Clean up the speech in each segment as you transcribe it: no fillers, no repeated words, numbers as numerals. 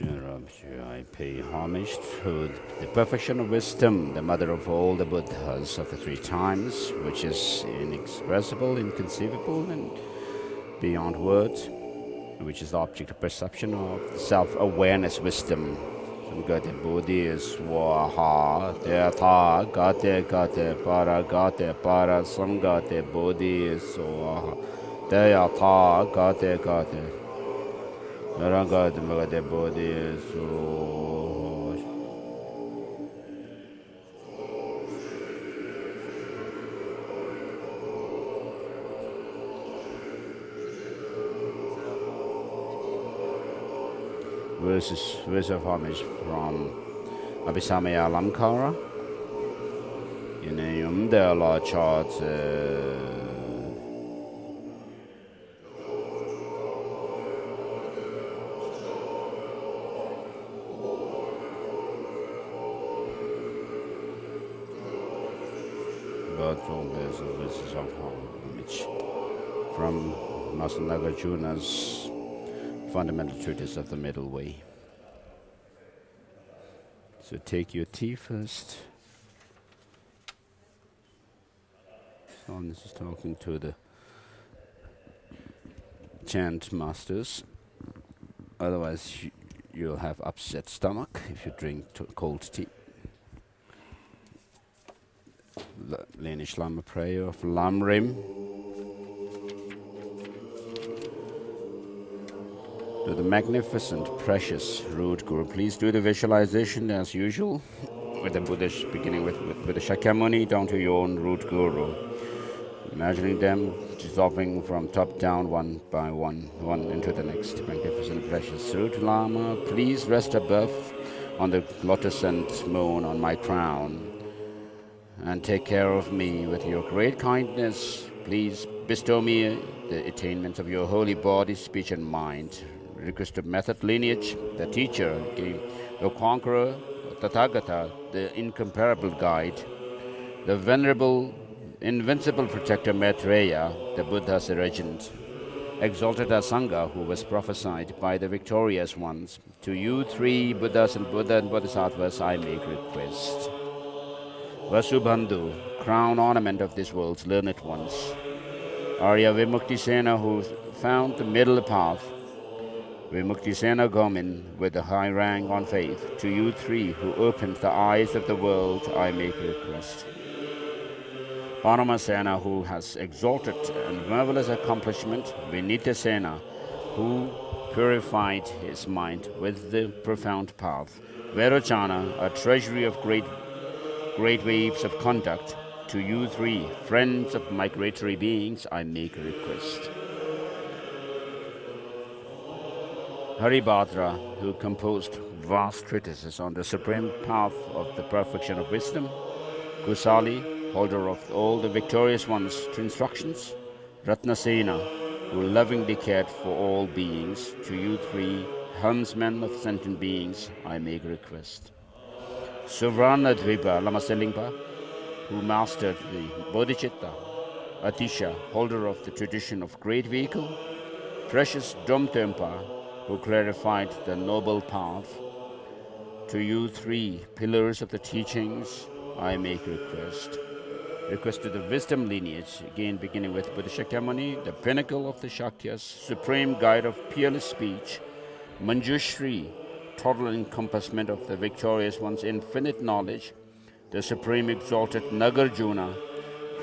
I pay homage to the perfection of wisdom, the mother of all the Buddhas of the three times, which is inexpressible, inconceivable, and beyond words, which is the object of perception of self-awareness wisdom. Samgate Bodhi Swaha, Tha Gate Para, Samgate Bodhi Swaha, Tha Gate. Narangate Magate Bodhi Swaha. Verse of homage from Abhisamaya Lamkara. Yunayum de la Chat. But from verses of homage from Master Nagarjuna's Fundamental Treatise of the Middle Way. So take your tea first. So this is talking to the chant masters. Otherwise, you'll have upset stomach if you drink cold tea. The Lanish Lama prayer of Lamrim. To the magnificent, precious root Guru, please do the visualization as usual, with the Buddha beginning with the Shakyamuni down to your own root Guru, imagining them dissolving from top down one by one into the next. Magnificent, precious root Lama, please rest above on the lotus and moon on my crown, and take care of me with your great kindness. Please bestow me the attainments of your holy body, speech, and mind. Request of method lineage, the teacher, the conqueror, Tathagata, the incomparable guide, the venerable, invincible protector Maitreya, the Buddha's regent, exalted Asanga, who was prophesied by the victorious ones. To you three Buddhas and Bodhisattvas I make request. Vasubandhu, crown ornament of this world's learned ones. Arya Vimuktisena, who found the middle path. Vimuktisena Gomin, with the high rank on faith. To you three, who opened the eyes of the world, I make request. Paramasena, who has exalted and marvelous accomplishment. Vinitasena, who purified his mind with the profound path. Verochana, a treasury of great waves of conduct. To you three, friends of migratory beings, I make a request. Haribhadra, who composed vast treatises on the supreme path of the perfection of wisdom. Kusali, holder of all the victorious ones' instructions. Ratnasena, who lovingly cared for all beings. To you three, helmsmen of sentient beings, I make a request. Suvarnadvipa Lamaselingpa, who mastered the Bodhicitta. Atisha, holder of the tradition of great vehicle. Precious Domtempa, who clarified the noble path. To you three pillars of the teachings, I make request. Request to the wisdom lineage, again beginning with Buddha Shakyamuni, the pinnacle of the Shakyas, supreme guide of peerless speech. Manjushri, total encompassment of the victorious one's infinite knowledge. The supreme exalted Nagarjuna,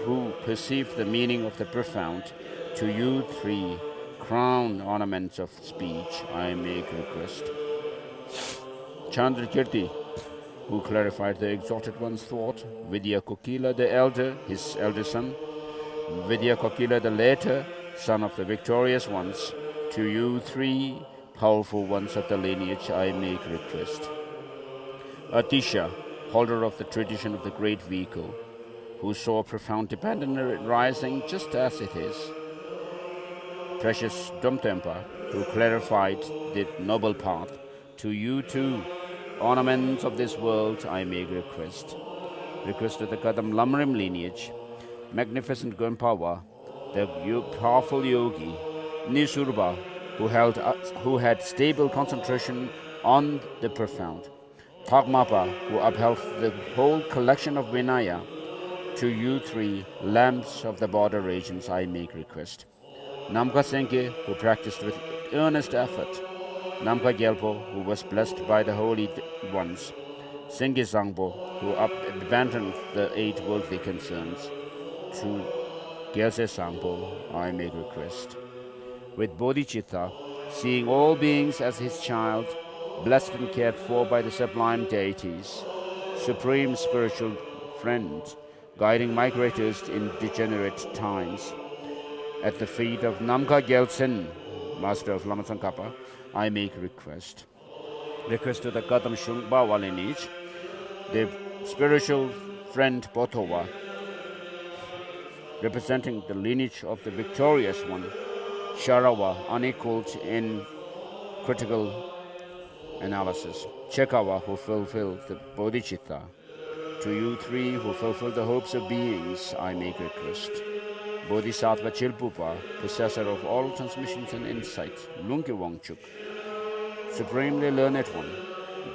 who perceived the meaning of the profound. To you three, crown ornaments of speech, I make request. Chandrakirti, who clarified the exalted one's thought. Vidya Kokila the elder, his elder son. Vidya Kokila the later, son of the victorious ones. To you three, powerful ones of the lineage, I make request. Atisha, holder of the tradition of the great vehicle, who saw profound dependence rising just as it is. Precious Domtempa, who clarified the noble path. To you too, ornaments of this world, I make request. Request to the Kadam Lamrim lineage, magnificent Gompawa, the powerful yogi, Nisurba, who had stable concentration on the profound. Thagmapa, who upheld the whole collection of Vinaya, to you three lamps of the border regions I make request. Namka Senke, who practiced with earnest effort. Namka Gyalpo, who was blessed by the holy ones. Senke Sangpo, who abandoned the 8 worldly concerns. To Gyalse Sangpo, I make request. With bodhicitta, seeing all beings as his child, blessed and cared for by the sublime deities, supreme spiritual friend, guiding migrators in degenerate times. At the feet of Namka Gyaltsen, master of Lama Tsongkhapa, I make request. Request to the Kadam Shungpa Walinich, the spiritual friend Botowa, representing the lineage of the victorious one, Sharawa, unequaled in critical analysis. Chekawa, who fulfilled the bodhicitta. To you three who fulfill the hopes of beings, I make request. Bodhisattva Chilpupa, possessor of all transmissions and insights, Lungke Wangchuk, supremely learned one.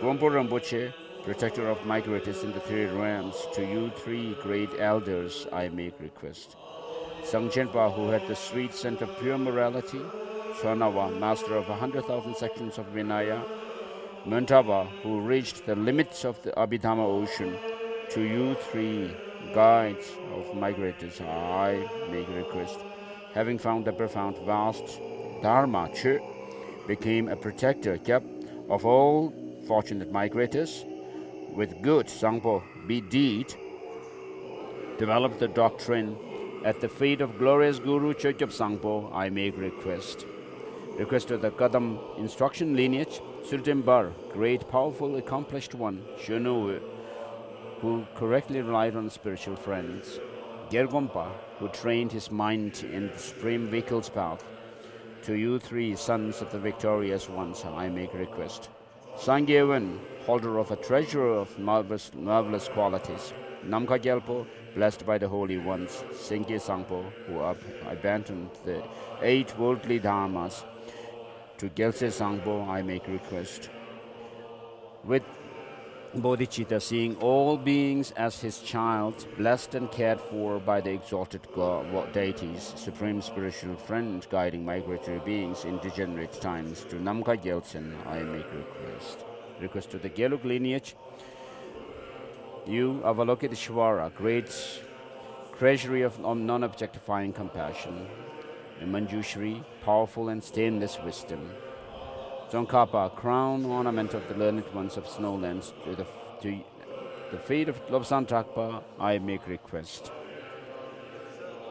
Gompo Rinpoche, protector of migrators in the 3 realms, to you three great elders, I make request. Sangchenpa, who had the sweet scent of pure morality, Sonawa, master of 100,000 sections of Vinaya, Muntaba, who reached the limits of the Abhidhamma ocean, to you three guides of migrators, I make request. Having found the profound, vast Dharma, Che became a protector, of all fortunate migrators. With good Sangpo be deed, developed the doctrine. At the feet of glorious Guru Church of Sangpo, I make request. Request to the Kadam instruction lineage, Sultimbar, great, powerful, accomplished one, Shunu, who correctly relied on spiritual friends. Gergompa, who trained his mind in the supreme vehicle's path. To you three sons of the victorious ones, I make request. Sangyewan, holder of a treasure of marvelous qualities. Namka Gyalpo, blessed by the holy ones. Sengye Sangpo, who abandoned the 8 worldly dharmas. To Gyalse Sangpo, I make request. With bodhicitta, seeing all beings as his child, blessed and cared for by the exalted deities, supreme spiritual friend, guiding migratory beings in degenerate times, to Namka Gyaltsen, I make request. Request to the Gyaluk lineage, you, Avalokiteshvara, great treasury of non-objectifying compassion, Manjushri, powerful and stainless wisdom, Tsongkhapa, crown ornament of the learned ones of snowlands, to the feet of Lobsang Drakpa, I make request.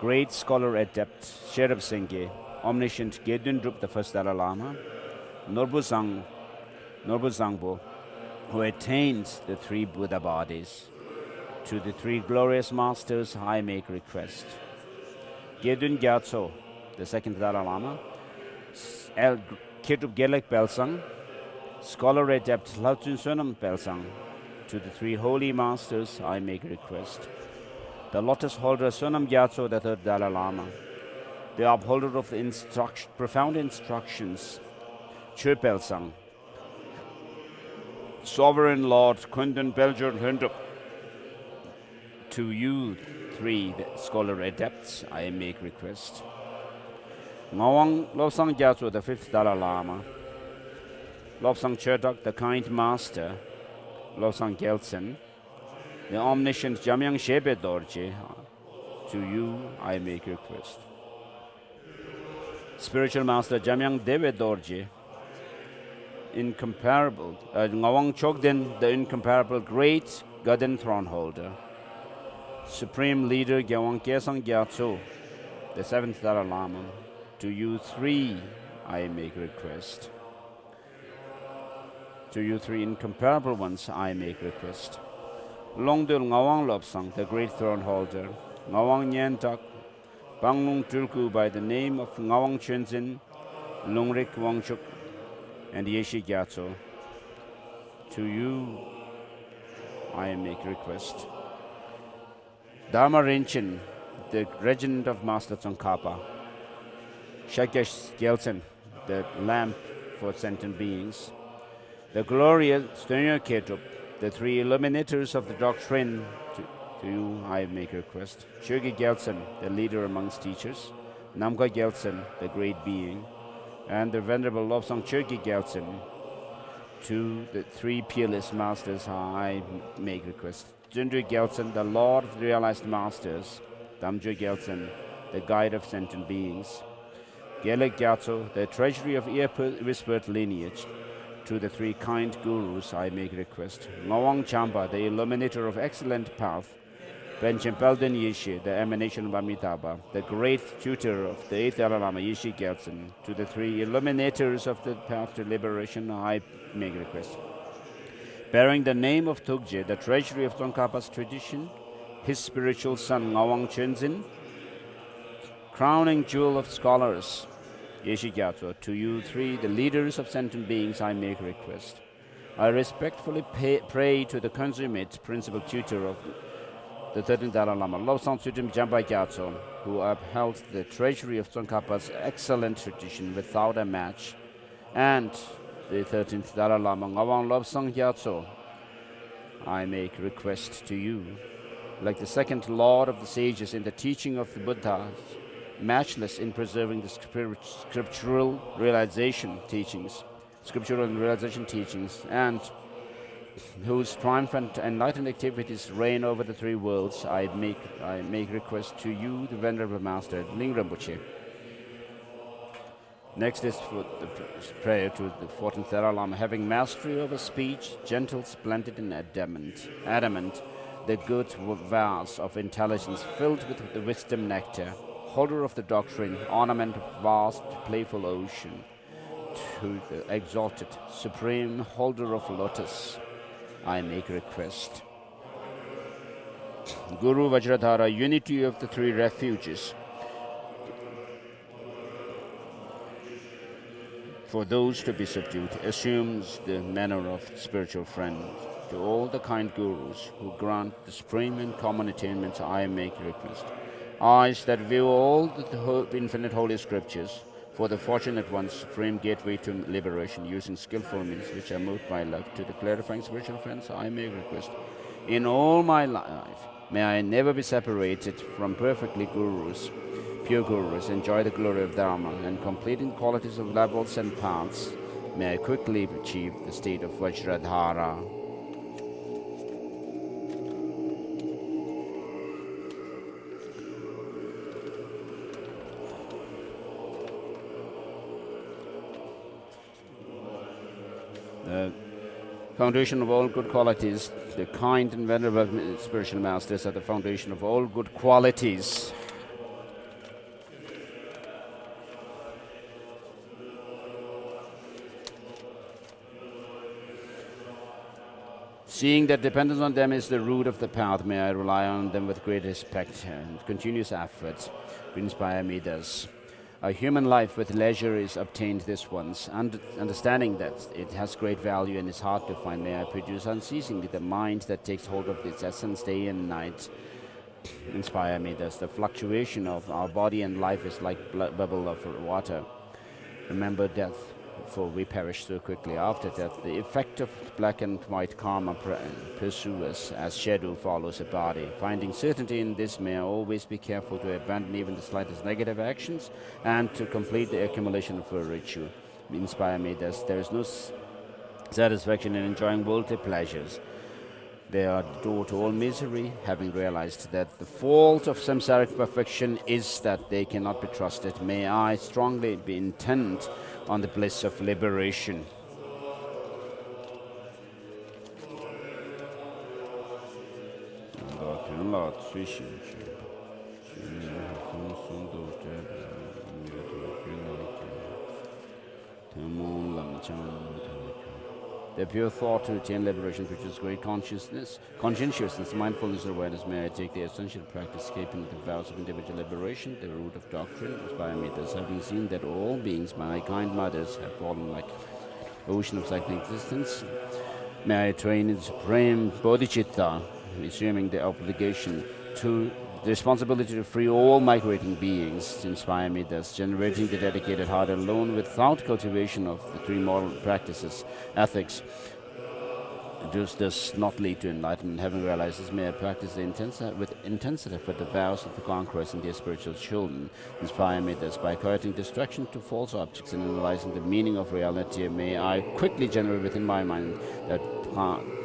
Great scholar adept, Sherab Sengye, omniscient Gedun Drup, the first Dalai Lama, Norbu Zangbo, who attained the 3 Buddha bodies. To the 3 glorious masters, I make request. Gedun Gyatso, the second Dalai Lama, Kirtup Gelek Belsang, scholar adept Lautun Sonam Belsang. To the 3 holy masters, I make request. The lotus holder Sonam Gyatso, the 3rd Dalai Lama, the upholder of the profound instructions, Chö Belsang, sovereign Lord Kundan Belger Hundup. To you 3 scholar adepts, I make request. Ngawang Lobsang Gyatso, the 5th Dalai Lama, Lobsang Chödak, the kind master, Lobsang Gyaltsen, the omniscient Jamyang Shebe Dorje, to you I make request. Spiritual master Jamyang Deve Dorje, incomparable, Ngawang Chogden, the incomparable great Gaden throne holder, supreme leader Gyawang Kyesang Gyatso, the 7th Dalai Lama. To you 3 I make request. To you 3 incomparable ones I make request. Longdul Ngawang Lobsang, the great throne holder, Ngawang Nyantak, Banglung Tulku by the name of Ngawang Chenzin, Lungrik Wangchuk, and Yeshi Gyatso. To you I make request. Dharma Rinchen, the regent of Master Tsongkhapa, Shakyash Gyaltsen, the lamp for sentient beings, The glorious Stönjöketup, the three illuminators of the doctrine, to you I make request. Chogi Gyaltsen, the leader amongst teachers. Namga Gyaltsen, the great being. And the Venerable Lobsang Chogi Gyaltsen, to the three peerless masters I make request. Jundri Gyaltsen, the Lord of the realized masters. Damjo Gyaltsen, the guide of sentient beings. Gelek Gyatso, the treasury of ear-whispered lineage. To the three kind gurus I make request. Ngawang Champa, the illuminator of excellent path. Benchen Pelden Yishi, the emanation of Amitabha, the great tutor of the 8th Dalai Lama Yishi Gyaltsen. To the three illuminators of the path to liberation I make request. Bearing the name of Tugje, the treasury of Tsongkhapa's tradition, his spiritual son Ngawang Chunzin, crowning jewel of scholars, Yeshi Gyatso, to you three, the leaders of sentient beings, I make request. I respectfully pray to the consummate principal tutor of the 13th Dalai Lama, Lobsang Tsutim Jampa Gyatso, who upheld the treasury of Tsongkhapa's excellent tradition without a match, and the 13th Dalai Lama, Ngawang Lobsang Gyatso, I make request to you, like the second Lord of the sages in the teaching of the Buddha, matchless in preserving the scriptural realization teachings, and whose triumphant enlightened activities reign over the three worlds, I make request to you, the Venerable Master, Ling Rinpoche. Next is for the prayer to the 14th Dalai Lama, having mastery over speech, gentle, splendid, and adamant, the good vase of intelligence filled with the wisdom nectar, holder of the doctrine, ornament of vast, playful ocean, to the exalted, supreme holder of lotus, I make request. Guru Vajradhara, unity of the three refuges, for those to be subdued, assumes the manner of spiritual friend. To all the kind gurus who grant the supreme and common attainments, I make request. Eyes that view all the infinite holy scriptures, for the fortunate one's supreme gateway to liberation, using skillful means which are moved by love. To the clarifying spiritual friends, I make request. In all my life, may I never be separated from perfectly gurus, pure gurus, enjoy the glory of Dharma, and completing qualities of levels and paths, may I quickly achieve the state of Vajradhara. The foundation of all good qualities, the kind and venerable spiritual masters are the foundation of all good qualities. Seeing that dependence on them is the root of the path, may I rely on them with great respect and continuous effort to inspire me thus. A human life with leisure is obtained this once, understanding that it has great value and is hard to find, may I produce unceasingly the mind that takes hold of its essence day and night. Inspire me thus. The fluctuation of our body and life is like bubble of water. Remember death, for we perish so quickly. After death, the effect of black and white karma pursue us as shadow follows a body. Finding certainty in this, may I always be careful to abandon even the slightest negative actions and to complete the accumulation of virtue. Inspire me thus. There is no satisfaction in enjoying worldly pleasures. They are the door to all misery, having realized that the fault of samsaric perfection is that they cannot be trusted. May I strongly be intent on the bliss of liberation. The pure thought to attain liberation produces great conscientiousness, mindfulness, and awareness. May I take the essential practice, escaping the vows of individual liberation, the root of doctrine, inspire me thus, having seen that all beings, my kind mothers, have fallen like ocean of cycling existence. May I train in supreme bodhicitta, assuming the obligation to The responsibility to free all migrating beings to inspire me thus, generating the dedicated heart alone without cultivation of the three moral practices, ethics, does not lead to enlightenment. Having realized this, may I practice with intensity for the vows of the conquerors and their spiritual children. Inspire me thus by correcting distraction to false objects and analyzing the meaning of reality. May I quickly generate within my mind that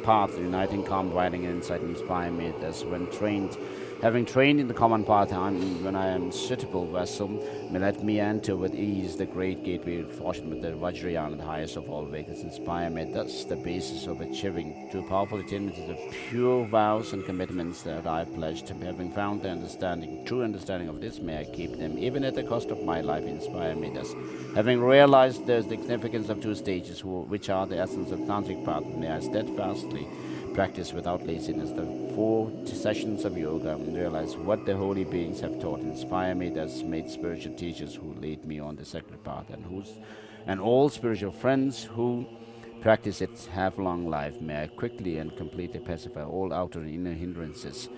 path uniting calm, writing, and insight. Inspire me thus when trained. Having trained in the common path, when I am suitable vessel, may let me enter with ease the great gateway of fortune with the Vajrayana, the highest of all vehicles. Inspire me thus the basis of achieving true powerful attainments of the pure vows and commitments that I pledged. Having found the true understanding of this, may I keep them even at the cost of my life. Inspire me thus. Having realized the significance of two stages, which are the essence of tantric path, may I steadfastly practice without laziness the 4 sessions of yoga and realize what the holy beings have taught. Inspire me thus, made spiritual teachers who lead me on the sacred path, and all spiritual friends who practice it have long life. May I quickly and completely pacify all outer and inner hindrances.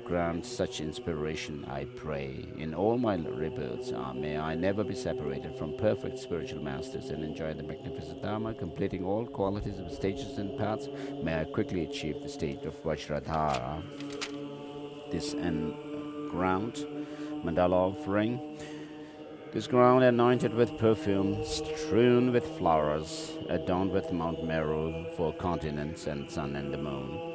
Grant such inspiration, I pray. In all my rebirths, may I never be separated from perfect spiritual masters and enjoy the magnificent Dharma, completing all qualities of stages and paths. May I quickly achieve the state of Vajradhara. This ground, mandala offering. This ground anointed with perfume, strewn with flowers, adorned with Mount Meru, 4 continents and sun and the moon.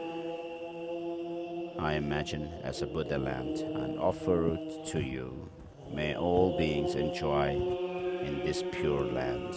I imagine as a Buddha land and offer it to you. May all beings enjoy in this pure land.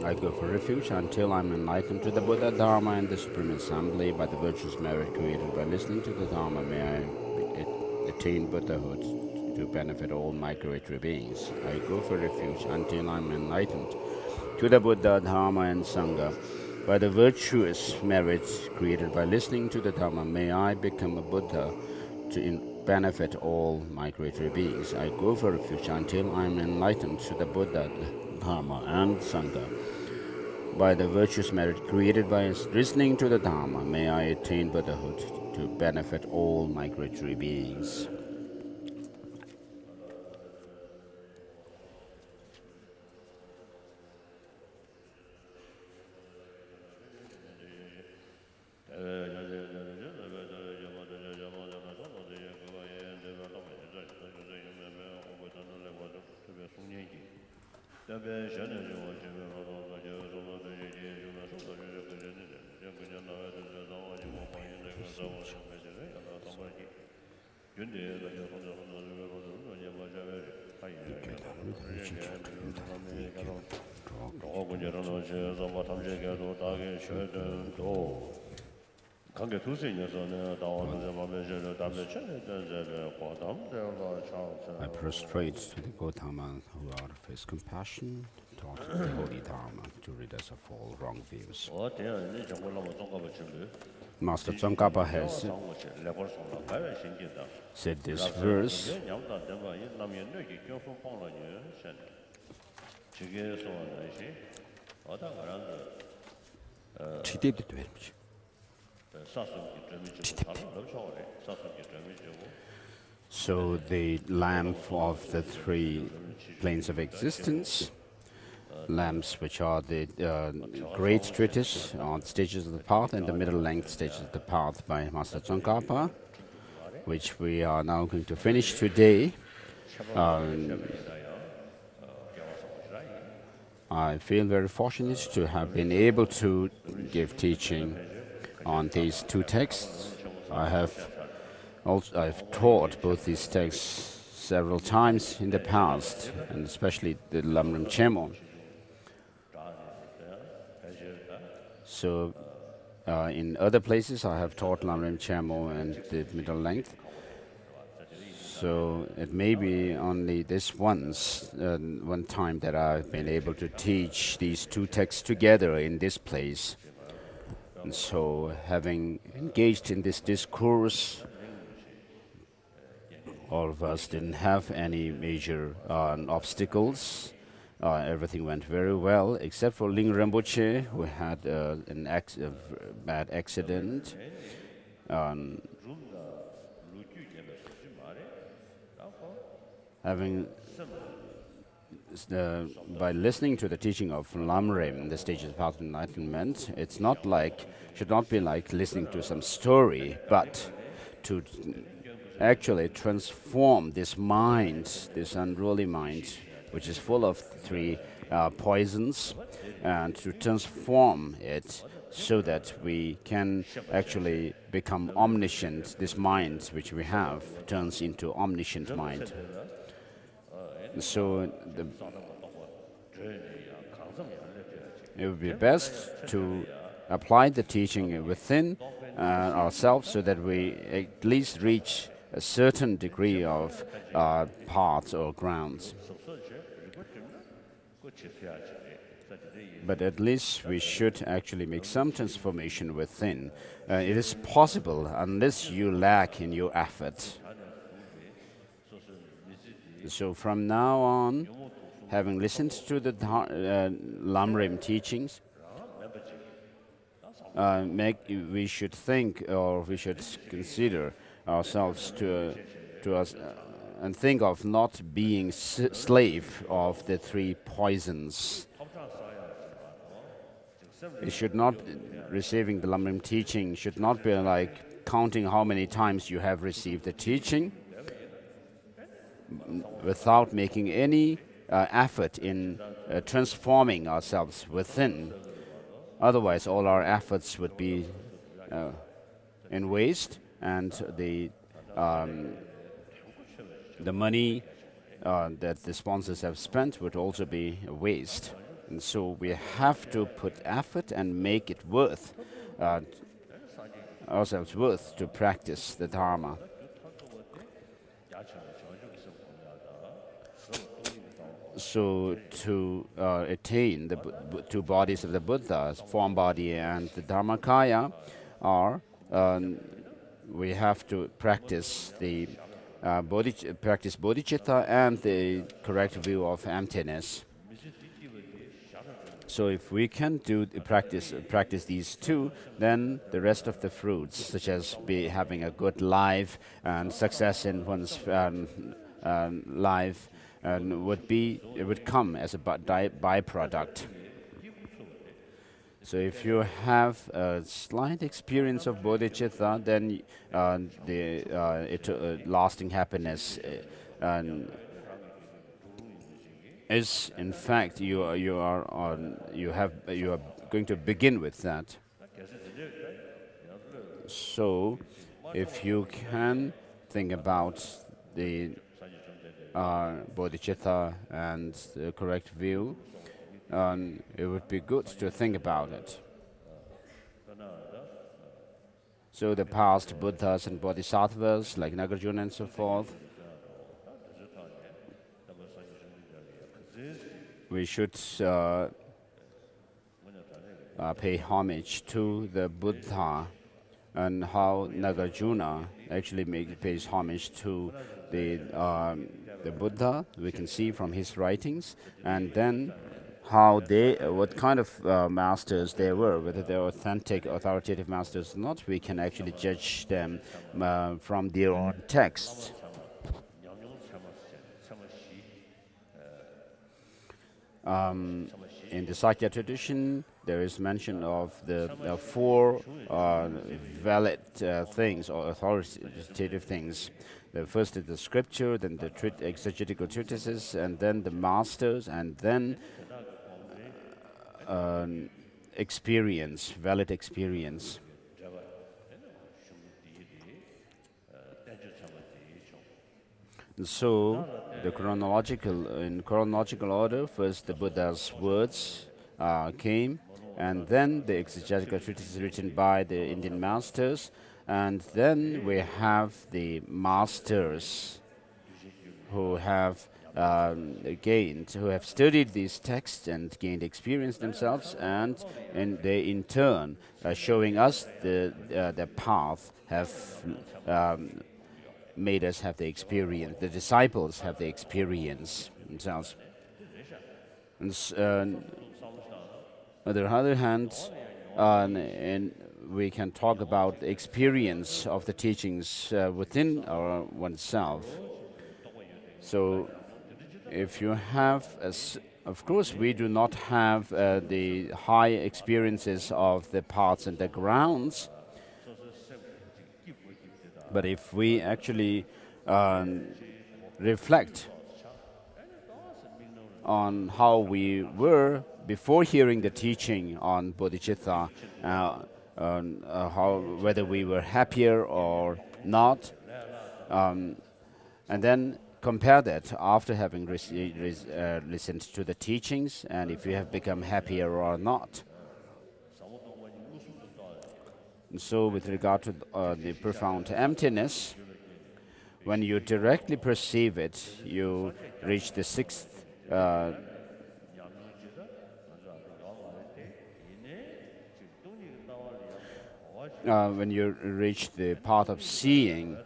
I go for refuge until I'm enlightened to the Buddha, Dharma, and the Supreme Assembly by the virtuous merit created by listening to the Dharma. May I attain Buddhahood to benefit all migratory beings. I go for refuge until I'm enlightened to the Buddha, Dharma, and Sangha by the virtuous merits created by listening to the Dharma. May I become a Buddha to benefit all migratory beings. I go for refuge until I am enlightened to the Buddha, Dharma, and Sangha. By the virtuous merit created by listening to the Dharma, may I attain Buddhahood to benefit all migratory beings. I prostrate to the Gautama who out of his compassion taught the holy Dharma to rid us of all wrong views. Master Tsongkhapa has said this verse. So the lamp of the three planes of existence, lamps which are the great treatise on stages of the path and the middle length stages of the path by Master Tsongkhapa, which we are now going to finish today. I feel very fortunate to have been able to give teaching on these two texts. I've taught both these texts several times in the past, and especially the Lamrim Chemo. So in other places I have taught Lamrim Chemo and the middle length. So it may be only this one time that I've been able to teach these two texts together in this place. And so having engaged in this discourse, all of us didn't have any major obstacles. Everything went very well, except for Ling Rinpoche, who had a bad accident. By listening to the teaching of Lamrim, the stages of path of enlightenment, should not be like listening to some story, but to actually transform this mind, this unruly mind, which is full of three poisons, and to transform it so that we can actually become omniscient. This mind which we have turns into omniscient mind. So it would be best to apply the teaching within ourselves so that we at least reach a certain degree of paths or grounds. But at least we should actually make some transformation within. It is possible unless you lack in your effort. So from now on, having listened to the Lamrim teachings, we should think, or we should consider ourselves and think of not being slave of the three poisons. It should not, receiving the Lamrim teaching should not be like counting how many times you have received the teaching without making any effort in transforming ourselves within. Otherwise, all our efforts would be in waste, and the money that the sponsors have spent would also be a waste. And so we have to put effort and make it worth ourselves worth to practice the Dharma. So to attain the two bodies of the Buddha, form body and the Dharmakaya, we have to practice the bodhicitta and the correct view of emptiness. So if we can practice these two, then the rest of the fruits, such as having a good life and success in one's life, would come as a byproduct. So if you have a slight experience of bodhicitta, then lasting happiness is, in fact, you are going to begin with that. So if you can think about the bodhicitta and the correct view, it would be good to think about it. So the past Buddhas and Bodhisattvas like Nagarjuna and so forth, we should pay homage to the Buddha, and how Nagarjuna actually pays homage to the Buddha. We can see from his writings, and then how they, what kind of masters they were, whether they're authentic, authoritative masters or not, we can actually judge them from their own texts. In the Sakya tradition, there is mention of the four valid things or authoritative things. The first is the scripture, then the exegetical treatises, and then the masters, and then experience, valid experience. And so, in chronological order, first the Buddha's words came, and then the exegetical treatises written by the Indian masters, and then we have the masters who have who have studied these texts and gained experience themselves, and they in turn showing us the path, have made us have the experience. The disciples have the experience themselves. And on the other hand, and we can talk about the experience of the teachings within oneself. So, if you have, of course, we do not have the high experiences of the paths and the grounds. But if we actually reflect on how we were before hearing the teaching on bodhicitta, whether we were happier or not, and then compare that after having listened to the teachings, and if you have become happier or not. And so, with regard to the profound emptiness, when you directly perceive it, you reach the sixth. When you reach the path of seeing,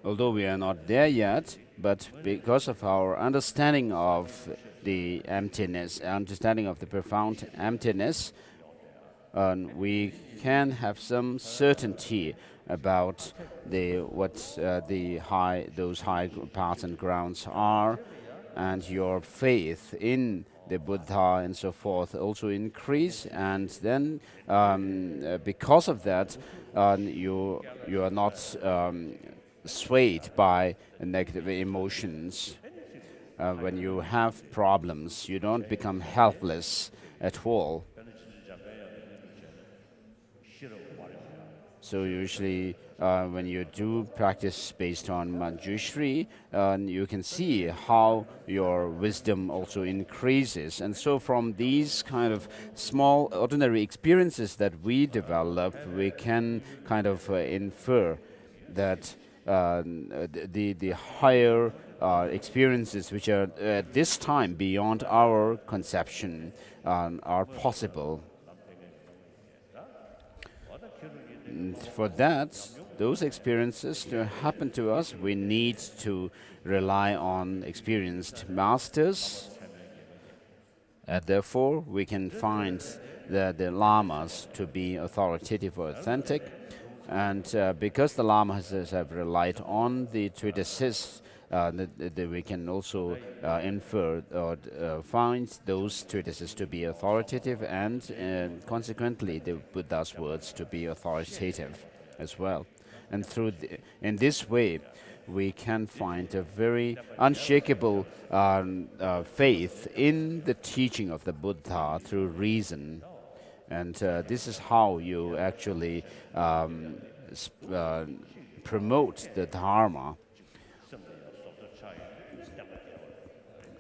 although we are not there yet, but because of our understanding of the emptiness, understanding of the profound emptiness, we can have some certainty about those high paths and grounds are, and your faith in the Buddha and so forth also increase, and then because of that, you are not swayed by negative emotions. When you have problems, you don't become helpless at all. So usually when you do practice based on Manjushri, you can see how your wisdom also increases. And so from these kind of small ordinary experiences that we develop, we can kind of infer that the higher experiences which are at this time beyond our conception are possible. And for that, those experiences to happen to us, we need to rely on experienced masters. And therefore, we can find the lamas to be authoritative or authentic. And because the lamas have relied on the treatises, we can also infer or find those treatises to be authoritative, and consequently the Buddha's words to be authoritative as well. And in this way, we can find a very unshakable faith in the teaching of the Buddha through reason. And this is how you actually promote the Dharma.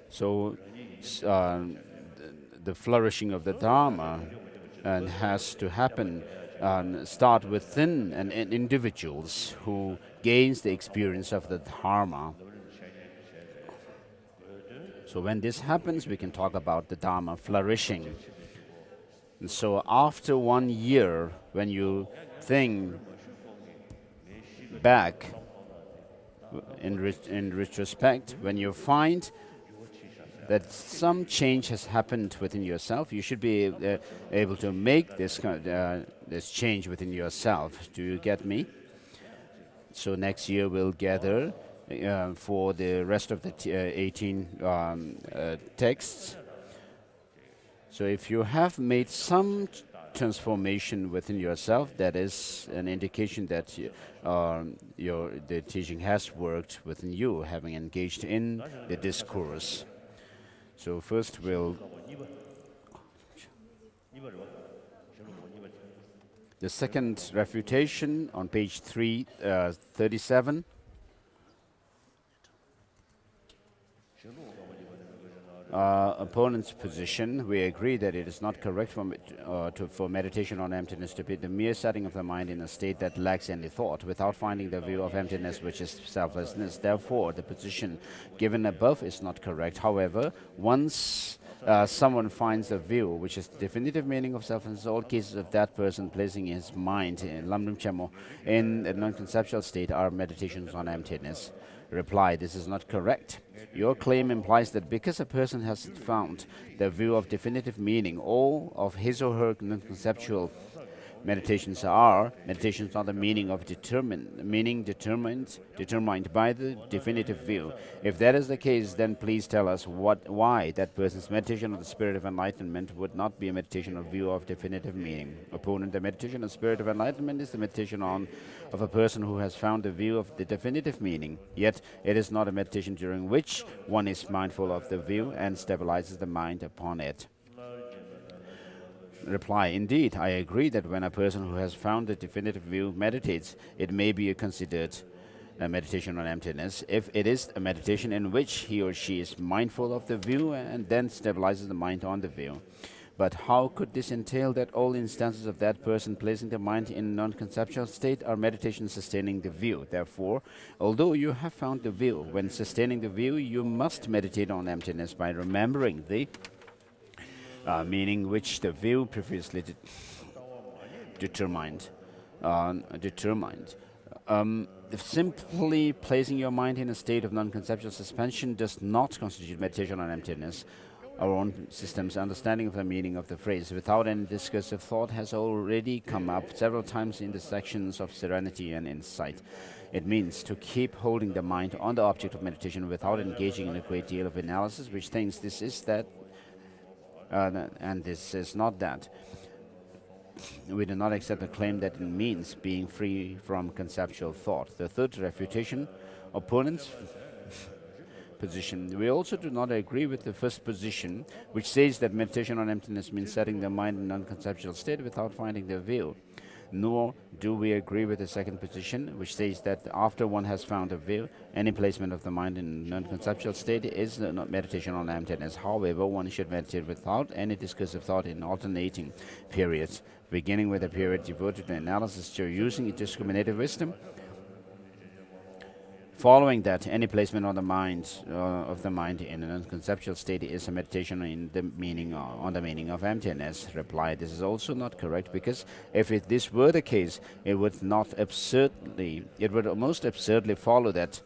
So the flourishing of the Dharma and has to happen and start within an individuals who gains the experience of the Dharma. So when this happens, we can talk about the Dharma flourishing. And so after 1 year, when you think back in retrospect, when you find that some change has happened within yourself, you should be able to make this change within yourself. Do you get me? So next year we'll gather for the rest of the 18 texts. So if you have made some transformation within yourself, that is an indication that the teaching has worked within you, having engaged in the discourse. So first we'll the second refutation on page 337. Opponent's position, we agree that it is not correct for meditation on emptiness to be the mere setting of the mind in a state that lacks any thought, without finding the view of emptiness, which is selflessness. Therefore, the position given above is not correct. However, once someone finds a view, which is the definitive meaning of selflessness, all cases of that person placing his mind in Lamrim Chemo in a non-conceptual state are meditations on emptiness. Reply, this is not correct. Your claim implies that because a person has found the view of definitive meaning, all of his or her non-conceptual meditations are meditations on the meaning of determined by the definitive view. If that is the case, then please tell us why that person's meditation on the spirit of enlightenment would not be a meditation of view of definitive meaning. Opponent, the meditation on spirit of enlightenment is the meditation of a person who has found the view of the definitive meaning. Yet it is not a meditation during which one is mindful of the view and stabilizes the mind upon it. Reply, indeed, I agree that when a person who has found the definitive view meditates, it may be considered a meditation on emptiness if it is a meditation in which he or she is mindful of the view and then stabilizes the mind on the view. But how could this entail that all instances of that person placing the mind in a non-conceptual state are meditation sustaining the view? Therefore, although you have found the view, when sustaining the view, you must meditate on emptiness by remembering the meaning which the view previously determined. Simply placing your mind in a state of non-conceptual suspension does not constitute meditation on emptiness. Our own system's understanding of the meaning of the phrase without any discursive thought has already come up several times in the sections of serenity and insight. It means to keep holding the mind on the object of meditation without engaging in a great deal of analysis, which thinks this is that and this is not that. We do not accept the claim that it means being free from conceptual thought. The third refutation, opponent's position. We also do not agree with the first position, which says that meditation on emptiness means setting the mind in a non-conceptual state without finding the view. Nor do we agree with the second position, which says that after one has found a view, any placement of the mind in a non-conceptual state is not meditation on emptiness. However, one should meditate without any discursive thought in alternating periods, beginning with a period devoted to analysis to using discriminative wisdom. Following that, any placement on the mind of the mind in a non-conceptual state is a meditation on the meaning of emptiness. Reply: this is also not correct, because if this were the case, it would most absurdly follow that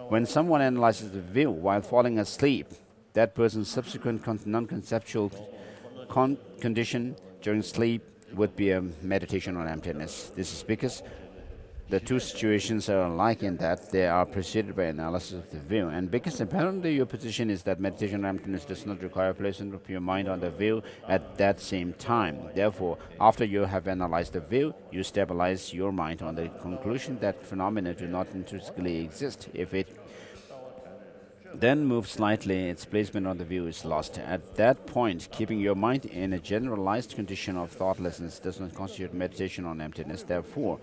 when someone analyzes the view while falling asleep, that person's subsequent non-conceptual condition during sleep would be a meditation on emptiness. This is because the two situations are alike in that they are preceded by analysis of the view, and because apparently your position is that meditation on emptiness does not require placement of your mind on the view at that same time. Therefore, after you have analyzed the view, you stabilize your mind on the conclusion that phenomena do not intrinsically exist. If it then moves slightly, its placement on the view is lost. At that point, keeping your mind in a generalized condition of thoughtlessness does not constitute meditation on emptiness. Therefore,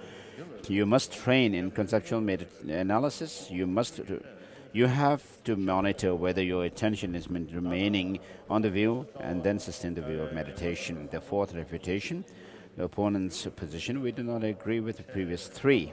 you must train in conceptual analysis. You must You have to monitor whether your attention is remaining on the view and then sustain the view of meditation. The fourth refutation, the opponent's position. We do not agree with the previous three.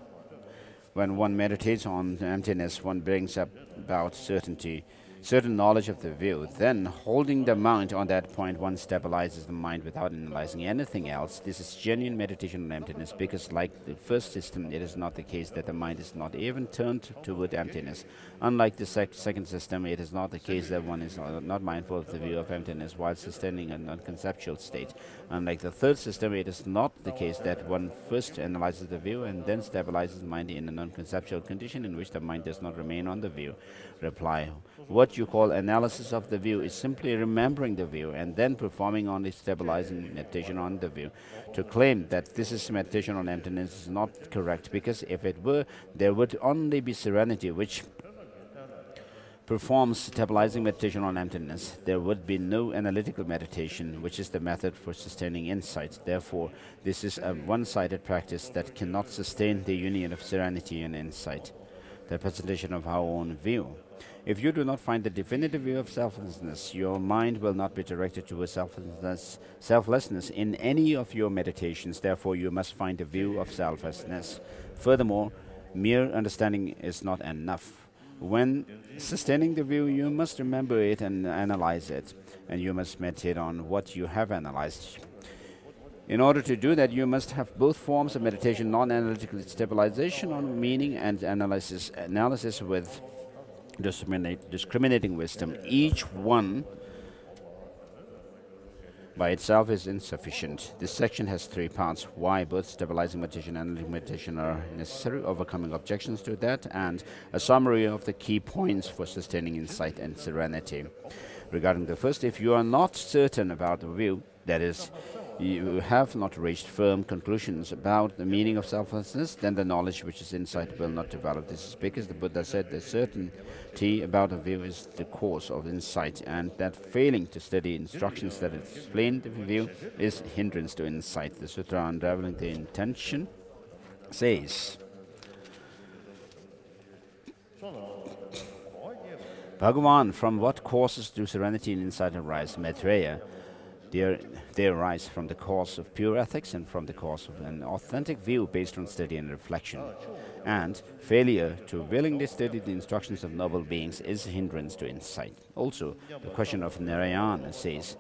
When one meditates on emptiness, one brings about certain knowledge of the view. Then, holding the mind on that point, one stabilizes the mind without analyzing anything else. This is genuine meditation on emptiness, because like the first system, it is not the case that the mind is not even turned toward emptiness. Unlike the second system, it is not the case that one is not mindful of the view of emptiness while sustaining a non-conceptual state. Unlike the third system, it is not the case that one first analyzes the view and then stabilizes the mind in a non-conceptual condition in which the mind does not remain on the view. Reply: what you call analysis of the view is simply remembering the view and then performing only stabilizing meditation on the view. To claim that this is meditation on emptiness is not correct, because if it were, there would only be serenity, which performs stabilizing meditation on emptiness. There would be no analytical meditation, which is the method for sustaining insight. Therefore, this is a one-sided practice that cannot sustain the union of serenity and insight. The presentation of our own view. If you do not find the definitive view of selflessness, your mind will not be directed towards selflessness in any of your meditations. Therefore, you must find the view of selflessness. Furthermore, mere understanding is not enough. When sustaining the view, you must remember it and analyze it, and you must meditate on what you have analyzed. In order to do that, you must have both forms of meditation: non-analytical stabilization on meaning and analysis with discriminating wisdom. Each one by itself is insufficient. This section has three parts: why both stabilizing meditation and analytic meditation are necessary, overcoming objections to that, and a summary of the key points for sustaining insight and serenity. Regarding the first, if you are not certain about the view, that is, you have not reached firm conclusions about the meaning of selflessness, then the knowledge which is insight will not develop. This is because the Buddha said that certainty about a view is the cause of insight, and that failing to study instructions that explain the view is hindrance to insight. The Sutra Unraveling the Intention says, Bhagavan, from what causes do serenity and insight arise? Maitreya, they arise from the cause of pure ethics and from the cause of an authentic view based on study and reflection. And failure to willingly study the instructions of noble beings is a hindrance to insight. Also, the question of Narayana says,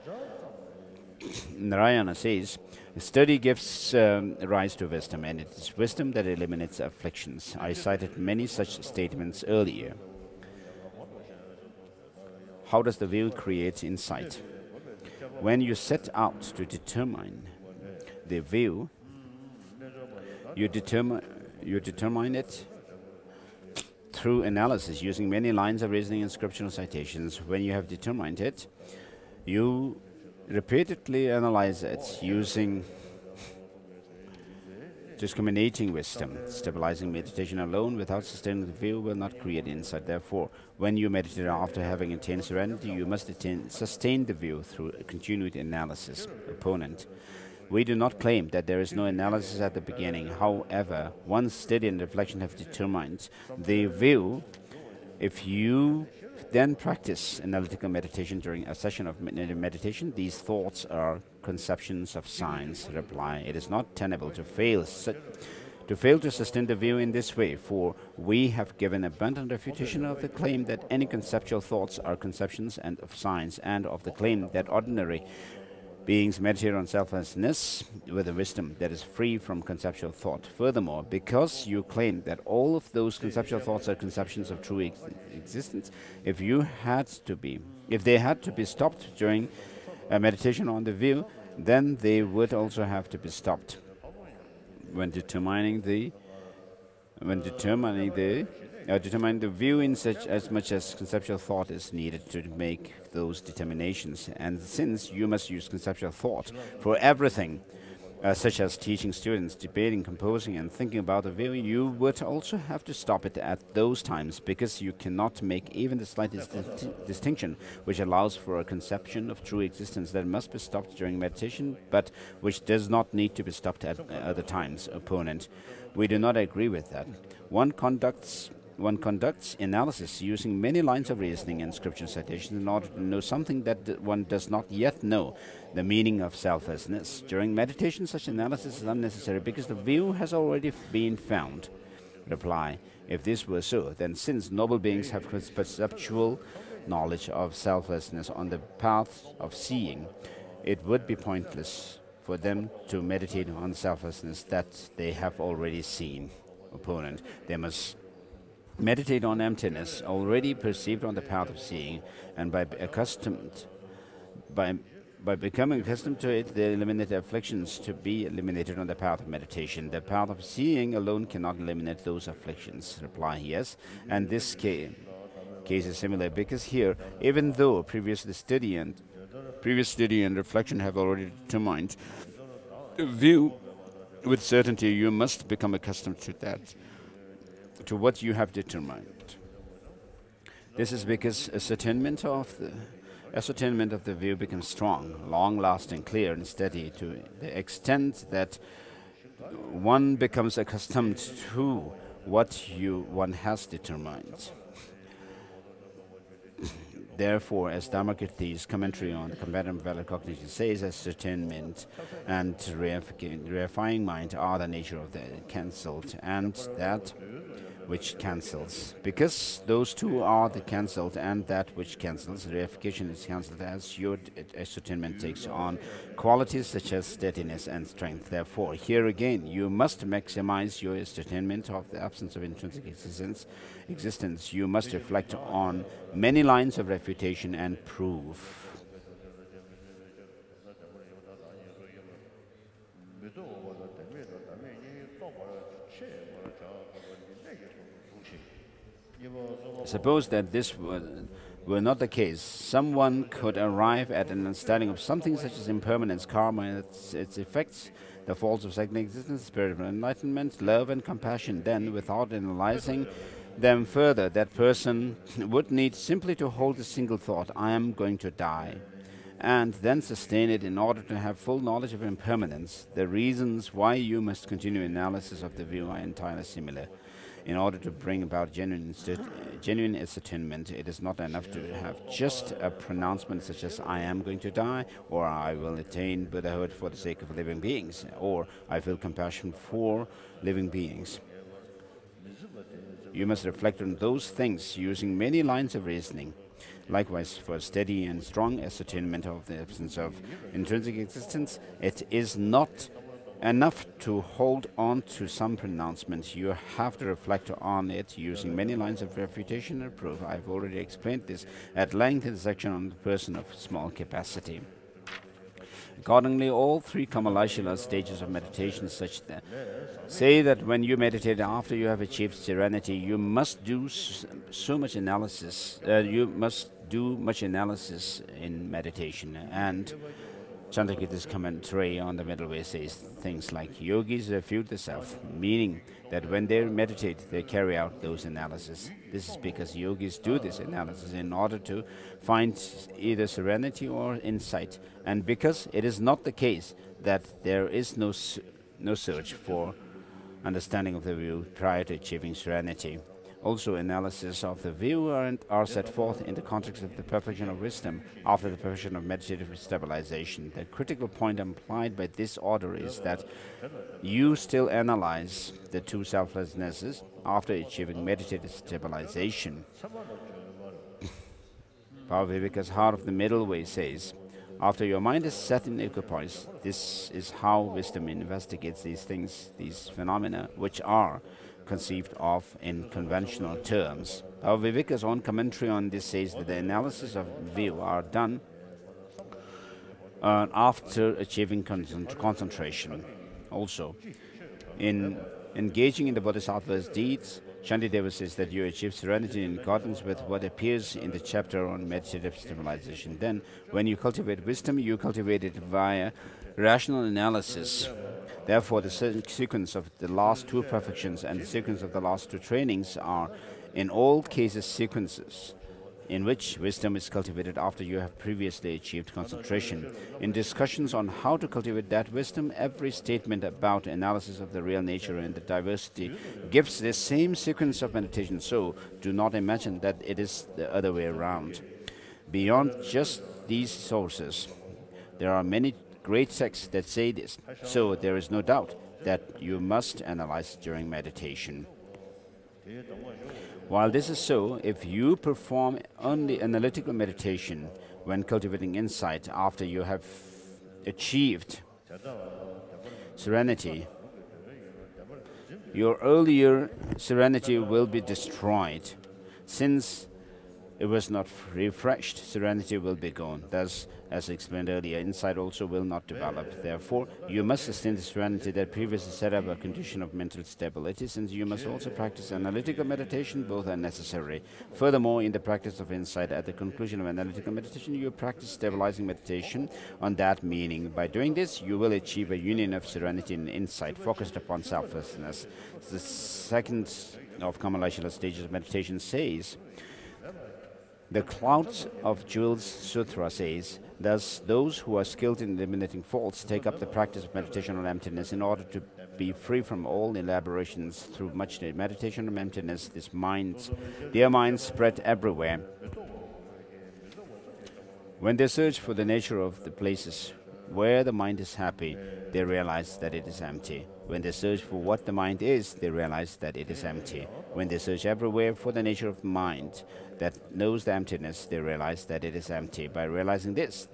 study gives rise to wisdom, and it is wisdom that eliminates afflictions. I cited many such statements earlier. How does the view create insight? When you set out to determine the view, you determine it through analysis using many lines of reasoning and scriptural citations. When you have determined it, you repeatedly analyze it using discriminating wisdom. Stabilizing meditation alone without sustaining the view will not create insight. Therefore, when you meditate after having attained serenity, you must sustain the view through continued analysis. Opponent: we do not claim that there is no analysis at the beginning. However, once study and reflection have determined the view, if you then practice analytical meditation during a session of meditation, these thoughts are conceptions of science. Reply: it is not tenable to fail to sustain the view in this way, for we have given abundant refutation of the claim that any conceptual thoughts are conceptions and of science, and of the claim that ordinary beings meditate on selflessness with a wisdom that is free from conceptual thought. Furthermore, because you claim that all of those conceptual thoughts are conceptions of true existence, if they had to be stopped during meditation on the view, then they would also have to be stopped. When determining the view in such as much as conceptual thought is needed to make those determinations. And since you must use conceptual thought for everything, such as teaching students, debating, composing, and thinking about the view, you would also have to stop it at those times, because you cannot make even the slightest distinction which allows for a conception of true existence that must be stopped during meditation, but which does not need to be stopped at other times. Opponent: we do not agree with that. One conducts one conducts analysis using many lines of reasoning and scripture citations in order to know something that one does not yet know, the meaning of selflessness. During meditation, such analysis is unnecessary because the view has already been found. Reply: if this were so, then since noble beings have perceptual knowledge of selflessness on the path of seeing, it would be pointless for them to meditate on selflessness that they have already seen. Opponent: they must meditate on emptiness already perceived on the path of seeing, and by by becoming accustomed to it, they eliminate the afflictions to be eliminated on the path of meditation. The path of seeing alone cannot eliminate those afflictions. Reply: yes, and this case is similar because here, even though previous study and reflection have already determined a view with certainty, you must become accustomed to that, to what you have determined. This is because ascertainment of the view becomes strong, long-lasting, clear, and steady to the extent that one becomes accustomed to what one has determined. Therefore, as Dharmakirti's commentary on the comparative valid cognition says, ascertainment and reifying mind are the nature of the cancelled and that which cancels. Because those two are the cancelled and that which cancels, reification is cancelled as your ascertainment takes on qualities such as steadiness and strength. Therefore, here again, you must maximize your ascertainment of the absence of intrinsic existence. You must reflect on many lines of refutation and proof. Suppose that this were not the case. Someone could arrive at an understanding of something such as impermanence, karma and its effects, the faults of second existence, spiritual enlightenment, love and compassion. Then, without analyzing them further, that person would need simply to hold a single thought: I am going to die, and then sustain it in order to have full knowledge of impermanence. The reasons why you must continue analysis of the view are entirely similar. In order to bring about genuine ascertainment, it is not enough to have just a pronouncement such as I am going to die, or I will attain Buddhahood for the sake of living beings, or I feel compassion for living beings. You must reflect on those things using many lines of reasoning. Likewise, for steady and strong ascertainment of the absence of intrinsic existence, it is not enough to hold on to some pronouncement. You have to reflect on it using many lines of refutation and proof. I've already explained this at length in the section on the person of small capacity. Accordingly, all three Kamalashala stages of meditation say that when you meditate after you have achieved serenity, you must do much analysis in meditation. And Chandrakirti's commentary on the middle way says things like yogis refute the self, meaning that when they meditate, they carry out those analyses. This is because yogis do this analysis in order to find either serenity or insight, and because it is not the case that there is no search for understanding of the view prior to achieving serenity. Also, analysis of the view are set forth in the context of the perfection of wisdom after the perfection of meditative stabilization. The critical point implied by this order is that you still analyze the two selflessnesses after achieving meditative stabilization. Bhavivika's Heart of the Middle Way says, after your mind is set in equipoise, this is how wisdom investigates these things, these phenomena, which are conceived of in conventional terms. Viveka's own commentary on this says that the analysis of view are done after achieving concentration. Also, in engaging in the Bodhisattva's deeds, Shantideva says that you achieve serenity in accordance with what appears in the chapter on meditative stabilization. Then, when you cultivate wisdom, you cultivate it via rational analysis. Therefore, the sequence of the last two perfections and the sequence of the last two trainings are, in all cases, sequences in which wisdom is cultivated after you have previously achieved concentration. In discussions on how to cultivate that wisdom, every statement about analysis of the real nature and the diversity gives the same sequence of meditation, so do not imagine that it is the other way around. Beyond just these sources, there are many great texts that say this, so there is no doubt that you must analyze during meditation. While this is so, if you perform only analytical meditation when cultivating insight after you have achieved serenity, your earlier serenity will be destroyed. Since it was not refreshed, serenity will be gone. Thus, as explained earlier, insight also will not develop. Therefore, you must sustain the serenity that previously set up a condition of mental stability, since you must also practice analytical meditation. Both are necessary. Furthermore, in the practice of insight, at the conclusion of analytical meditation, you practice stabilizing meditation on that meaning. By doing this, you will achieve a union of serenity and insight focused upon selflessness. The second of Kamalashila stages of meditation says, the Clouds of Jewels Sutra says, thus those who are skilled in eliminating faults take up the practice of meditation on emptiness in order to be free from all elaborations. Through much meditation on emptiness, their minds spread everywhere. When they search for the nature of the places where the mind is happy, they realize that it is empty. When they search for what the mind is, they realize that it is empty. When they search everywhere for the nature of the mind that knows the emptiness, they realize that it is empty. By realizing this,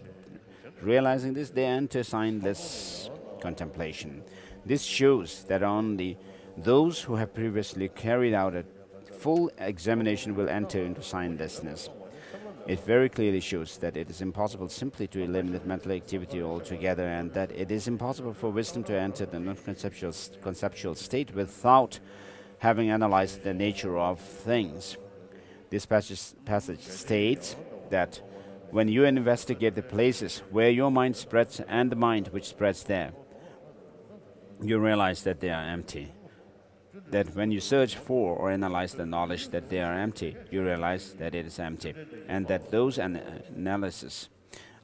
they enter signless contemplation. This shows that only those who have previously carried out a full examination will enter into signlessness. It very clearly shows that it is impossible simply to eliminate mental activity altogether, and that it is impossible for wisdom to enter the non-conceptual state without having analyzed the nature of things. This passage states that when you investigate the places where your mind spreads and the mind which spreads there, you realize that they are empty. That when you search for or analyze the knowledge that they are empty, you realize that it is empty, and that those analyses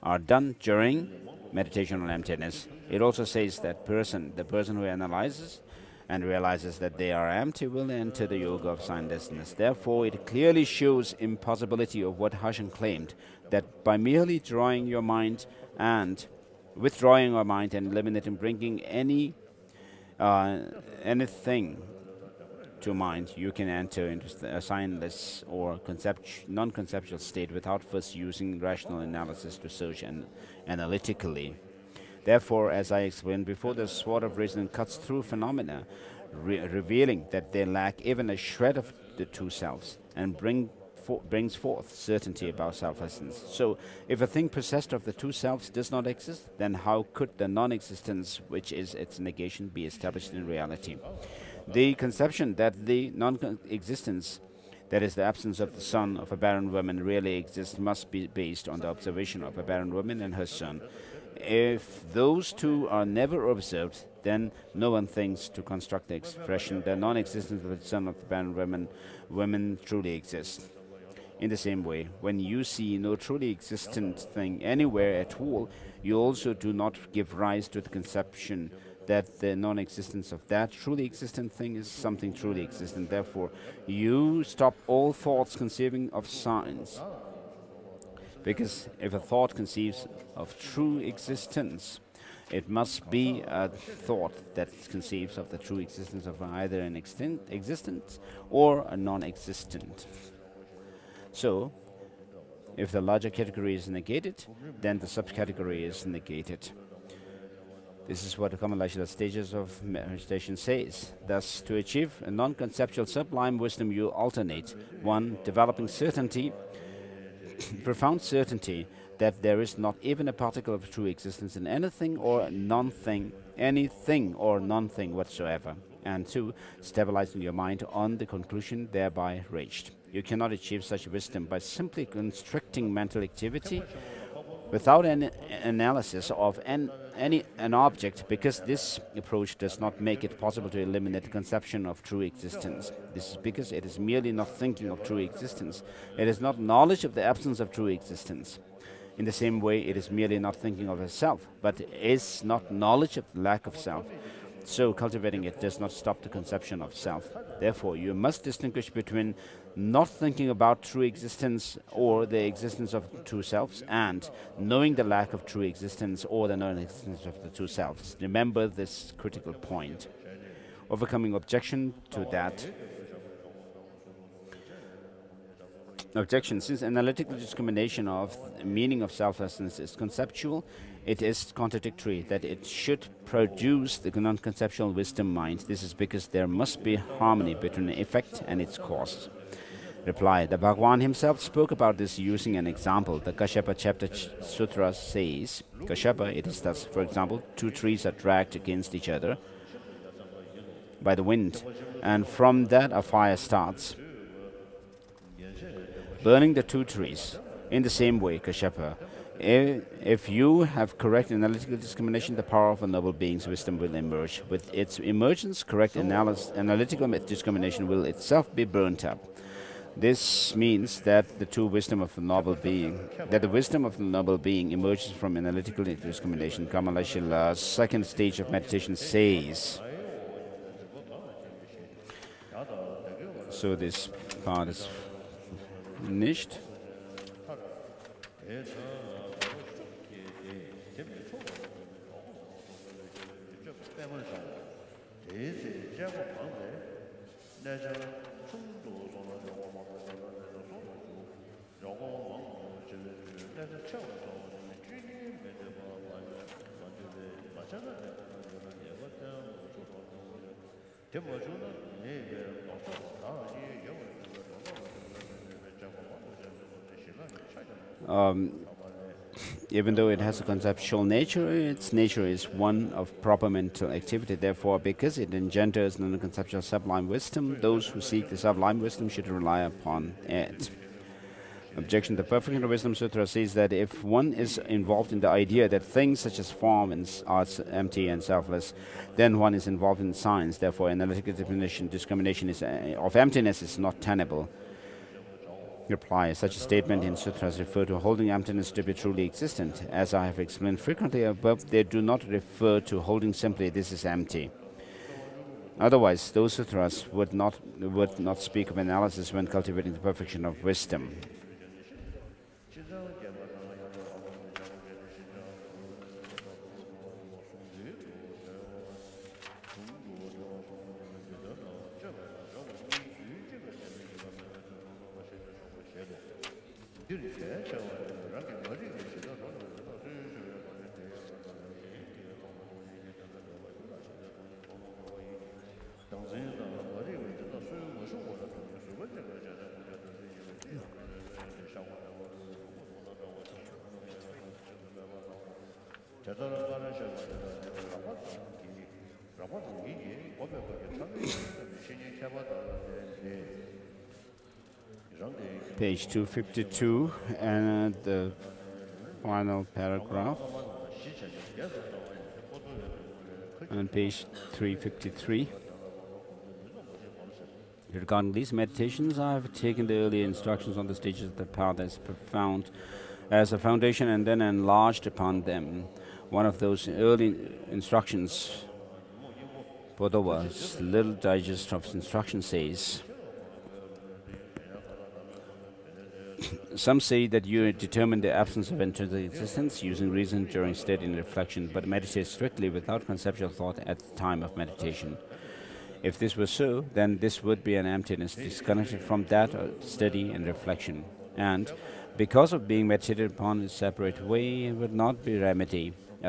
are done during meditation on emptiness. It also says that the person who analyzes and realizes that they are empty will enter the yoga of signlessness. Therefore, it clearly shows impossibility of what Hashan claimed, that by merely withdrawing your mind and eliminating, bringing anything to mind, you can enter into a signless or non-conceptual state without first using rational analysis to search analytically. Therefore, as I explained before, the sword of reason cuts through phenomena, revealing that they lack even a shred of the two selves, and brings forth certainty about selflessness. So, if a thing possessed of the two selves does not exist, then how could the non-existence, which is its negation, be established in reality? The conception that the non-existence, that is the absence of the son of a barren woman, really exists must be based on the observation of a barren woman and her son. If those two are never observed, then no one thinks to construct the expression the non-existence of the son of the barren woman truly exists. In the same way, when you see no truly existent thing anywhere at all, you also do not give rise to the conception that the non-existence of that truly existent thing is something truly existent. Therefore, you stop all thoughts conceiving of signs. Because if a thought conceives of true existence, it must be a thought that conceives of the true existence of either an existent or a non-existent. So, if the larger category is negated, then the subcategory is negated. This is what the Kamalashila stages of meditation says. Thus, to achieve a non-conceptual sublime wisdom, you alternate. 1. Developing certainty, profound certainty that there is not even a particle of true existence in anything or non-thing, anything or non-thing whatsoever. And 2. Stabilizing your mind on the conclusion thereby reached. You cannot achieve such wisdom by simply constricting mental activity without an analysis of an object, because this approach does not make it possible to eliminate the conception of true existence. This is because it is merely not thinking of true existence. It is not knowledge of the absence of true existence. In the same way, it is merely not thinking of a self, but is not knowledge of the lack of self. So cultivating it does not stop the conception of self. Therefore, you must distinguish between not thinking about true existence or the existence of true selves and knowing the lack of true existence or the non-existence of the two selves. Remember this critical point. Overcoming objection to that. Objection. Since analytical discrimination of the meaning of selflessness is conceptual, it is contradictory that it should produce the non-conceptual wisdom mind. This is because there must be harmony between the effect and its cause. Reply. The Bhagwan himself spoke about this using an example. The Kashyapa chapter sutra says, Kashyapa, it is thus, for example, two trees are dragged against each other by the wind, and from that a fire starts, burning the two trees. In the same way, Kashyapa, if you have correct analytical discrimination, the power of a noble being's wisdom will emerge. With its emergence, correct analytical discrimination will itself be burnt up. This means that the wisdom of the noble being emerges from analytical discrimination. Kamalashila, second stage of meditation says. So this part is finished. Even though it has a conceptual nature, its nature is one of proper mental activity. Therefore, because it engenders non-conceptual sublime wisdom, those who seek the sublime wisdom should rely upon it. Objection. The Perfect Wisdom Sutra says that if one is involved in the idea that things such as form are empty and selfless, then one is involved in science. Therefore, analytical discrimination of emptiness is not tenable. Reply. Such a statement in sutras refer to holding emptiness to be truly existent. As I have explained frequently above, they do not refer to holding simply this is empty. Otherwise, those sutras would not speak of analysis when cultivating the perfection of wisdom. Page 252 and the final paragraph. And page 353. Regarding these meditations, I have taken the earlier instructions on the stages of the path as profound as a foundation and then enlarged upon them. One of those early instructions, Bodha's little digest of instruction says, some say that you determine the absence of intrinsic existence using reason during study and reflection, but meditate strictly without conceptual thought at the time of meditation. If this were so, then this would be an emptiness disconnected from that study and reflection. And because of being meditated upon in a separate way, it would not be a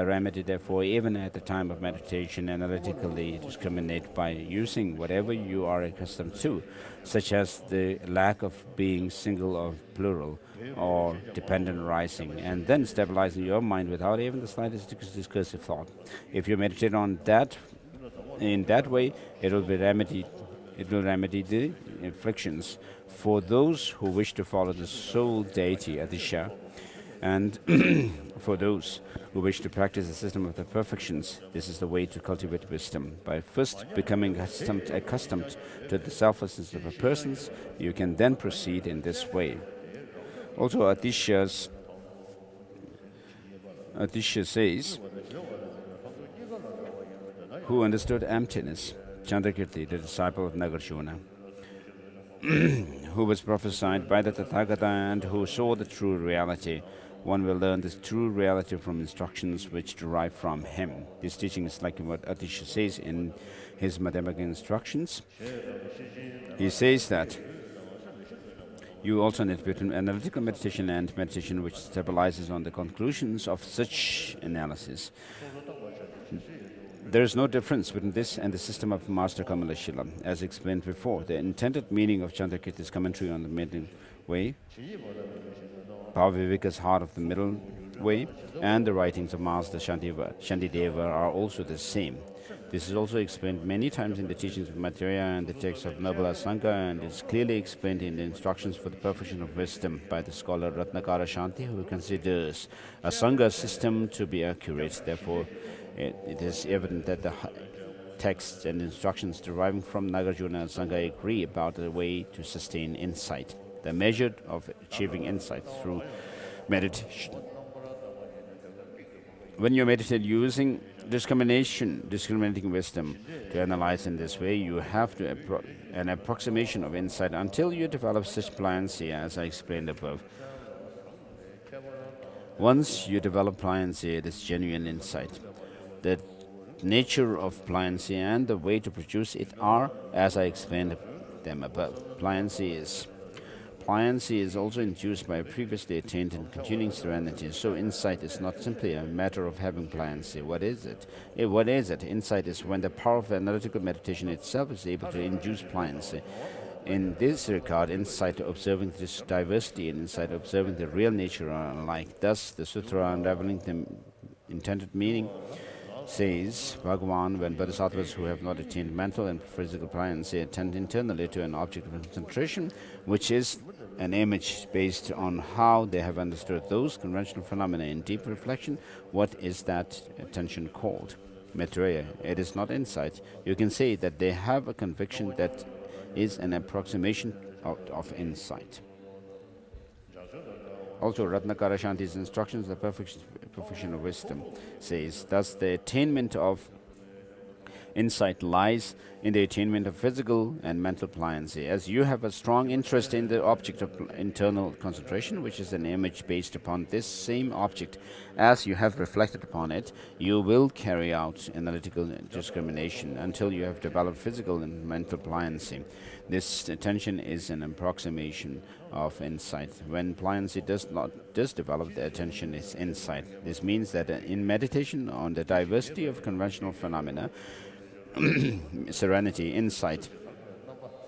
remedy, therefore, even at the time of meditation, analytically discriminate by using whatever you are accustomed to, such as the lack of being single or plural, or dependent arising, and then stabilizing your mind without even the slightest discursive thought. If you meditate on that, in that way, it will remedy the afflictions. For those who wish to follow the sole deity, Adisha, And for those who wish to practice the system of the perfections, this is the way to cultivate wisdom. By first becoming accustomed to the selflessness of a person, you can then proceed in this way. Also, Aditya says, who understood emptiness? Chandrakirti, the disciple of Nagarjuna, who was prophesied by the Tathagata and who saw the true reality. One will learn this true reality from instructions which derive from him. This teaching is like what Aditya says in his Madhyamaka instructions. He says that you alternate between analytical meditation and meditation which stabilizes on the conclusions of such analysis. There is no difference between this and the system of Master Kamalashila. As explained before, the intended meaning of Chandrakirti's commentary on the middle way, Bhavivika's heart of the middle way, and the writings of Master Shantideva are also the same. This is also explained many times in the teachings of Maitreya and the text of Nabala Sangha, and is clearly explained in the instructions for the perfection of wisdom by the scholar Ratnakara Shanti, who considers a Sangha system to be accurate. Therefore, it is evident that the texts and instructions deriving from Nagarjuna and Sangha agree about the way to sustain insight, the measure of achieving insight through meditation. When you meditate using discriminating wisdom to analyze in this way, you have an approximation of insight until you develop such pliancy as I explained above. Once you develop pliancy, it is genuine insight. The nature of pliancy and the way to produce it are, as I explained them above. Pliancy is also induced by previously attained and continuing serenity. So insight is not simply a matter of having pliancy. What is it? What is it? Insight is when the power of analytical meditation itself is able to induce pliancy. In this regard, insight observing this diversity and insight observing the real nature are alike. Thus, the sutra unraveling the intended meaning says, Bhagavan, when bodhisattvas who have not attained mental and physical pliancy attend internally to an object of concentration, which is an image based on how they have understood those conventional phenomena in deep reflection, what is that attention called? Maitreya, it is not insight. You can say that they have a conviction that is an approximation of insight. Also, Ratnakara Shanti's instructions, the perfection of wisdom, says, thus the attainment of insight lies in the attainment of physical and mental pliancy. As you have a strong interest in the object of internal concentration, which is an image based upon this same object, as you have reflected upon it, you will carry out analytical discrimination until you have developed physical and mental pliancy. This attention is an approximation of insight. When pliancy does develop, the attention is insight. This means that in meditation on the diversity of conventional phenomena, serenity, insight,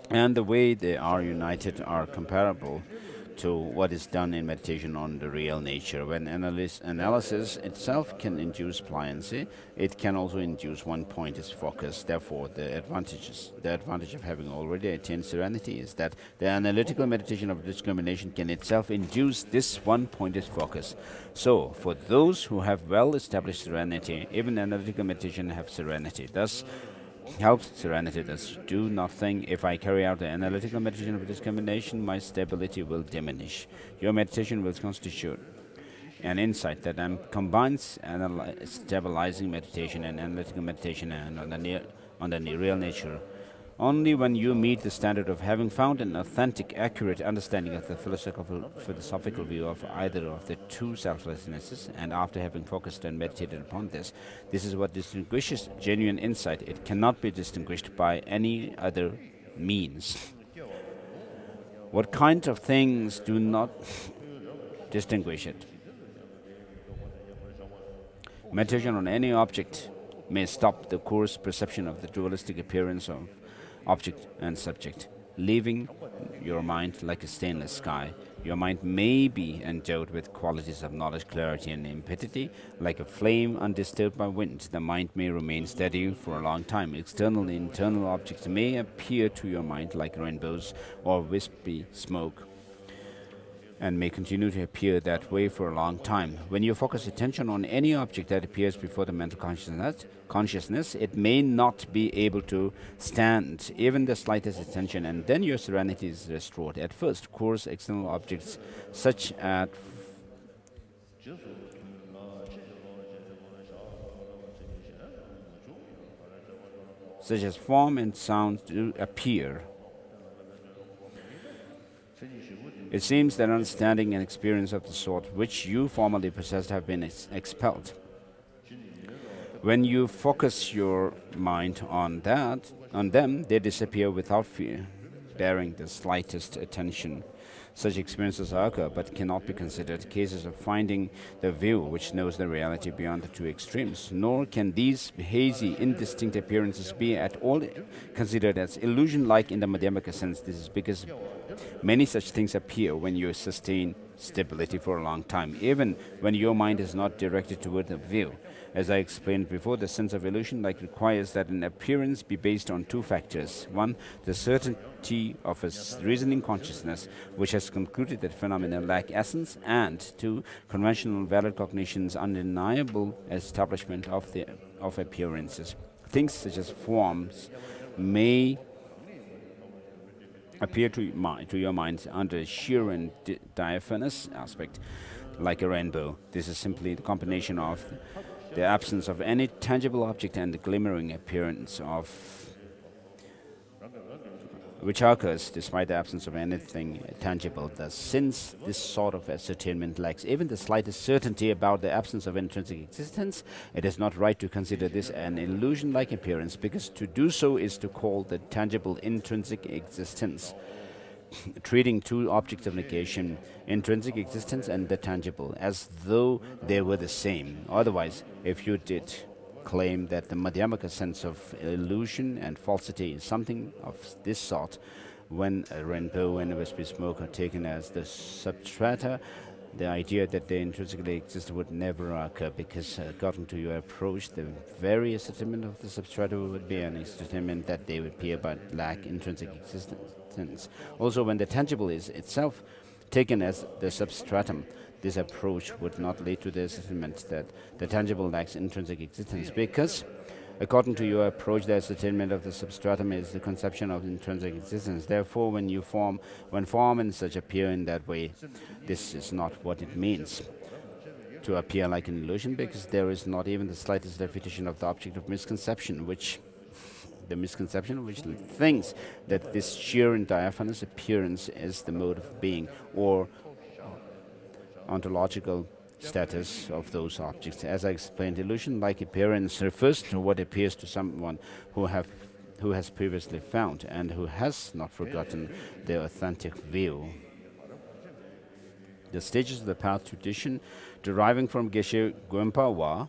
and the way they are united are comparable to what is done in meditation on the real nature. When analysis itself can induce pliancy, it can also induce one-pointed focus. Therefore, the advantage of having already attained serenity is that the analytical meditation of discrimination can itself induce this one-pointed focus. So, for those who have well-established serenity, even analytical meditation have serenity. Thus, helps serenity. Thus, do not think, if I carry out the analytical meditation of discrimination, my stability will diminish. Your meditation will constitute an insight that combines stabilizing meditation and analytical meditation and on the real nature. Only when you meet the standard of having found an authentic, accurate understanding of the philosophical view of either of the two selflessnesses, and after having focused and meditated upon this is what distinguishes genuine insight. It cannot be distinguished by any other means. What kind of things do not distinguish it? Meditation on any object may stop the coarse perception of the dualistic appearance of object and subject, leaving your mind like a stainless sky. Your mind may be endowed with qualities of knowledge, clarity, and limpidity. Like a flame undisturbed by wind, the mind may remain steady for a long time. External and internal objects may appear to your mind like rainbows or wispy smoke. and may continue to appear that way for a long time. When you focus attention on any object that appears before the mental consciousness, it may not be able to stand even the slightest attention, and then your serenity is restored. At first, coarse external objects such as form and sound do appear. It seems that understanding and experience of the sort which you formerly possessed have been expelled. When you focus your mind on them, they disappear without fear, bearing the slightest attention. Such experiences occur, but cannot be considered cases of finding the view which knows the reality beyond the two extremes. Nor can these hazy, indistinct appearances be at all considered as illusion-like in the Madhyamaka sense. This is because many such things appear when you sustain stability for a long time, even when your mind is not directed toward the view. As I explained before, the sense of illusion-like requires that an appearance be based on two factors. One, the certainty of a reasoning consciousness, which has concluded that phenomena lack essence, and two, conventional valid cognition's undeniable establishment of appearances. Things such as forms may appear to your mind under a sheer and diaphanous aspect, like a rainbow. This is simply the combination of the absence of any tangible object and the glimmering appearance of which occurs despite the absence of anything tangible. Thus, since this sort of ascertainment lacks even the slightest certainty about the absence of intrinsic existence, it is not right to consider this an illusion-like appearance, because to do so is to call the tangible intrinsic existence, treating two objects of negation, intrinsic existence and the tangible, as though they were the same. Otherwise, if you did claim that the Madhyamaka sense of illusion and falsity is something of this sort, when a rainbow and a wispy smoke are taken as the substrata, the idea that they intrinsically exist would never occur, because according to your approach, the very ascertainment of the substrata would be an ascertainment that they appear but lack intrinsic existence. Also, when the tangible is itself taken as the substratum, this approach would not lead to the ascertainment that the tangible lacks intrinsic existence, because according to your approach, the ascertainment of the substratum is the conception of intrinsic existence. Therefore, when form and such appear in that way, this is not what it means to appear like an illusion, because there is not even the slightest repetition of the object of misconception, which thinks that this sheer and diaphanous appearance is the mode of being or ontological status of those objects. As I explained, illusion-like appearance refers to what appears to someone who has previously found and who has not forgotten their authentic view. The stages of the path tradition deriving from Geshe Gwenpa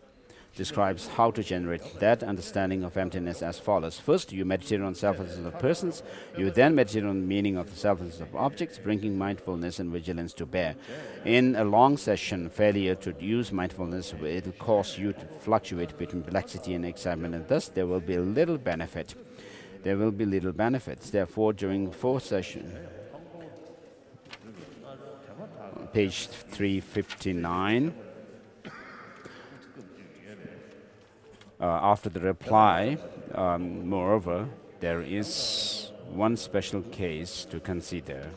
describes how to generate that understanding of emptiness as follows. First, you meditate on selflessness of persons. You then meditate on the meaning of the selflessness of objects, bringing mindfulness and vigilance to bear. In a long session, failure to use mindfulness will cause you to fluctuate between perplexity and excitement, and thus there will be little benefit. Therefore, during the fourth session, page 359, after the reply, moreover, there is one special case to consider.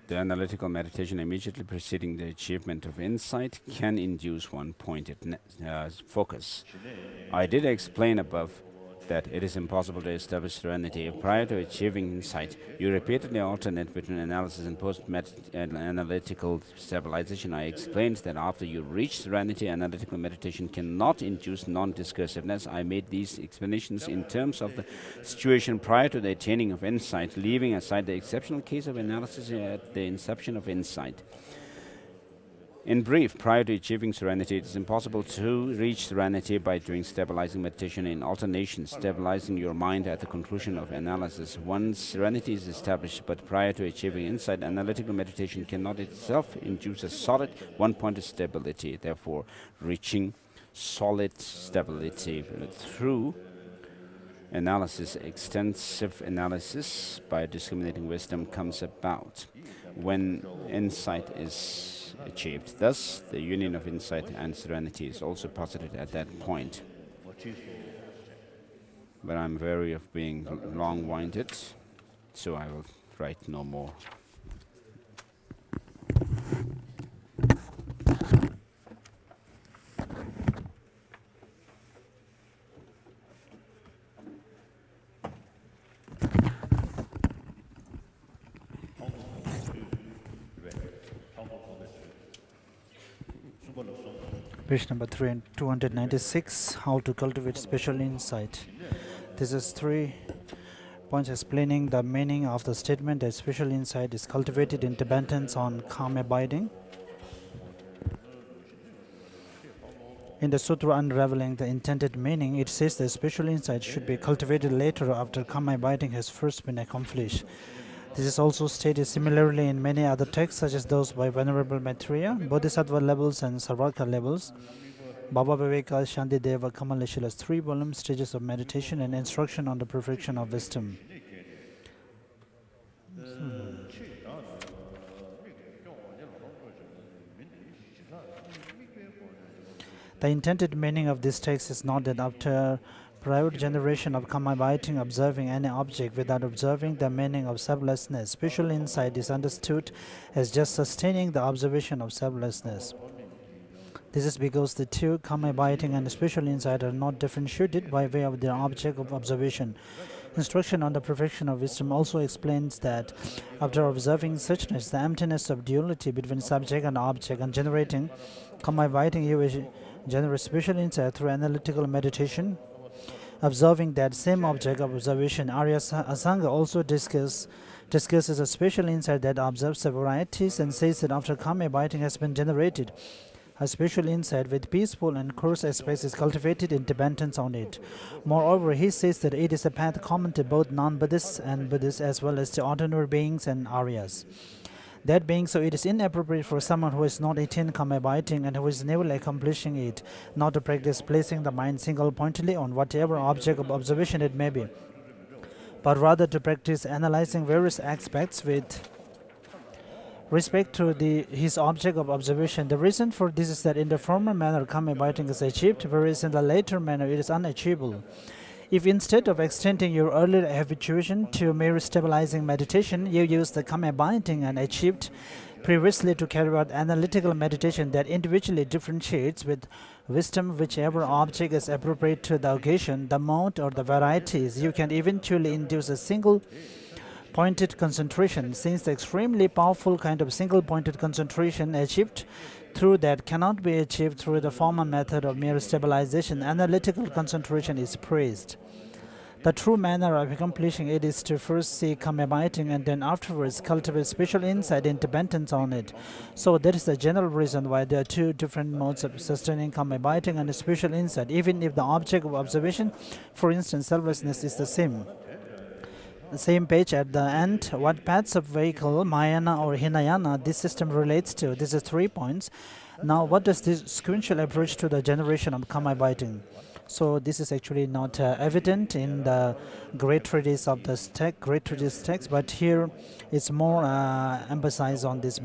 The analytical meditation immediately preceding the achievement of insight can induce one-pointed focus. I did explain above that it is impossible to establish serenity prior to achieving insight. You repeatedly alternate between analysis and post-analytical stabilization. I explained that after you reach serenity, analytical meditation cannot induce non-discursiveness. I made these explanations in terms of the situation prior to the attaining of insight, leaving aside the exceptional case of analysis at the inception of insight. In brief, prior to achieving serenity, it is impossible to reach serenity by doing stabilizing meditation in alternation, stabilizing your mind at the conclusion of analysis. Once serenity is established, but prior to achieving insight, analytical meditation cannot itself induce a solid one-pointed stability. Therefore, reaching solid stability through analysis, extensive analysis by discriminating wisdom comes about when insight is achieved. Thus, the union of insight and serenity is also posited at that point. But I'm wary of being long-winded, so I will write no more. Page number 296, how to cultivate special insight. This is 3 points explaining the meaning of the statement that special insight is cultivated in dependence on calm abiding. In the sutra unraveling the intended meaning, it says that special insight should be cultivated later after calm abiding has first been accomplished. This is also stated similarly in many other texts, such as those by Venerable Maitreya, Bodhisattva levels and Sarvaka levels. Baba Viveka Shantideva Kamaleshila's 3 volumes, Stages of Meditation and Instruction on the Perfection of Wisdom. The intended meaning of this text is not that after prior generation of calm abiding observing any object without observing the meaning of selflessness, special insight is understood as just sustaining the observation of selflessness. This is because the two, calm abiding and special insight, are not differentiated by way of their object of observation. Instruction on the perfection of wisdom also explains that after observing suchness, the emptiness of duality between subject and object, and generating calm abiding, you will generate special insight through analytical meditation. Observing that same object of observation, Arya Asanga also discusses a special insight that observes the varieties and says that after calm abiding has been generated, a special insight with peaceful and coarse aspects is cultivated in dependence on it. Moreover, he says that it is a path common to both non-Buddhists and Buddhists as well as to ordinary beings and Aryas. That being so, it is inappropriate for someone who has not attained calm abiding and who is never accomplishing it not to practice placing the mind single-pointedly on whatever object of observation it may be, but rather to practice analyzing various aspects with respect to his object of observation. The reason for this is that in the former manner calm abiding is achieved, whereas in the later manner it is unachievable. If instead of extending your earlier habituation to mere stabilizing meditation, you use the calm abiding and achieved previously to carry out analytical meditation that individually differentiates with wisdom whichever object is appropriate to the occasion, the mode or the varieties, you can eventually induce a single pointed concentration, since the extremely powerful kind of single pointed concentration achieved through that cannot be achieved through the former method of mere stabilization. Analytical concentration is praised. The true manner of accomplishing it is to first seek calm abiding and then afterwards cultivate special insight in dependence on it. So that is the general reason why there are 2 different modes of sustaining calm abiding and special insight, even if the object of observation, for instance selflessness, is the same. The same page at the end, what paths of vehicle, Mahayana or Hinayana, this system relates to. This is 3 points. Now, what does this sequential approach to the generation of calm abiding? So this is actually not evident in the great treatise of the text, but here it's more emphasized on this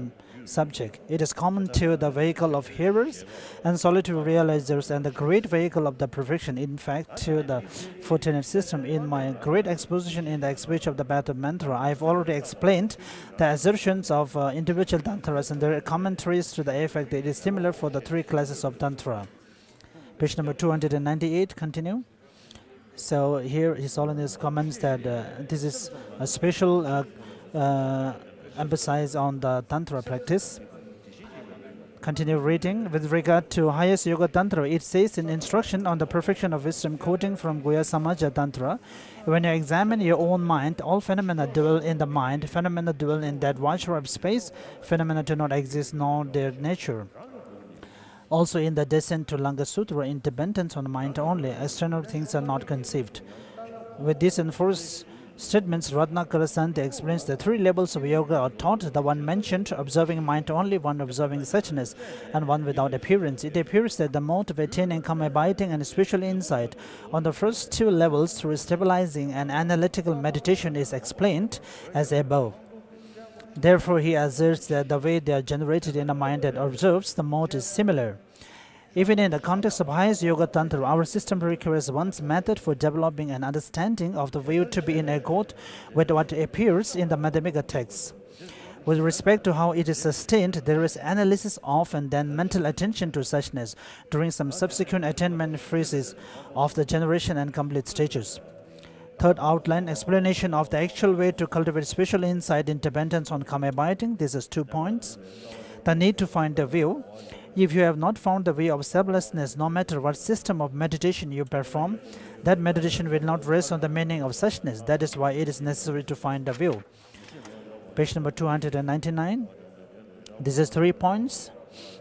subject. It is common to the vehicle of hearers and solitary realizers and the great vehicle of the perfection. In fact, to the 14th system, in my great exposition in the exposition of the path of mantra, I have already explained the assertions of individual tantras and their commentaries to the effect that it is similar for the 3 classes of tantra. Page number 298, continue. So here His Holiness comments that this is a special emphasis on the Tantra practice. Continue reading. With regard to highest Yoga Tantra, it says in instruction on the perfection of wisdom, quoting from Guhya Samaja Tantra, when you examine your own mind, all phenomena dwell in the mind, phenomena dwell in that watcher of space, phenomena do not exist nor their nature. Also in the descent to Langa Sutra, in dependence on mind only, external things are not conceived. With this enforced statements, Ratnakarasante explains the three levels of yoga are taught. The one mentioned, observing mind only, one observing suchness, and one without appearance. It appears that the mode of attaining calm abiding and spiritual insight on the first two levels through stabilizing and analytical meditation is explained as above. Therefore, he asserts that the way they are generated in a mind that observes the mode is similar. Even in the context of highest yoga tantra, our system requires one's method for developing an understanding of the view to be in accord with what appears in the Madhyamika texts. With respect to how it is sustained, there is analysis of and then mental attention to suchness during some subsequent attainment phases of the generation and complete stages. Third outline, explanation of the actual way to cultivate spiritual insight in dependence on calm abiding. This is 2 points. The need to find a view. If you have not found the way of selflessness, no matter what system of meditation you perform, that meditation will not rest on the meaning of suchness. That is why it is necessary to find a view. Page number 299. This is 3 points.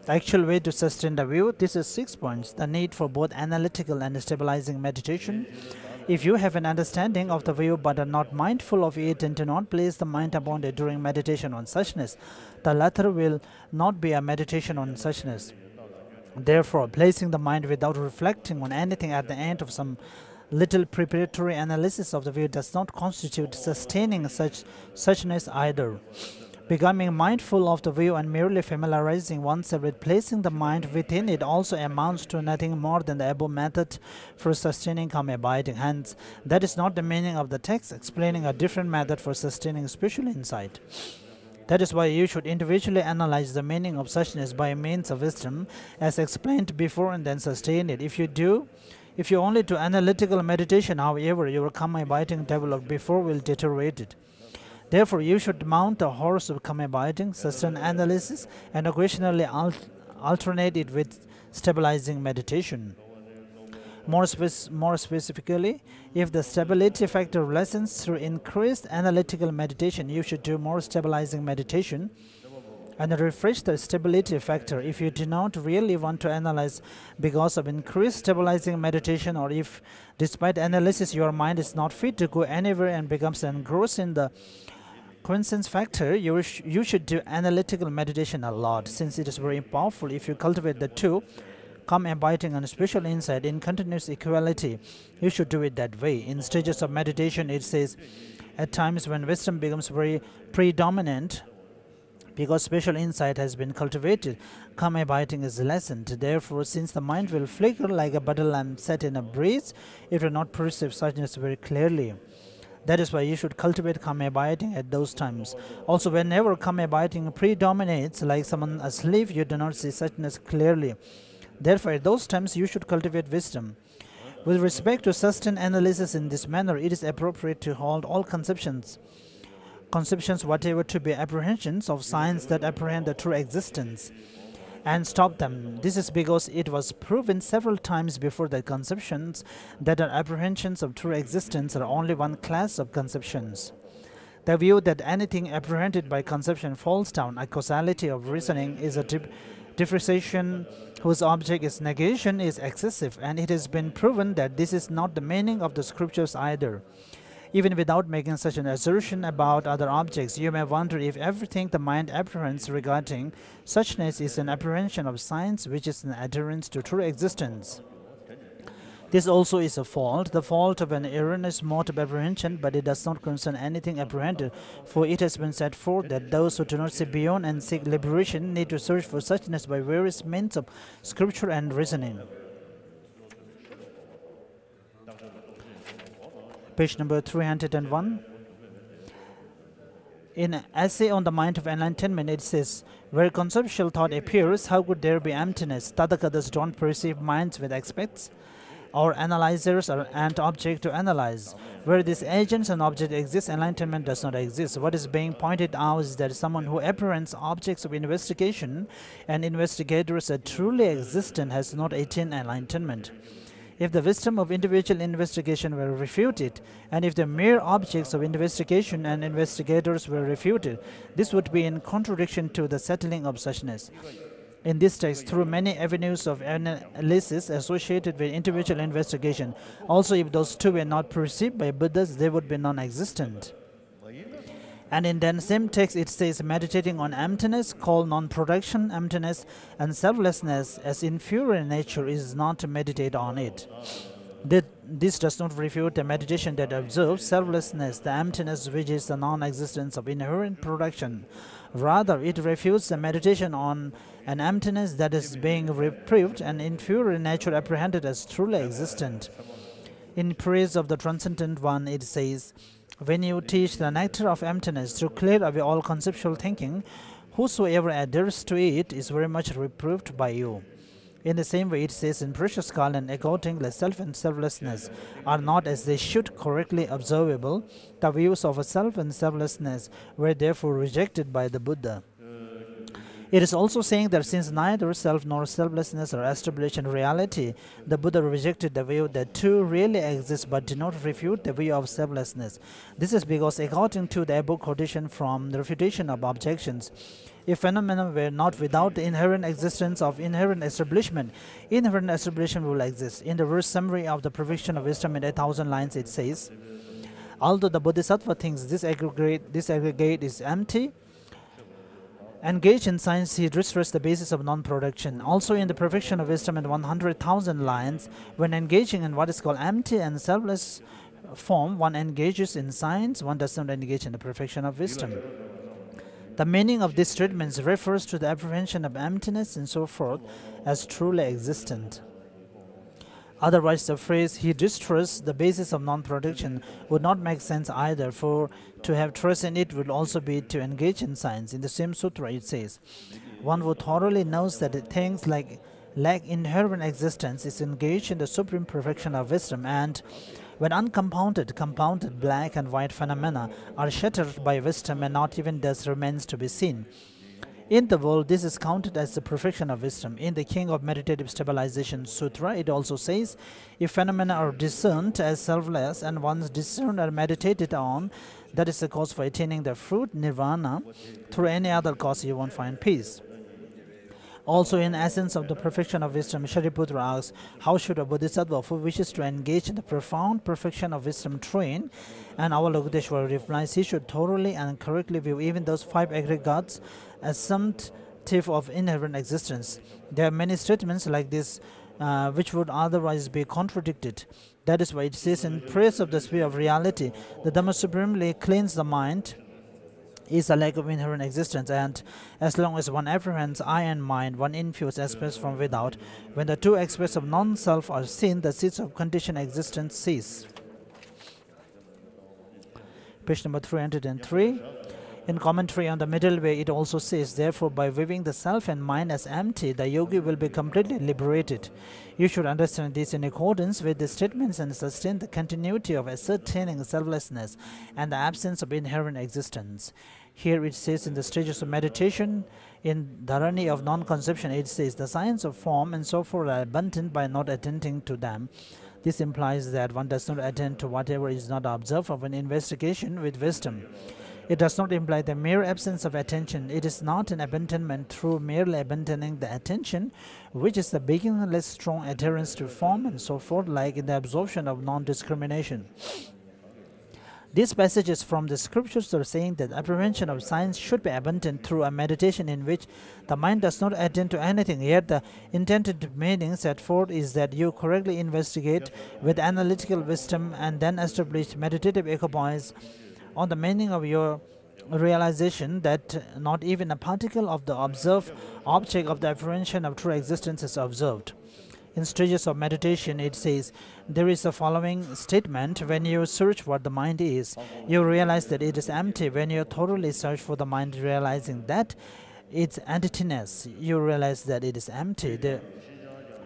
The actual way to sustain the view. This is 6 points. The need for both analytical and stabilizing meditation. If you have an understanding of the view but are not mindful of it and do not place the mind upon it during meditation on suchness, the latter will not be a meditation on suchness. Therefore, placing the mind without reflecting on anything at the end of some little preparatory analysis of the view does not constitute sustaining suchness either. Becoming mindful of the view and merely familiarizing oneself with placing the mind within it also amounts to nothing more than the above method for sustaining calm abiding. Hence, that is not the meaning of the text explaining a different method for sustaining spiritual insight. That is why you should individually analyze the meaning of suchness by means of wisdom, as explained before, and then sustain it. If you only do analytical meditation, however, your calm abiding developed before will deteriorate it. Therefore, you should mount a horse of calm abiding, sustain analysis, and occasionally alternate it with stabilizing meditation. More specifically, if the stability factor lessens through increased analytical meditation, you should do more stabilizing meditation and refresh the stability factor. If you do not really want to analyze because of increased stabilizing meditation, or if despite analysis your mind is not fit to go anywhere and becomes engrossed in the quiescence factor, you should do analytical meditation a lot, since it is very powerful. If you cultivate the two, calm abiding and spiritual insight, in continuous equality, you should do it that way. In stages of meditation, it says, at times when wisdom becomes very predominant, because spiritual insight has been cultivated, calm abiding is lessened. Therefore, since the mind will flicker like a butter lamp set in a breeze, it will not perceive suchness very clearly. That is why you should cultivate calm abiding at those times. Also, whenever calm abiding predominates, like someone asleep, you do not see suchness clearly. Therefore, at those times, you should cultivate wisdom. With respect to sustained analysis in this manner, it is appropriate to hold all conceptions whatever to be apprehensions of signs that apprehend the true existence, and stop them. This is because it was proven several times before that conceptions that are apprehensions of true existence are only one class of conceptions. The view that anything apprehended by conception falls down a causality of reasoning is a differentiation whose object is negation is excessive, and it has been proven that this is not the meaning of the scriptures either. Even without making such an assertion about other objects, you may wonder if everything the mind apprehends regarding suchness is an apprehension of science, which is an adherence to true existence. This also is a fault, the fault of an erroneous mode of apprehension, but it does not concern anything apprehended, for it has been set forth that those who do not see beyond and seek liberation need to search for suchness by various means of scripture and reasoning. Page number 301. In an essay on the mind of enlightenment, it says, where conceptual thought appears, how could there be emptiness? Tadakadas don't perceive minds with aspects, or analyzers and object to analyze. Where these agents and objects exist, enlightenment does not exist. What is being pointed out is that someone who apprehends objects of investigation and investigators are truly existent has not attained enlightenment. If the wisdom of individual investigation were refuted, and if the mere objects of investigation and investigators were refuted, this would be in contradiction to the settling of suchness. in this text through many avenues of analysis associated with individual investigation. Also, if those two were not perceived by Buddhas, they would be non-existent. And in the same text, it says, meditating on emptiness, called non-production, emptiness, and selflessness as inferior nature is not to meditate on it. This does not refute the meditation that observes selflessness, the emptiness which is the non-existence of inherent production. Rather, it refutes the meditation on an emptiness that is being reproved and inferior nature apprehended as truly existent. In praise of the Transcendent One, it says, when you teach the nectar of emptiness to clear away all conceptual thinking, whosoever adheres to it is very much reproved by you. In the same way, it says in Precious Garland, accordingly, self and selflessness are not as they should correctly observable. The views of a self and selflessness were therefore rejected by the Buddha. It is also saying that since neither self nor selflessness are established in reality, the Buddha rejected the view that two really exist but did not refute the view of selflessness. This is because, according to the above quotation from the Refutation of Objections, if phenomena were not without the inherent existence of inherent establishment will exist. In the verse summary of the Perfection of Wisdom in 1,000 lines, it says, although the Bodhisattva thinks this aggregate is empty, engaged in science, he destroys the basis of non-production. Also in the Perfection of Wisdom in 100,000 lines, when engaging in what is called empty and selfless form, one engages in science, one does not engage in the perfection of wisdom. The meaning of these statements refers to the apprehension of emptiness and so forth as truly existent. Otherwise, the phrase, he distrusts the basis of non-production, would not make sense either, for to have trust in it would also be to engage in science. In the same sutra, it says, one who thoroughly knows that things lack inherent existence is engaged in the supreme perfection of wisdom, and when uncompounded, compounded black and white phenomena are shattered by wisdom and not even thus remains to be seen. In the world, this is counted as the perfection of wisdom. In the King of Meditative Stabilization Sutra, it also says, if phenomena are discerned as selfless and once discerned or meditated on, that is the cause for attaining the fruit, nirvana. Through any other cause, you won't find peace. Also, in essence of the perfection of wisdom, Shariputra asks, how should a bodhisattva who wishes to engage in the profound perfection of wisdom train? And Avalokiteshvara replies, he should thoroughly and correctly view even those five aggregates as assumptive of inherent existence. There are many statements like this which would otherwise be contradicted. That is why it says in praise of the sphere of reality, the Dhamma supremely cleans the mind, is a lack of inherent existence, and as long as one apprehends I and mind, one infuse aspects from without. When the two aspects of non-self are seen, the seeds of conditioned existence cease. Page number 303. In Commentary on the Middle Way, it also says, therefore, by viewing the self and mind as empty, the yogi will be completely liberated. You should understand this in accordance with the statements and sustain the continuity of ascertaining selflessness and the absence of inherent existence. Here it says in the stages of meditation, in Dharani of non-conception, it says, the science of form and so forth are abundant by not attending to them. This implies that one does not attend to whatever is not observed of an investigation with wisdom. It does not imply the mere absence of attention. It is not an abandonment through merely abandoning the attention, which is the beginningless strong adherence to form and so forth, like in the absorption of non-discrimination. These passages from the scriptures are saying that apprehension of science should be abandoned through a meditation in which the mind does not attend to anything, yet the intended meaning set forth is that you correctly investigate with analytical wisdom and then establish meditative equipoise on the meaning of your realization that not even a particle of the observed object of the apprehension of true existence is observed. In stages of meditation, it says, there is a following statement, when you search what the mind is, you realize that it is empty. When you thoroughly search for the mind, realizing that its emptiness, you realize that it is empty.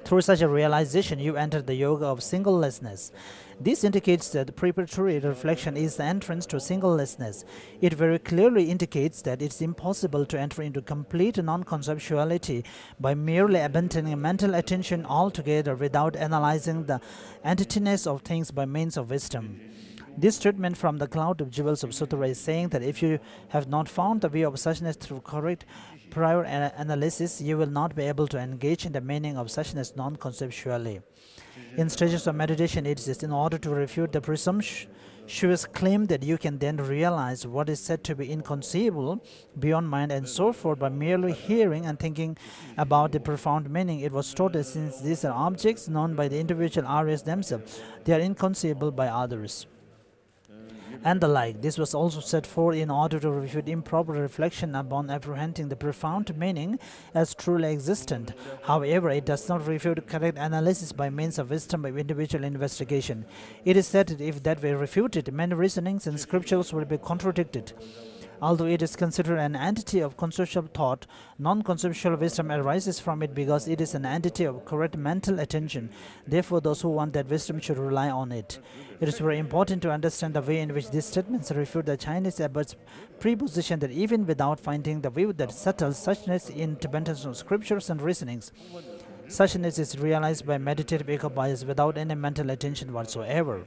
Through such a realization, you enter the yoga of singlelessness. This indicates that the preparatory reflection is the entrance to singlelessness. It very clearly indicates that it is impossible to enter into complete non-conceptuality by merely abandoning mental attention altogether without analyzing the emptiness of things by means of wisdom. This treatment from the cloud of jewels of Sutra is saying that if you have not found the way of suchness through correct prior analysis, you will not be able to engage in the meaning of suchness non-conceptually. In stages of meditation, it is in order to refute the presumptuous claim that you can then realize what is said to be inconceivable, beyond mind, and so forth by merely hearing and thinking about the profound meaning. It was taught that since these are objects known by the individual Aryas themselves, they are inconceivable by others, and the like. This was also set forth in order to refute improper reflection upon apprehending the profound meaning as truly existent. However, it does not refute correct analysis by means of wisdom of individual investigation. It is said that if that were refuted, many reasonings and scriptures would be contradicted. Although it is considered an entity of conceptual thought, non-conceptual wisdom arises from it because it is an entity of correct mental attention. Therefore, those who want that wisdom should rely on it. It is very important to understand the way in which these statements refute the Chinese abbot's preposition that even without finding the view that settles suchness in dependence on scriptures and reasonings, suchness is realized by meditative ecobias without any mental attention whatsoever.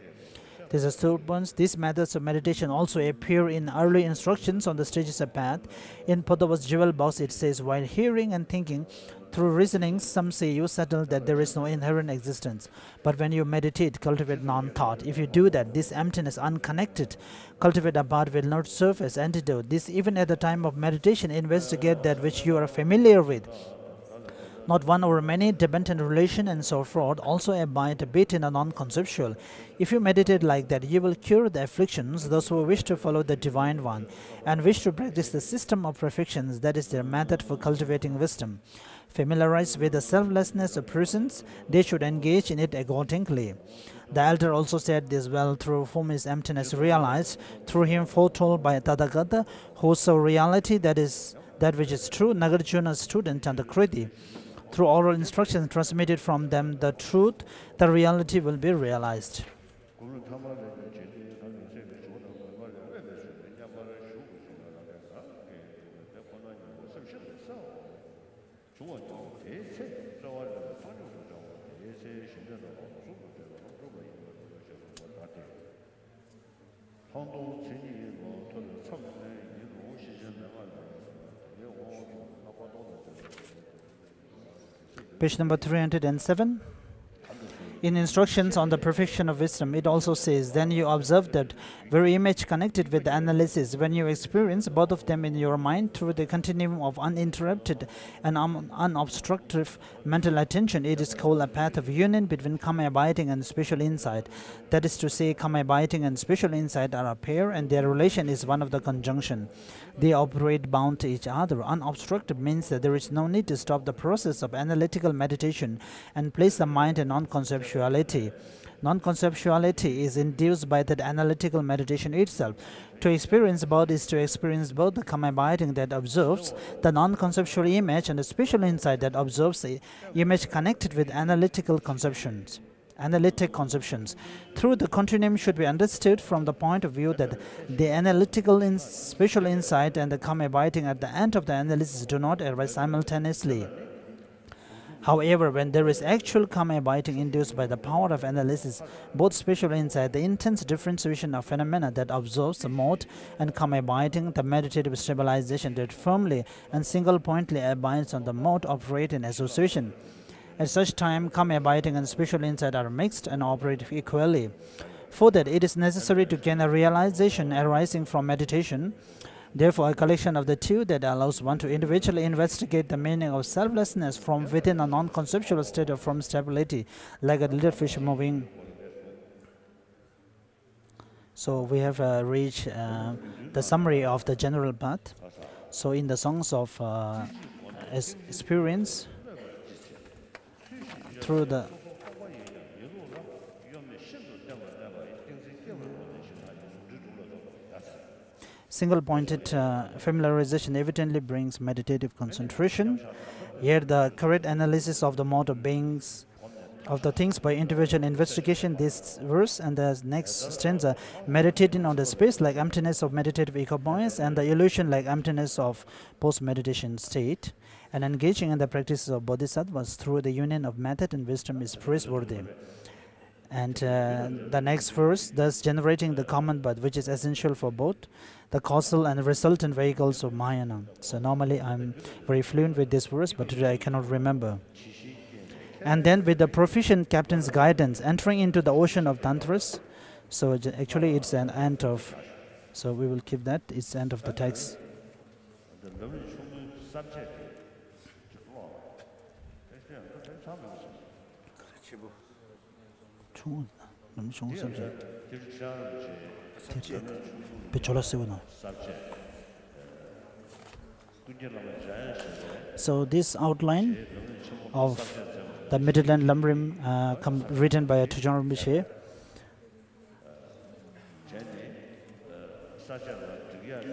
These methods of meditation also appear in early instructions on the stages of path. In Padava's jewel box, it says, while hearing and thinking through reasonings, some say you settle that there is no inherent existence. But when you meditate, cultivate non-thought. If you do that, this emptiness, unconnected, cultivate apart, will not serve as antidote. This, even at the time of meditation, investigate that which you are familiar with, not one or many, dependent relation, and so forth. Also abide a bit in a non-conceptual. If you meditate like that, you will cure the afflictions, those who wish to follow the Divine One, and wish to practice the system of perfections, that is their method for cultivating wisdom. Familiarized with the selflessness of persons, they should engage in it accordingly. The elder also said this well, through whom is emptiness realized, through him foretold by Tathagata, who saw reality, that is that which is true, Nagarjuna's student and the Kriti. Through oral instructions transmitted from them, the truth, the reality will be realized. Page number 307. In instructions on the perfection of wisdom, it also says, then you observe that very image connected with the analysis. When you experience both of them in your mind through the continuum of uninterrupted and unobstructive mental attention, it is called a path of union between karma abiding and special insight. That is to say, karma abiding and special insight are a pair, and their relation is one of the conjunction. They operate bound to each other. Unobstructed means that there is no need to stop the process of analytical meditation and place the mind in non-conceptuality. Non-conceptuality is induced by that analytical meditation itself. To experience both is to experience both the karma abiding that observes the non-conceptual image and the special insight that observes the image connected with analytic conceptions. Through the continuum should be understood from the point of view that the analytical special insight and the karma abiding at the end of the analysis do not arise simultaneously. However, when there is actual karma abiding induced by the power of analysis, both special insight, the intense differentiation of phenomena that observes the mode, and karma abiding, the meditative stabilization that firmly and single-pointedly abides on the mode, operate in association. At such time, karma abiding and special insight are mixed and operate equally. For that, it is necessary to gain a realization arising from meditation. Therefore, a collection of the two that allows one to individually investigate the meaning of selflessness from within a non-conceptual state of firm stability, like a little fish moving. So we have reached the summary of the general path. So in the songs of experience, through the single-pointed familiarization evidently brings meditative concentration. Here, the correct analysis of the mode of beings of the things by individual investigation, this verse and the next stanza, meditating on the space like emptiness of meditative ecopoise and the illusion like emptiness of post-meditation state, and engaging in the practices of bodhisattvas through the union of method and wisdom is praiseworthy. And the next verse, thus generating the common bud, which is essential for both the causal and resultant vehicles of Mayana. So normally I'm very fluent with this verse, but today I cannot remember. And then with the proficient captain's guidance, entering into the ocean of Tantras. So actually it's an end of, so we will keep that, it's the end of the text. So this outline of the Midland Lumbrim written by Tujang Rinpoche.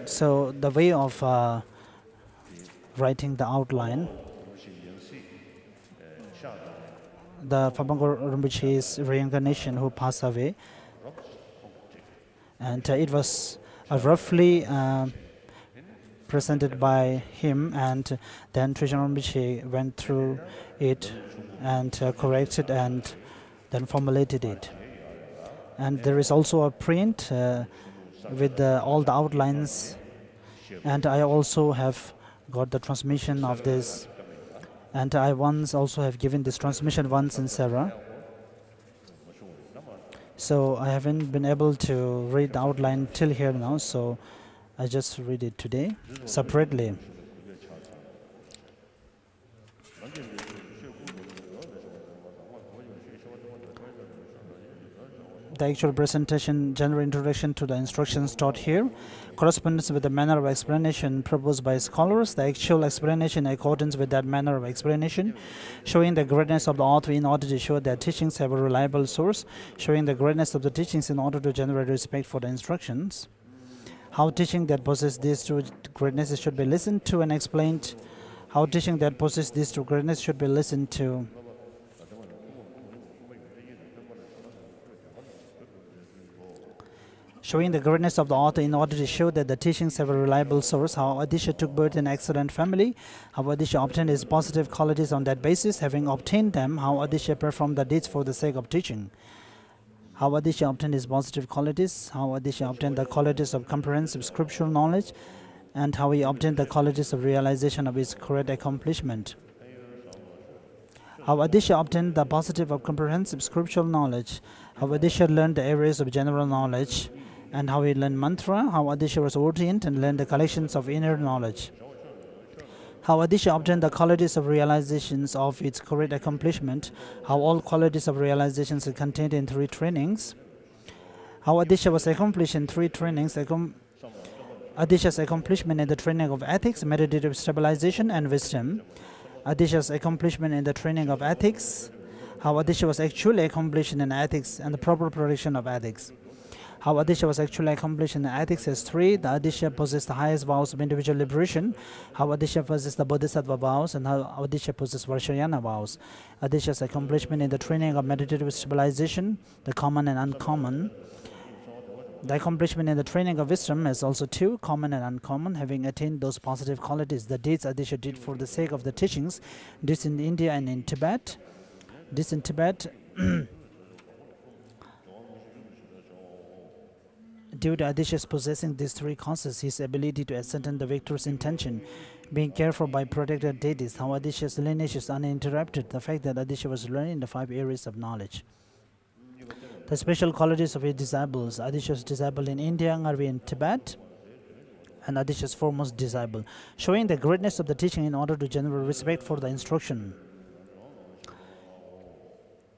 So the way of writing the outline, the Phabangor Rinpoche's reincarnation who passed away, and it was roughly presented by him, and then Tujang Rinpoche went through it and corrected and then formulated it. And there is also a print with all the outlines, and I also have got the transmission of this, and I once also have given this transmission once in Sarah. So I haven't been able to read the outline till here now, so I just read it today separately. The actual presentation, general introduction to the instructions taught here, corresponds with the manner of explanation proposed by scholars, the actual explanation in accordance with that manner of explanation, showing the greatness of the author in order to show that teachings have a reliable source, showing the greatness of the teachings in order to generate respect for the instructions, how teaching that possesses these two greatnesses should be listened to and explained, how teaching that possesses these two greatnesses should be listened to, showing the greatness of the author in order to show that the teachings have a reliable source, how Adisha took birth in an excellent family, how Adisha obtained his positive qualities on that basis, having obtained them, how Adisha performed the deeds for the sake of teaching, how Adisha obtained his positive qualities, how Adisha obtained the qualities of comprehensive scriptural knowledge, and how he obtained the qualities of realization of his correct accomplishment. How Adisha obtained the positive of comprehensive scriptural knowledge, how Adisha learned the areas of general knowledge, and how he learned mantra, how Adisha was ordained and learned the collections of inner knowledge. How Adisha obtained the qualities of realizations of its correct accomplishment, how all qualities of realizations are contained in 3 trainings. How Adisha was accomplished in 3 trainings, Adisha's accomplishment in the training of ethics, meditative stabilization, and wisdom. Adisha's accomplishment in the training of ethics, how Adisha was actually accomplished in ethics and the proper prediction of ethics. How Adisha was actually accomplished in ethics is 3. The Adisha possessed the highest vows of individual liberation, how Adisha possessed the Bodhisattva vows, and how Adisha possessed Varshayana vows. Adisha's accomplishment in the training of meditative stabilization, the common and uncommon. The accomplishment in the training of wisdom is also 2, common and uncommon, having attained those positive qualities. The deeds Adisha did for the sake of the teachings, this in India and in Tibet. This in Tibet, due to Adisha's possessing these 3 causes, his ability to ascertain the victor's intention, being cared for by protected deities, how Adisha's lineage is uninterrupted, the fact that Adisha was learning the 5 areas of knowledge. The special qualities of his disciples, Adisha's disciple in India, Ngarvi in Tibet, and Adisha's foremost disciple, showing the greatness of the teaching in order to generate respect for the instruction.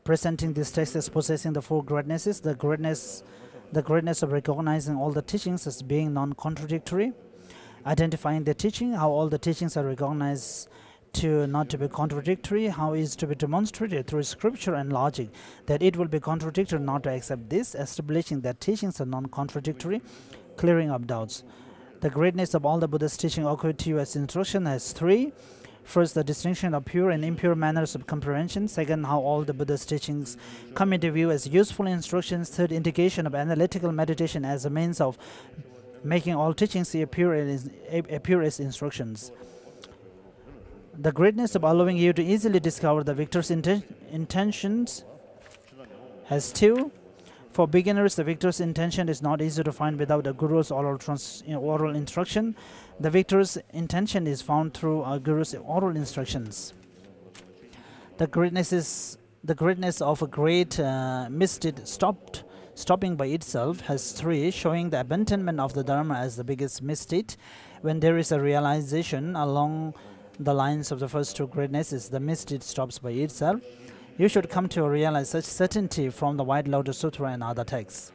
Presenting this text as possessing the 4 greatnesses, the greatness of recognizing all the teachings as being non-contradictory, identifying the teaching, how all the teachings are recognized to not to be contradictory, how is to be demonstrated through scripture and logic that it will be contradictory not to accept this, establishing that teachings are non-contradictory, clearing up doubts. The greatness of all the Buddha's teaching occurred to you as instruction has 3. First, the distinction of pure and impure manners of comprehension. Second, how all the Buddha's teachings come into view as useful instructions. Third, indication of analytical meditation as a means of making all teachings appear as instructions. The greatness of allowing you to easily discover the victor's intentions has 2. For beginners, the victor's intention is not easy to find without a guru's oral instruction. The victor's intention is found through a guru's oral instructions. The greatness of a great misdeed stopping by itself has 3, showing the abandonment of the Dharma as the biggest misdeed. When there is a realization along the lines of the first 2 greatnesses, the misdeed stops by itself. You should come to realize such certainty from the White Lotus Sutra and other texts.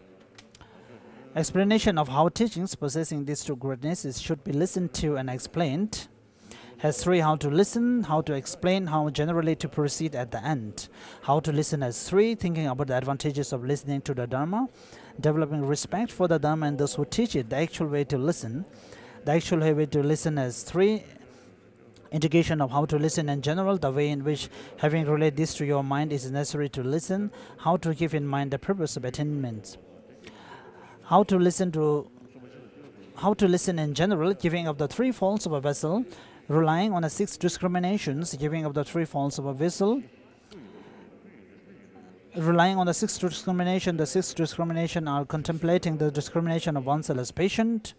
Explanation of how teachings possessing these 2 greatnesses should be listened to and explained has 3. How to listen, how to explain, how generally to proceed at the end. How to listen has 3. Thinking about the advantages of listening to the Dharma, developing respect for the Dharma and those who teach it, the actual way to listen. The actual way to listen has 3. Indication of how to listen in general, the way in which having relayed this to your mind is necessary to listen, how to keep in mind the purpose of attainment. How to listen in general, giving up the 3 faults of a vessel, relying on the 6 discriminations, giving up the 3 faults of a vessel, relying on the 6 discrimination. The 6 discrimination are contemplating the discrimination of oneself as patient,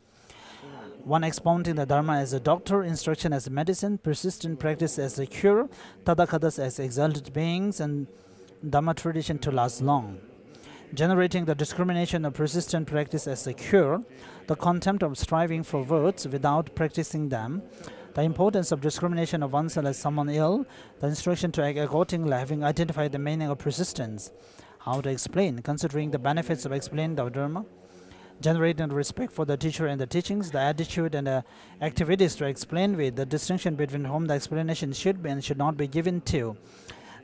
1 expounding the Dharma as a doctor, instruction as a medicine, persistent practice as a cure, Tadakatas as exalted beings, and Dhamma tradition to last long. Generating the discrimination of persistent practice as a cure, the contempt of striving for words without practicing them, the importance of discrimination of oneself as someone ill, the instruction to act accordingly, having identified the meaning of persistence. How to explain, considering the benefits of explaining the Dharma, generating respect for the teacher and the teachings, the attitude and the activities to explain with, the distinction between whom the explanation should be and should not be given to.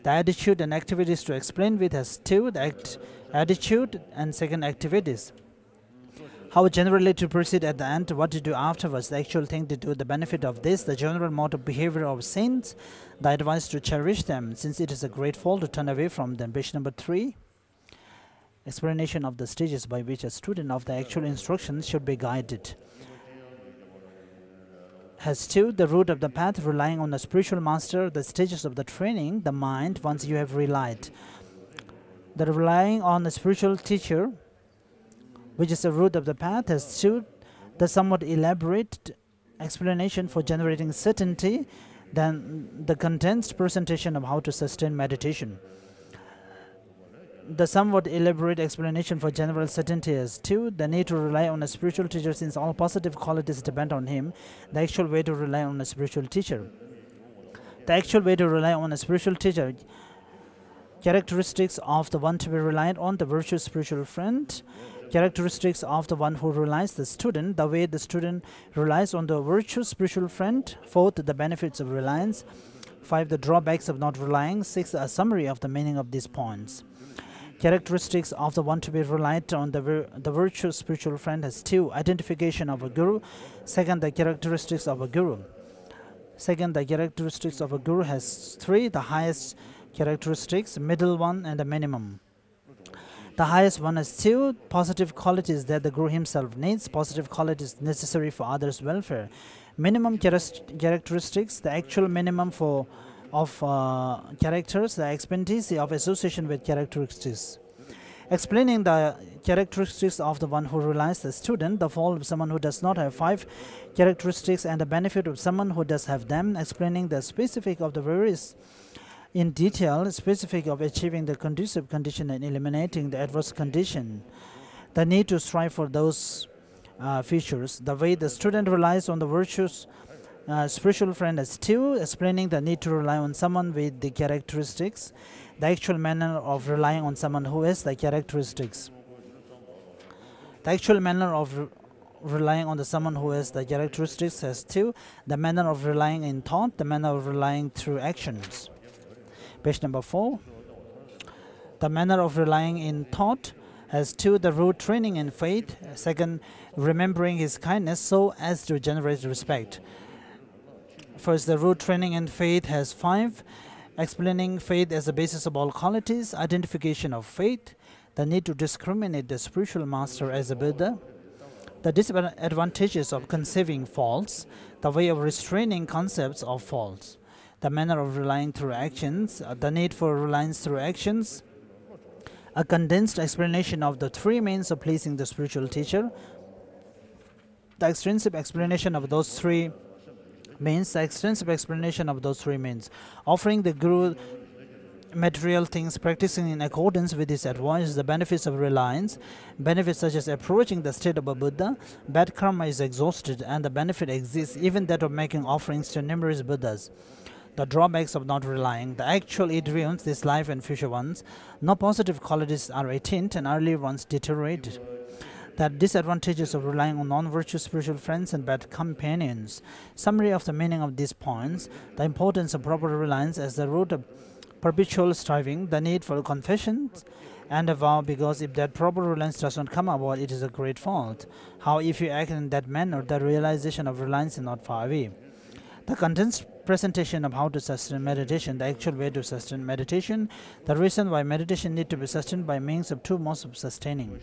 The attitude and activities to explain with has 2, the attitude and 2nd activities. How generally to proceed at the end, what to do afterwards, the actual thing to do, the benefit of this, the general mode of behavior of saints, the advice to cherish them, since it is a great fault to turn away from them. Page number 3. Explanation of the stages by which a student of the actual instruction should be guided. Has 2, the route of the path, relying on the spiritual master, the stages of the training, the mind, once you have relied. The relying on the spiritual teacher, which is the root of the path, has 2, the somewhat elaborate explanation for generating certainty, then the condensed presentation of how to sustain meditation. The somewhat elaborate explanation for general certainty is 2, the need to rely on a spiritual teacher since all positive qualities depend on him, the actual way to rely on a spiritual teacher. The actual way to rely on a spiritual teacher, characteristics of the one to be relied on, the virtuous spiritual friend, characteristics of the one who relies, the student, the way the student relies on the virtuous spiritual friend, 4th, the benefits of reliance, 5, the drawbacks of not relying, 6, a summary of the meaning of these points. Characteristics of the one to be relied on, the virtuous spiritual friend has 2, identification of a guru. 2nd, the characteristics of a guru. 2nd, the characteristics of a guru has 3, the highest characteristics, middle one, and the minimum. The highest one has 2, positive qualities that the guru himself needs, positive qualities necessary for others' welfare. Minimum characteristics, the actual minimum of characters, the expediency of association with characteristics. Explaining the characteristics of the one who relies, the student, the fault of someone who does not have 5 characteristics and the benefit of someone who does have them. Explaining the specific of the various in detail, specific of achieving the conducive condition and eliminating the adverse condition. The need to strive for those features. The way the student relies on the virtues spiritual friend as 2, explaining the need to rely on someone with the characteristics, the actual manner of relying on someone who has the characteristics. The actual manner of relying on someone who has the characteristics has 2, the manner of relying in thought, the manner of relying through actions. Page number 4. The manner of relying in thought has 2, the root training in faith, 2nd, remembering his kindness so as to generate respect. First, the root training in faith has 5, explaining faith as the basis of all qualities, identification of faith, the need to discriminate the spiritual master as a Buddha, the disadvantages of conceiving faults, the way of restraining concepts of faults, the manner of relying through actions, the need for reliance through actions, A condensed explanation of the three means of pleasing the spiritual teacher. The extensive explanation of those three means, offering the Guru material things, practicing in accordance with his advice, the benefits of reliance, benefits such as approaching the state of a Buddha, bad karma is exhausted, and the benefit exists, even that of making offerings to numerous Buddhas. The drawbacks of not relying, the actual it ruins this life and future ones. No positive qualities are attained and earlier ones deteriorated. The disadvantages of relying on non-virtuous spiritual friends and bad companions. Summary of the meaning of these points: the importance of proper reliance as the root of perpetual striving, the need for confessions and a vow, because if that proper reliance does not come about, it is a great fault. How if you act in that manner, the realization of reliance is not far away. The condensed presentation of how to sustain meditation, the actual way to sustain meditation, the reason why meditation need to be sustained by means of two modes of sustaining.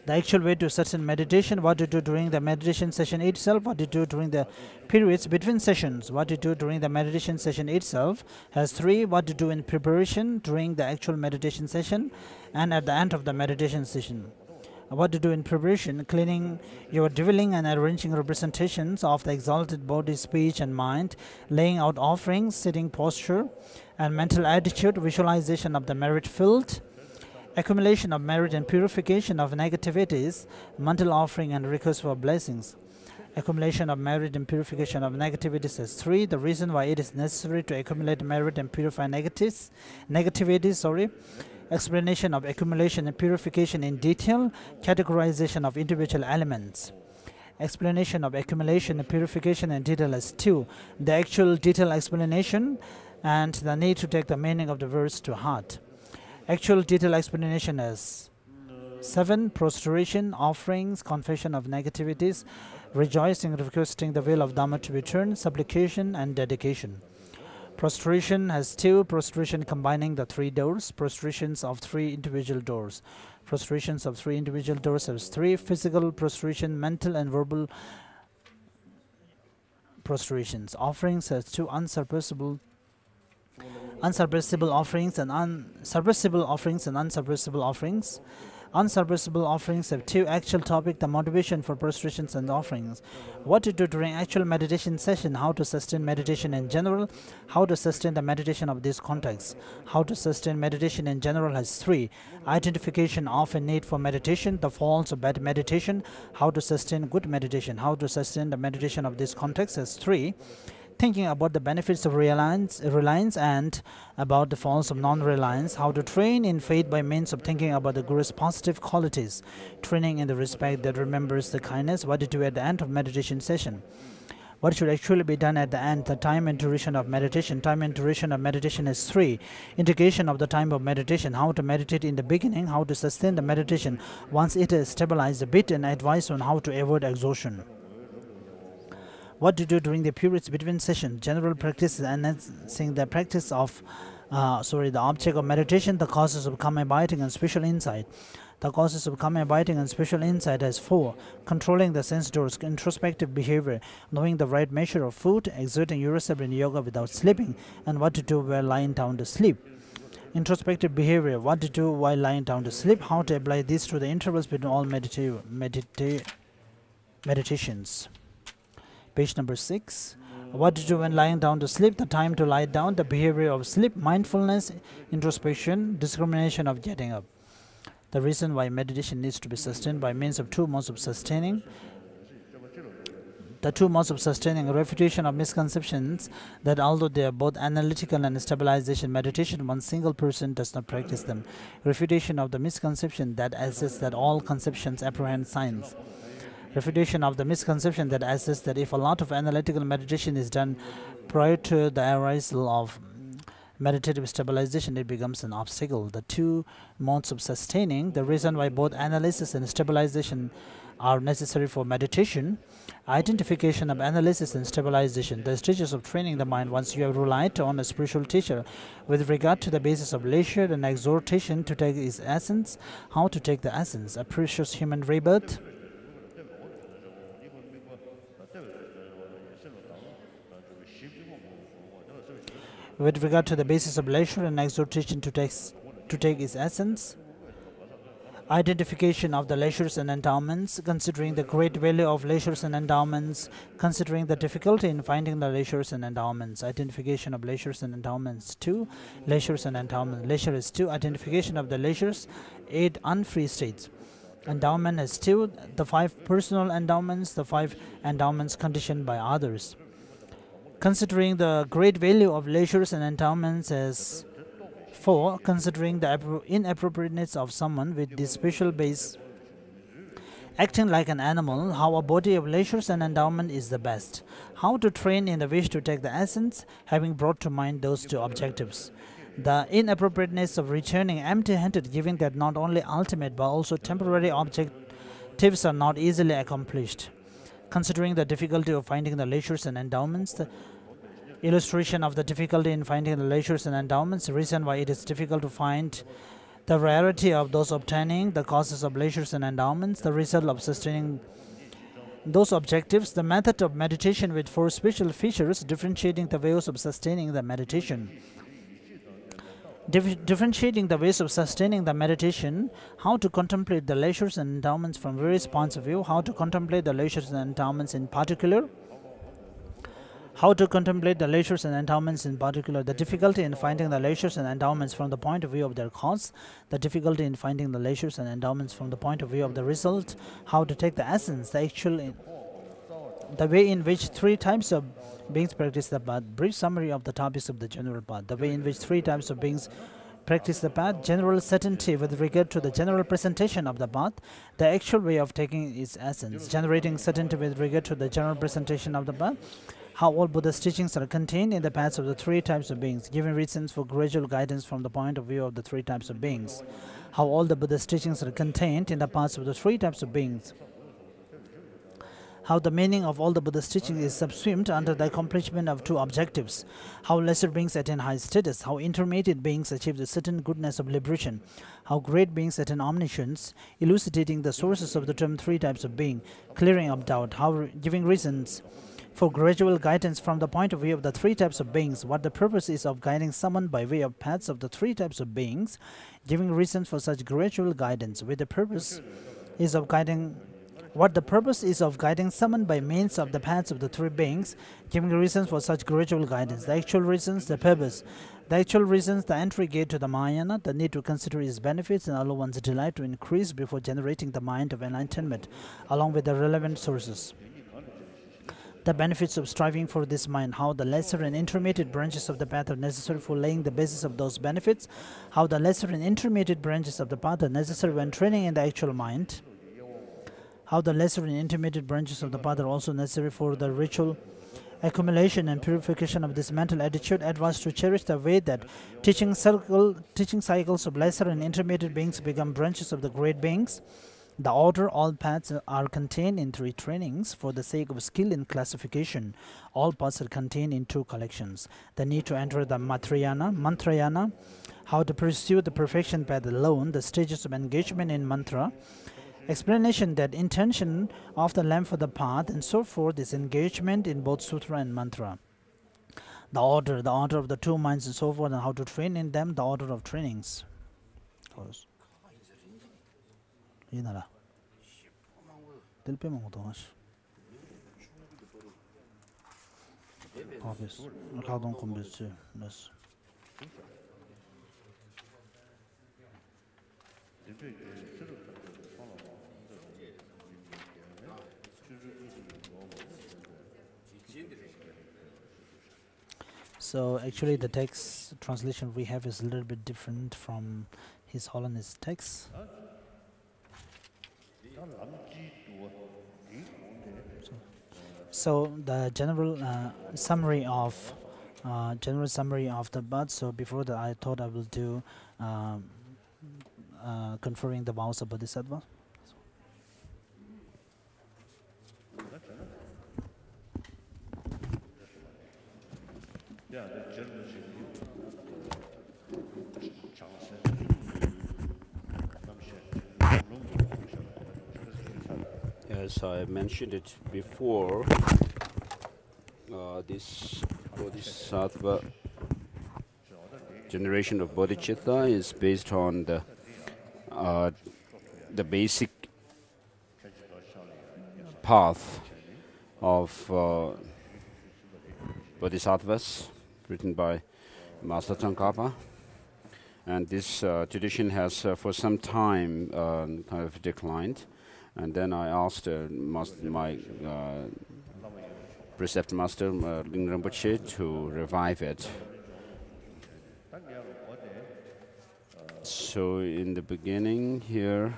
The actual way to sustain meditation, what to do during the meditation session itself, what to do during the periods between sessions, what to do during the meditation session itself, has three: what to do in preparation during the actual meditation session and at the end of the meditation session. What to do in preparation: cleaning your dwelling and arranging representations of the exalted body, speech and mind, laying out offerings, sitting posture and mental attitude, visualization of the merit field, accumulation of merit and purification of negativities, mental offering and request for blessings. Accumulation of merit and purification of negativities is three: the reason why it is necessary to accumulate merit and purify negativities. Explanation of accumulation and purification in detail, categorization of individual elements. Explanation of accumulation and purification in detail is two: the actual detailed explanation and the need to take the meaning of the verse to heart. Actual detailed explanation is 7: prostration, offerings, confession of negativities, rejoicing, requesting the will of Dhamma to return, supplication and dedication. Prostration has two: prostration combining the three doors, prostrations of three individual doors. Prostrations of three individual doors has three: physical prostration, mental and verbal prostrations. Offerings has two: unsurpassable offerings and unsuppressible offerings. Unsurpassable offerings have two: actual topic, the motivation for prostrations and offerings. What to do during actual meditation session, how to sustain meditation in general, how to sustain the meditation of this context. How to sustain meditation in general has three: identification of a need for meditation, the faults of bad meditation, how to sustain good meditation. How to sustain the meditation of this context has three: thinking about the benefits of reliance and about the faults of non-reliance. How to train in faith by means of thinking about the Guru's positive qualities, training in the respect that remembers the kindness. What to do at the end of meditation session, what should actually be done at the end. The time and duration of meditation. Time and duration of meditation is three: indication of the time of meditation, how to meditate in the beginning, how to sustain the meditation once it is stabilized a bit, and advice on how to avoid exhaustion. What to do during the periods between sessions. General practices announcing the practice of the object of meditation, the causes of calm abiding and special insight. The causes of calm abiding and special insight has four: controlling the sense doors, introspective behavior, knowing the right measure of food, exerting yourself in yoga without sleeping, and what to do while lying down to sleep. Introspective behavior, what to do while lying down to sleep, how to apply this to the intervals between all meditations. Page number 6. What to do when lying down to sleep, the time to lie down, the behavior of sleep, mindfulness, introspection, discrimination of getting up. The reason why meditation needs to be sustained by means of two modes of sustaining. The two modes of sustaining: refutation of misconceptions that although they are both analytical and stabilization meditation, one single person does not practice them. Refutation of the misconception that asserts that all conceptions apprehend signs. Refutation of the misconception that asserts that if a lot of analytical meditation is done prior to the arisal of meditative stabilization, it becomes an obstacle. The two modes of sustaining, the reason why both analysis and stabilization are necessary for meditation. Identification of analysis and stabilization, the stages of training the mind once you have relied on a spiritual teacher with regard to the basis of leisure and exhortation to take its essence. How to take the essence: a precious human rebirth, with regard to the basis of leisure and exhortation to take to take its essence. Identification of the leisures and endowments, considering the great value of leisures and endowments, considering the difficulty in finding the leisures and endowments. Identification of leisures and endowments. 2. Leisures and endowments. Leisure is 2. Identification of the leisures. 8. Unfree states. Endowment is 2. The 5 personal endowments. The 5 endowments conditioned by others. Considering the great value of leisures and endowments as 4. Considering the inappropriateness of someone with this special base acting like an animal, how a body of leisures and endowment is the best. How to train in the wish to take the essence, having brought to mind those 2 objectives. The inappropriateness of returning empty-handed, given that not only ultimate but also temporary objectives are not easily accomplished. Considering the difficulty of finding the leisures and endowments, the illustration of the difficulty in finding the leisures and endowments, the reason why it is difficult to find, the rarity of those obtaining, the causes of leisures and endowments, the result of sustaining those objectives, the method of meditation with 4 special features, differentiating the ways of sustaining the meditation. Differentiating the ways of sustaining the meditation, how to contemplate the leisures and endowments from various points of view, how to contemplate the leisures and endowments in particular, how to contemplate the leisures and endowments in particular, the difficulty in finding the leisures and endowments from the point of view of their cause, the difficulty in finding the leisures and endowments from the point of view of the result, how to take the essence, the way in which 3 types of beings practice the path, brief summary of the topics of the general path, the way in which 3 types of beings practice the path, general certainty with regard to the general presentation of the path, the actual way of taking its essence, generating certainty with regard to the general presentation of the path, how all Buddha's teachings are contained in the paths of the 3 types of beings, giving reasons for gradual guidance from the point of view of the 3 types of beings, how all the Buddha's teachings are contained in the paths of the 3 types of beings, how the meaning of all the Buddha's teaching is subsumed under the accomplishment of 2 objectives, how lesser beings attain high status, how intermediate beings achieve the certain goodness of liberation, how great beings attain omniscience, elucidating the sources of the term 3 types of being, clearing up doubt, how giving reasons for gradual guidance from the point of view of the 3 types of beings, what the purpose is of guiding someone by way of paths of the 3 types of beings, giving reasons for such gradual guidance, with the purpose is of guiding what the purpose is of guiding someone by means of the paths of the 3 beings, giving reasons for such gradual guidance, the actual reasons, the purpose, the actual reasons, the entry gate to the Mahayana, the need to consider its benefits and allow one's delight to increase before generating the mind of enlightenment, along with the relevant sources. The benefits of striving for this mind, how the lesser and intermediate branches of the path are necessary for laying the basis of those benefits, how the lesser and intermediate branches of the path are necessary when training in the actual mind, how the lesser and intermediate branches of the path are also necessary for the ritual accumulation and purification of this mental attitude, advised to cherish the way that teaching cycles of lesser and intermediate beings become branches of the great beings. The order, all paths are contained in 3 trainings for the sake of skill in classification. All paths are contained in 2 collections. The need to enter the mantrayana, how to pursue the perfection path alone, the stages of engagement in mantra, explanation that intention of the lamp for the path and so forth is engagement in both sutra and mantra. The order of the 2 minds and so forth, and how to train in them, the order of trainings. So actually the text translation we have is a little bit different from His Holiness text. So the general summary of the path. So before that, I thought I will do conferring the vows of Bodhisattva. As I mentioned it before, this Bodhisattva generation of bodhicitta is based on the basic path of bodhisattvas written by Master Tsongkhapa. And this tradition has for some time kind of declined. And then I asked my precept master, Ling Rinpoche, to revive it. So in the beginning here,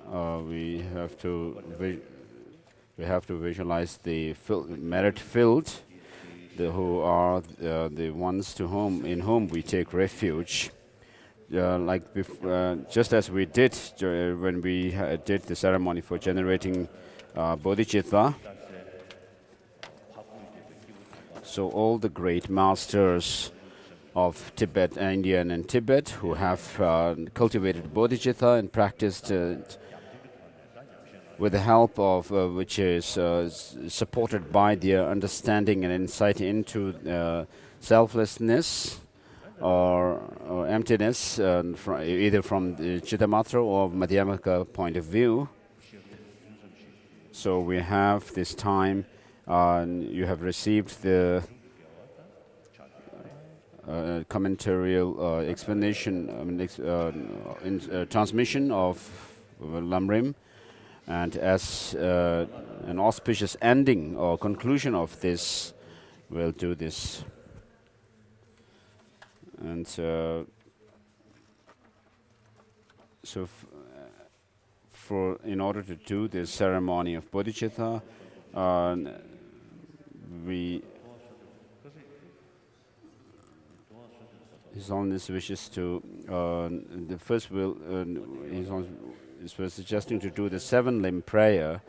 we have to visualize the merit filled, who are the ones in whom we take refuge. Just as we did when we did the ceremony for generating bodhicitta. So all the great masters of Tibet, India and Tibet who have cultivated bodhicitta and practiced with the help of which is supported by their understanding and insight into selflessness or emptiness, either from the Chittamatra or Madhyamaka point of view. So we have this time, you have received the commentarial explanation, transmission of Lamrim. And as an auspicious ending or conclusion of this, we'll do this. And so in order to do this ceremony of bodhicitta, His Holiness wishes to, the first will, we're suggesting to do the 7-limb prayer.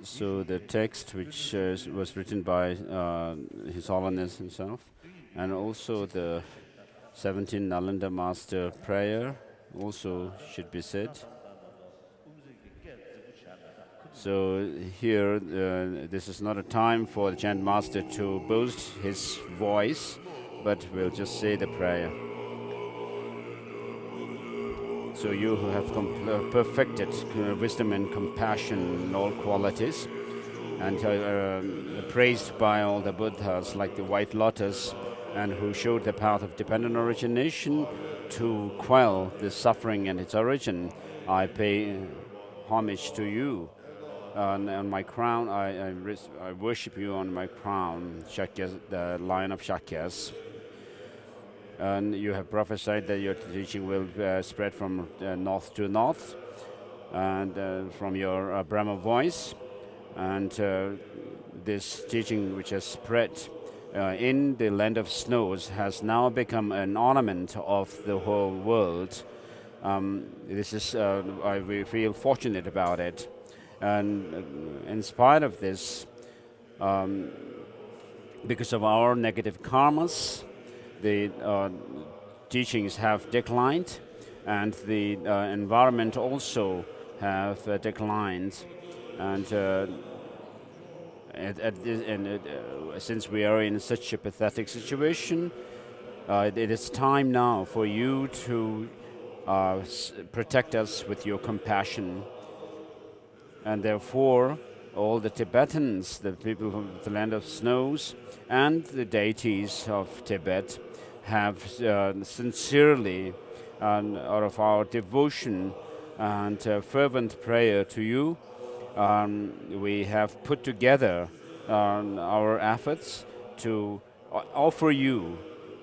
So the text which was written by His Holiness himself, and also the 17 Nalanda Master prayer also should be said. So here, this is not a time for the chant master to boast his voice, but we'll just say the prayer. So you who have perfected wisdom and compassion in all qualities, and praised by all the Buddhas like the white lotus, and who showed the path of dependent origination to quell the suffering and its origin, I pay homage to you. On my crown, I worship you on my crown, Shakyas, the Lion of Shakyas. And you have prophesied that your teaching will spread from north to north, and from your Brahma voice. And this teaching, which has spread in the land of snows, has now become an ornament of the whole world. This is, we feel fortunate about it. And in spite of this, because of our negative karmas, the teachings have declined, and the environment also have declined. And since we are in such a pathetic situation, it is time now for you to protect us with your compassion. And therefore, all the Tibetans, the people of the land of snows, and the deities of Tibet have sincerely, out of our devotion and fervent prayer to you, we have put together our efforts to offer you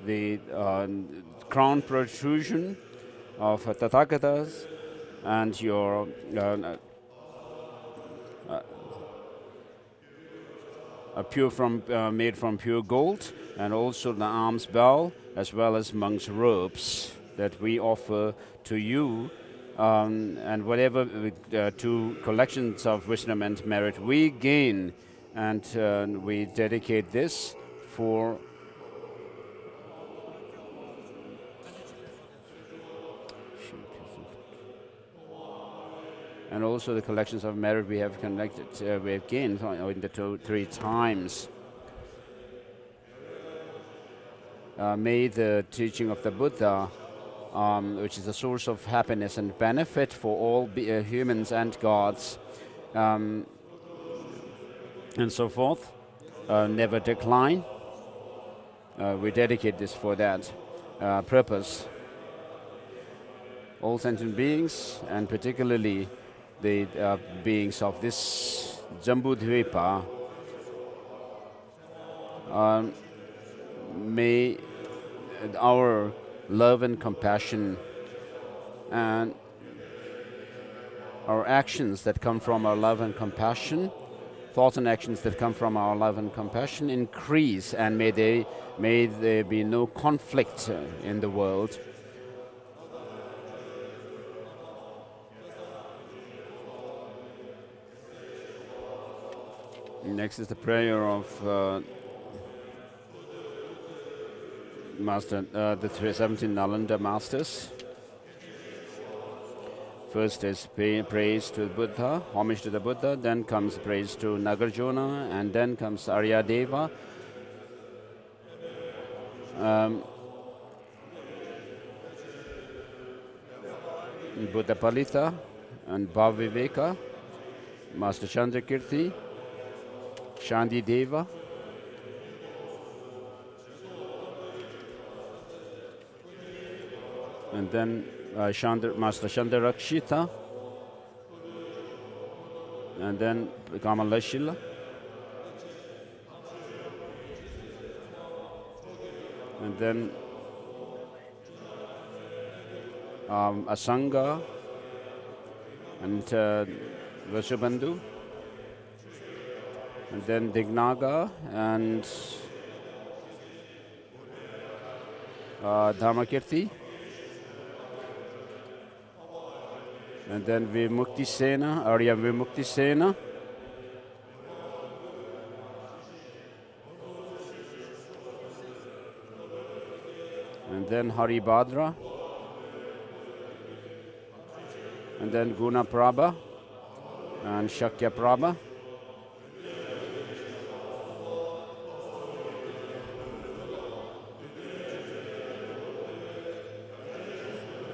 the crown protrusion of Tathagatas and your made from pure gold, and also the alms bowl, as well as monks' robes that we offer to you, and whatever two collections of wisdom and merit we gain, and we dedicate this for and also the collections of merit we have we have gained in the three times. May the teaching of the Buddha, which is the source of happiness and benefit for all humans and gods, and so forth, never decline. We dedicate this for that purpose. All sentient beings, and particularly the beings of this Jambudvipa, may our love and compassion and our actions that come from our love and compassion, thoughts and actions that come from our love and compassion increase, and may there be no conflict in the world. Next is the prayer of the 17 Nalanda masters. First is praise to the Buddha, homage to the Buddha, then comes praise to Nagarjuna, and then comes Aryadeva. Buddha Palita and Bhaviveka, Master Chandrakirti, Shandi Deva, and then Master Chandarakshita, and then Kamalashila, and then Asanga and Vasubandhu, and then Dignaga and Dharmakirti, and then Vimukti Sena, Arya Vimukti Sena, and then Haribhadra, and then Guna Prabha and Shakya Prabha,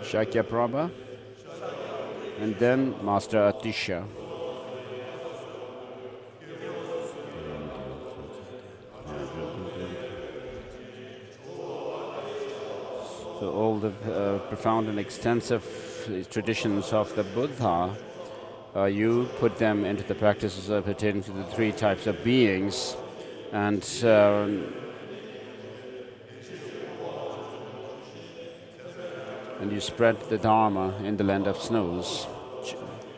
Shakya Prabha, and then Master Atisha. So all the profound and extensive traditions of the Buddha, you put them into the practices pertaining to the three types of beings, and you spread the Dharma in the land of snows.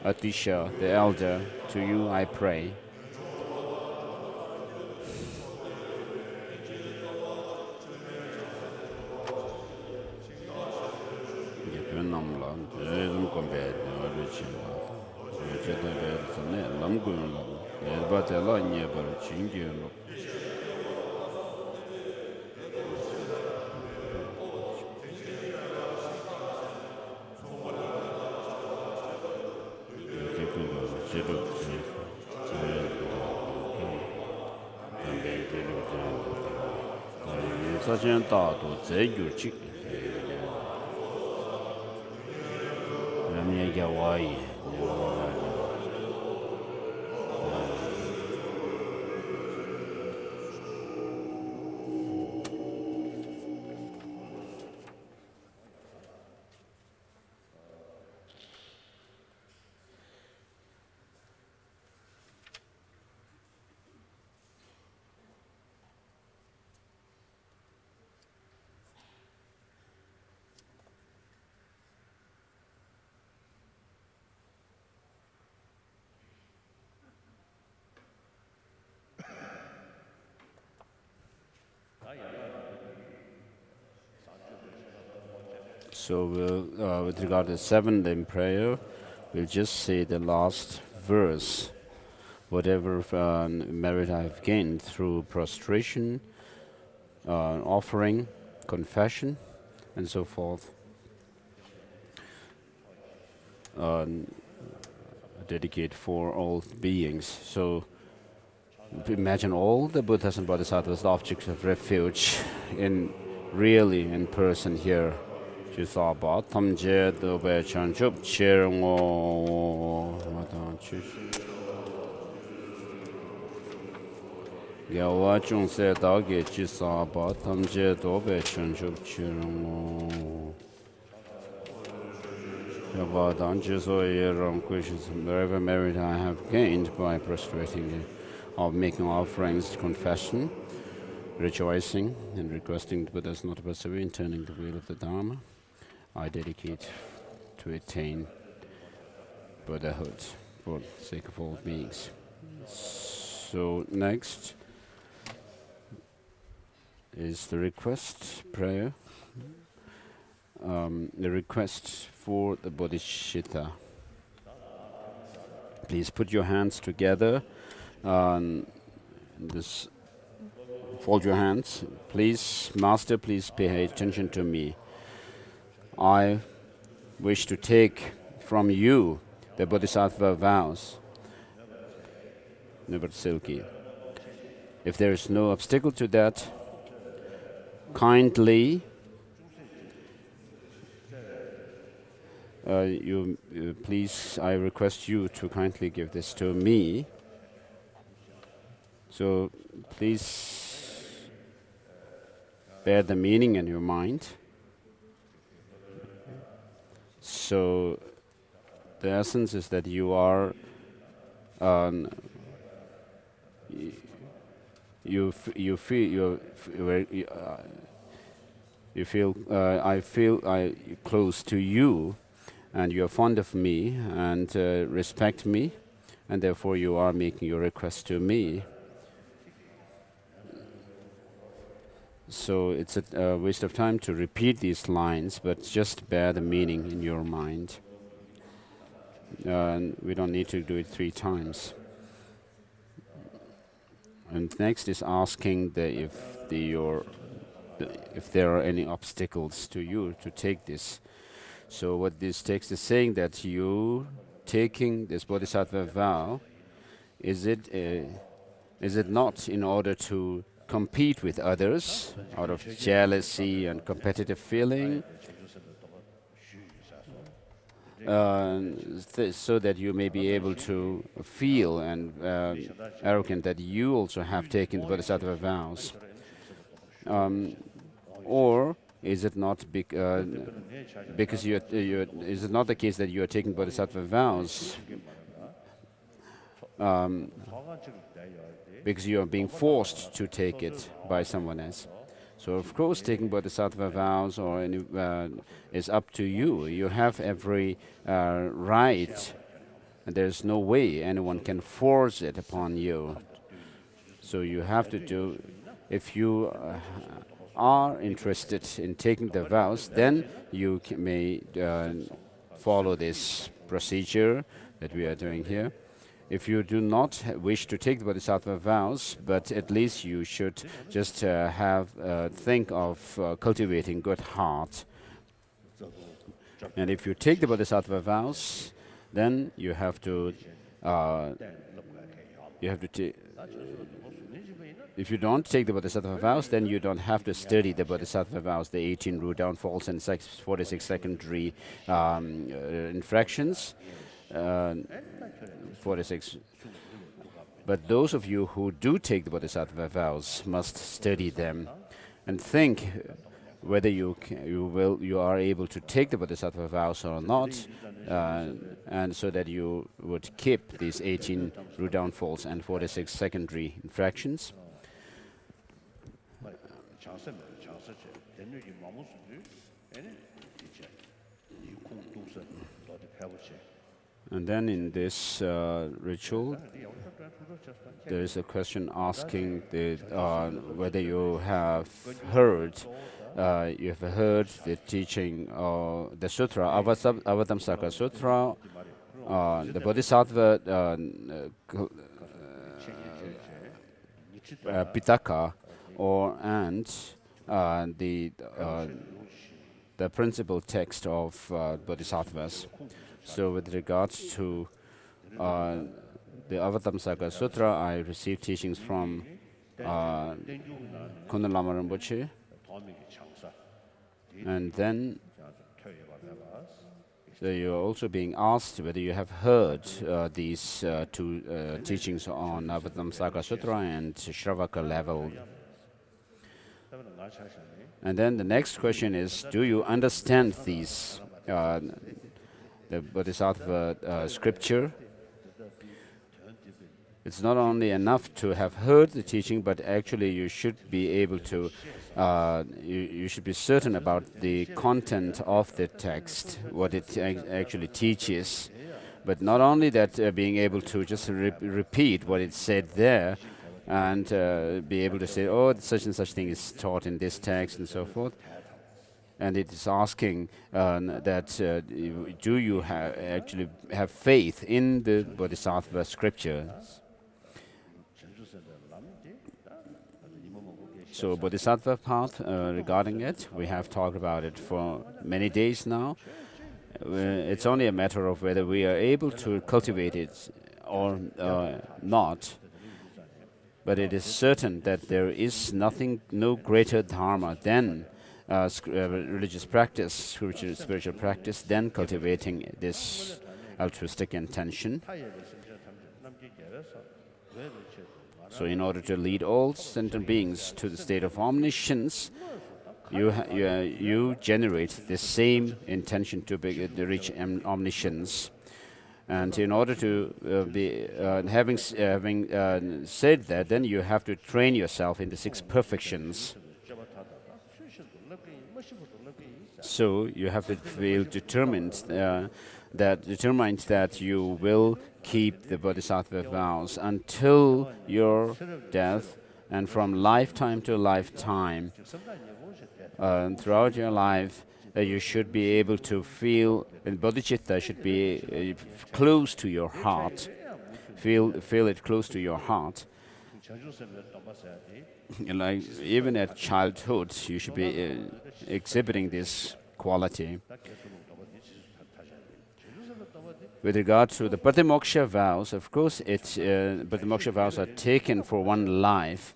Atisha, the elder, to you I pray. So with regard to the seventh in prayer, we'll just say the last verse. Whatever merit I have gained through prostration, offering, confession, and so forth. dedicate for all beings. So imagine all the Buddhas and Bodhisattvas, the objects of refuge, really in person here. Jisaba tamje dobe chanchup chirngo Gyawa chungse dagi jisaba tamje dobe chanchup chirngo Yavadan jiso yeram wishes wherever merit I have gained by prostrating of making offerings, confession, rejoicing and requesting the Buddhas not to persevere in turning the wheel of the Dharma, I dedicate to attain Buddhahood for the sake of all beings. So next is the request prayer, the request for the bodhisattva. Please put your hands together. Fold your hands. Please, Master, please pay attention to me. I wish to take from you the Bodhisattva vows. Silki. If there is no obstacle to that, kindly please, I request you to kindly give this to me. So please bear the meaning in your mind. So the essence is that you are I feel close to you, and you are fond of me and respect me, and therefore you are making your request to me. So it's a waste of time to repeat these lines, but just bear the meaning in your mind. We don't need to do it 3 times. And next is asking if there are any obstacles to you to take this. So what this text is saying, that you taking this bodhisattva vow, is it not in order to compete with others out of jealousy and competitive feeling, so that you may be able to feel and arrogant that you also have taken the bodhisattva vows? Or is it not because is it not the case that you are taking bodhisattva vows because you are being forced to take it by someone else? So of course taking bodhisattva vows is up to you. You have every right, and there's no way anyone can force it upon you. So you have to do, if you are interested in taking the vows, then you may follow this procedure that we are doing here. If you do not wish to take the bodhisattva vows, but at least you should just think of cultivating good heart. And if you take the bodhisattva vows, then you have to if you don't take the bodhisattva vows, then you don't have to study the bodhisattva vows, the 18 root downfalls and 46 secondary infractions. 46. But those of you who do take the bodhisattva vows must study them and think whether you are able to take the bodhisattva vows or not, and so that you would keep these 18 root downfalls and 46 secondary infractions. And then in this ritual, there is a question asking whether you have heard the teaching, the sutra, Avatamsaka Sutra, the Bodhisattva Pitaka, and the principal text of Bodhisattvas. So with regards to the Avatamsaka Sutra, I received teachings from Kundalama Lama Rinpoche, and then you're also being asked whether you have heard these two teachings on Avatamsaka Sutra and Shravaka level. And then the next question is, do you understand these, the Bodhisattva scripture? It's not only enough to have heard the teaching, but actually you should be able to, you should be certain about the content of the text, what it actually teaches. But not only that, being able to just repeat what it said there, and be able to say, oh, such and such thing is taught in this text and so forth. And it is asking that do you actually have faith in the Bodhisattva scriptures? So Bodhisattva path, regarding it, we have talked about it for many days now. It's only a matter of whether we are able to cultivate it or not. But it is certain that there is no greater dharma than religious practice, spiritual practice, than cultivating this altruistic intention. So in order to lead all sentient beings to the state of omniscience, you generate the same intention to reach omniscience. And in order to having said that, then you have to train yourself in the 6 perfections. So you have to feel determined that you will keep the Bodhisattva vows until your death, and from lifetime to lifetime. Throughout your life, you should be able to feel, and bodhicitta should be close to your heart. Feel it close to your heart. Like even at childhood, you should be exhibiting this quality. With regard to the Patimoksha vows, of course, Patimoksha vows are taken for one life.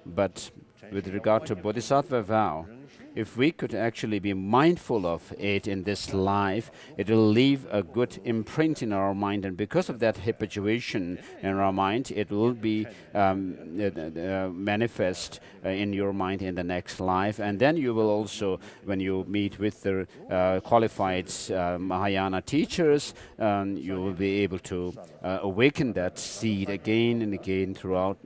But with regard to Bodhisattva vow, if we could actually be mindful of it in this life, it will leave a good imprint in our mind, and because of that habituation in our mind, it will be manifest in your mind in the next life. And then you will also, when you meet with the qualified Mahayana teachers, you will be able to awaken that seed again and again throughout,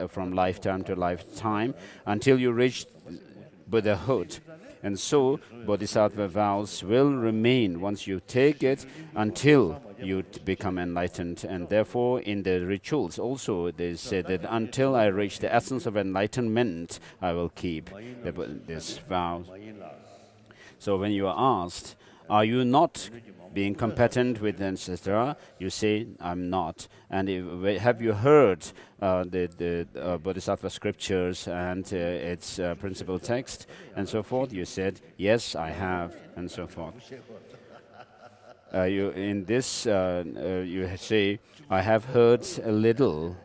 from lifetime to lifetime, until you reach Buddhahood. And so Bodhisattva vows will remain once you take it until you become enlightened. And therefore in the rituals also they say that until I reach the essence of enlightenment, I will keep this vow. So when you are asked, are you not being competent with etc., you say, I'm not. And have you heard the Bodhisattva scriptures and its principal text and so forth? You said, yes, I have, and so forth. You say, I have heard a little.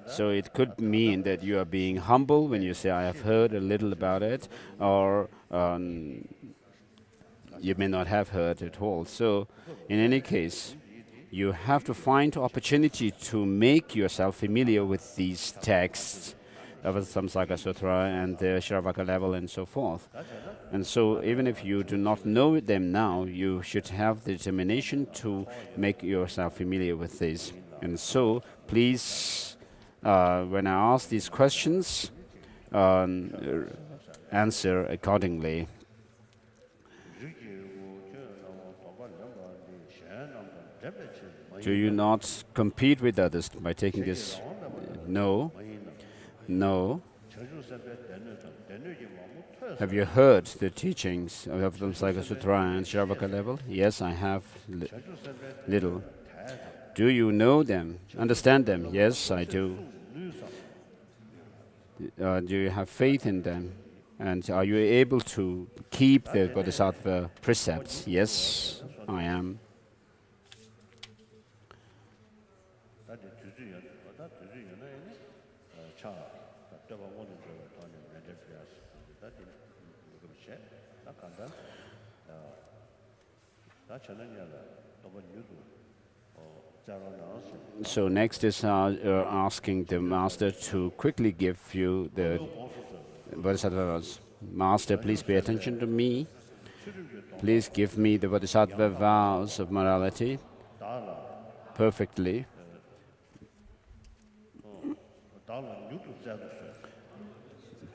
So it could mean that you are being humble when you say, I have heard a little about it, or you may not have heard at all. So in any case, you have to find opportunity to make yourself familiar with these texts of the Samsaka Sutra and the Shravaka level and so forth. And so even if you do not know them now, you should have the determination to make yourself familiar with these. And so please, when I ask these questions, answer accordingly. Do you not compete with others by taking this? No. No. Have you heard the teachings of the Samsaka Sutra and Shravaka level? Yes, I have little. Do you know them? Understand them? Yes, I do. Do you have faith in them? And are you able to keep the bodhisattva precepts? Yes, I am. So next is asking the master to quickly give you the bodhisattva vows. Master, please pay attention to me. Please give me the bodhisattva vows of morality perfectly.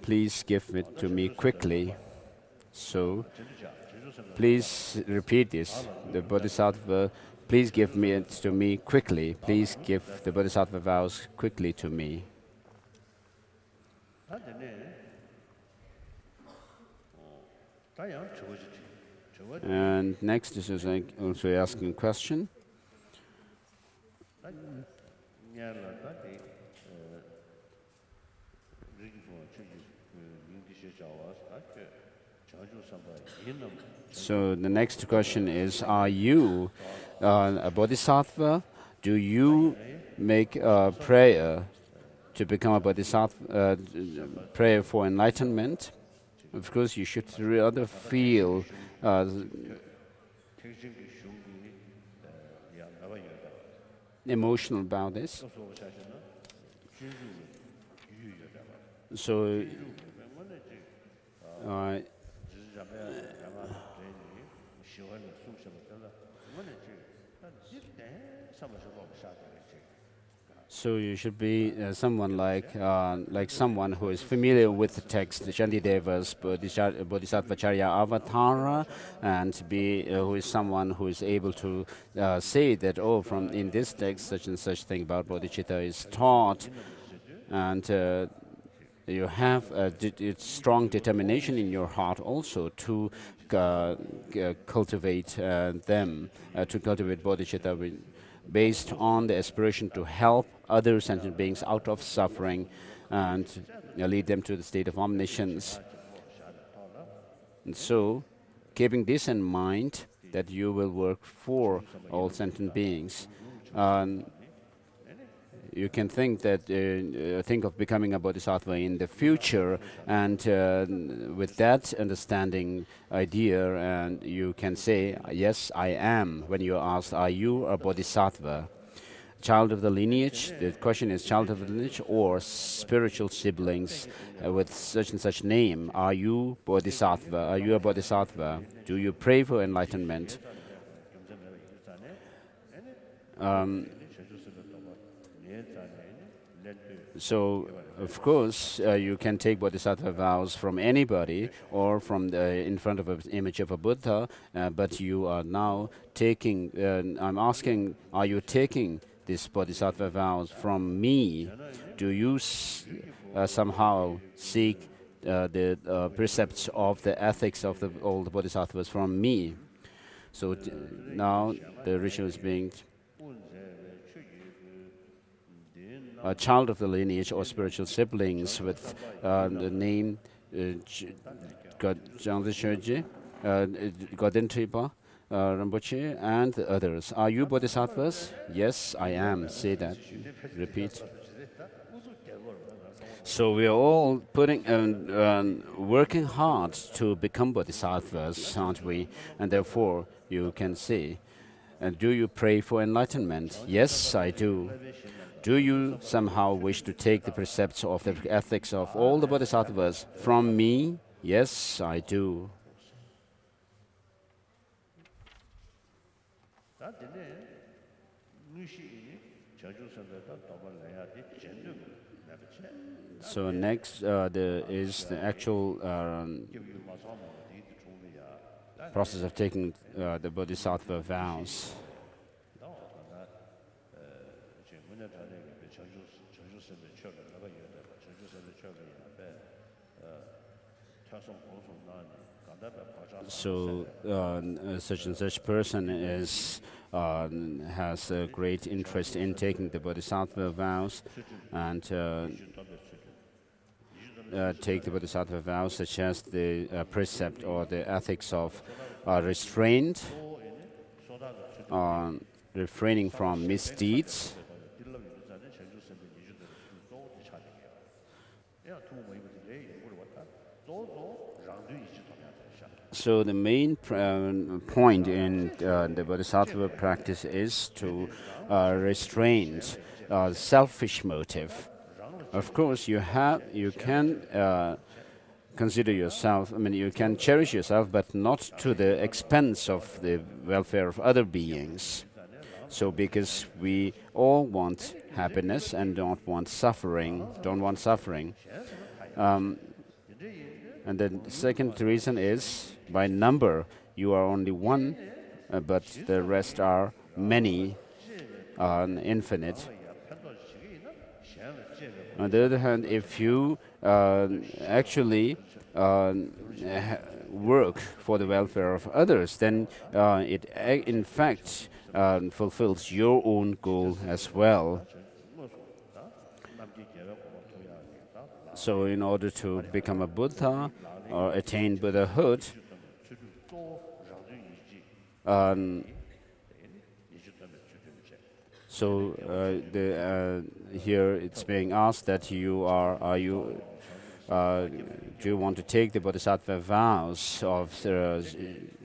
Please give it to me quickly. So, please repeat this. The bodhisattva, please give me it to me quickly. Please give the bodhisattva vows quickly to me. And next is also asking a question. So the next question is, are you a bodhisattva? Do you make a prayer to become a bodhisattva, prayer for enlightenment? Of course, you should rather feel emotional about this. So, so you should be someone like someone who is familiar with the text, the Shantideva's Bodhisattvacharya Avatara, and who is someone who is able to say that, oh, from in this text, such and such thing about bodhicitta is taught, and you have a strong determination in your heart also to cultivate to cultivate bodhicitta based on the aspiration to help other sentient beings out of suffering and lead them to the state of omniscience. And so, keeping this in mind, that you will work for all sentient beings, you can think of becoming a bodhisattva in the future, and with that understanding idea, and you can say, yes, I am, when you are asked, are you a bodhisattva? Child of the lineage, the question is child of the lineage or spiritual siblings with such and such name. Are you bodhisattva? Are you a bodhisattva? Do you pray for enlightenment? So, of course, you can take bodhisattva vows from anybody or from in front of an image of a Buddha, but you are now taking, I'm asking, are you taking these bodhisattva vows from me? Do you somehow seek the precepts of the ethics of all the bodhisattvas from me? So now the ritual is being a child of the lineage or spiritual siblings with the name Zhangzi Godin Tripa, Rinpoche, and the others. Are you bodhisattvas? Yes, I am. Say that. Repeat. So we are all working hard to become bodhisattvas, aren't we? And therefore, you can say, do you pray for enlightenment? Yes, I do. Do you somehow wish to take the precepts of the ethics of all the bodhisattvas from me? Yes, I do. So next is the actual process of taking the bodhisattva vows. So such and such person has a great interest in taking the bodhisattva vows, and take the bodhisattva vows, such as the precept or the ethics of restraint, refraining from misdeeds. So the main point in the bodhisattva practice is to restrain selfish motive. Of course, you can consider yourself. I mean, you can cherish yourself, but not to the expense of the welfare of other beings. So, because we all want happiness and don't want suffering. And the second reason is, by number, you are only one, but the rest are many, infinite. On the other hand, if you actually work for the welfare of others, then it in fact fulfills your own goal as well. So in order to become a Buddha or attain Buddhahood, here it's being asked that do you want to take the bodhisattva vows of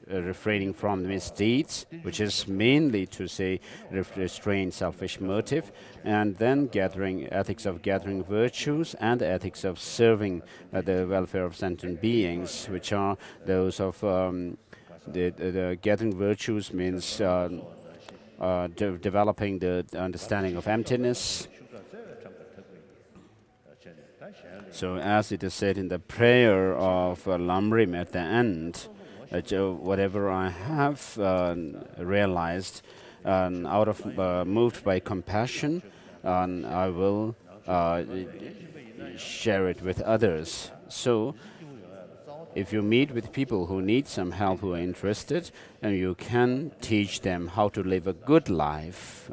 refraining from misdeeds, which is mainly to say restrain selfish motive, and then ethics of gathering virtues and ethics of serving the welfare of sentient beings, which are those of the gathering virtues means developing the understanding of emptiness. So as it is said in the prayer of Lamrim at the end, whatever I have realized, moved by compassion, I will share it with others. So if you meet with people who need some help, who are interested, and you can teach them how to live a good life.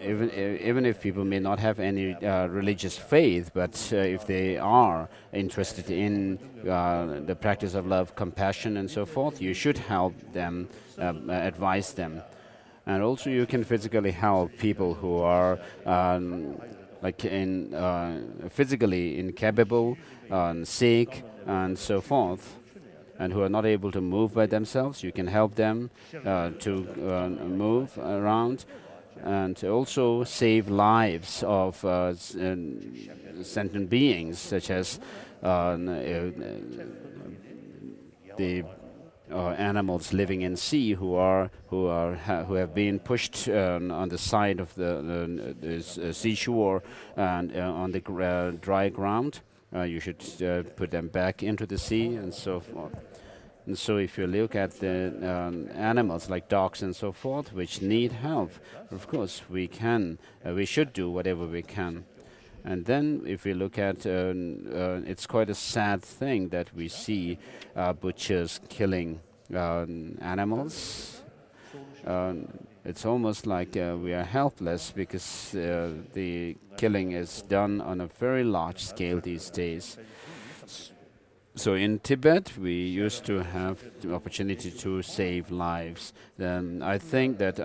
Even if people may not have any religious faith, but if they are interested in the practice of love, compassion, and so forth, you should help them, advise them. And also you can physically help people who are physically incapable, sick, and so forth, and who are not able to move by themselves. You can help them to move around, and also save lives of sentient beings, such as the animals living in sea who have been pushed on the side of the seashore and on the dry ground. You should put them back into the sea and so forth. And so if you look at the animals like dogs and so forth, which need help, of course we should do whatever we can. And then if we look at, it's quite a sad thing that we see butchers killing animals. It's almost like we are helpless, because the killing is done on a very large scale these days. So in Tibet, we used to have the opportunity to save lives. I think that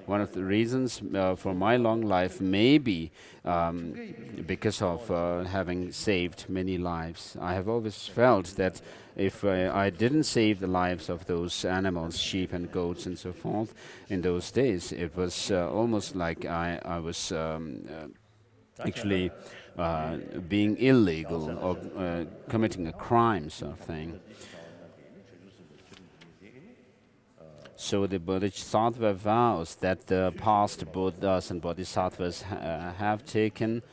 one of the reasons for my long life may be because of having saved many lives. I have always felt that if I didn't save the lives of those animals, sheep and goats and so forth, in those days, it was almost like I was actually being illegal or committing a crime, sort of thing. So the Bodhisattva vows that the past Buddhas and Bodhisattvas have taken,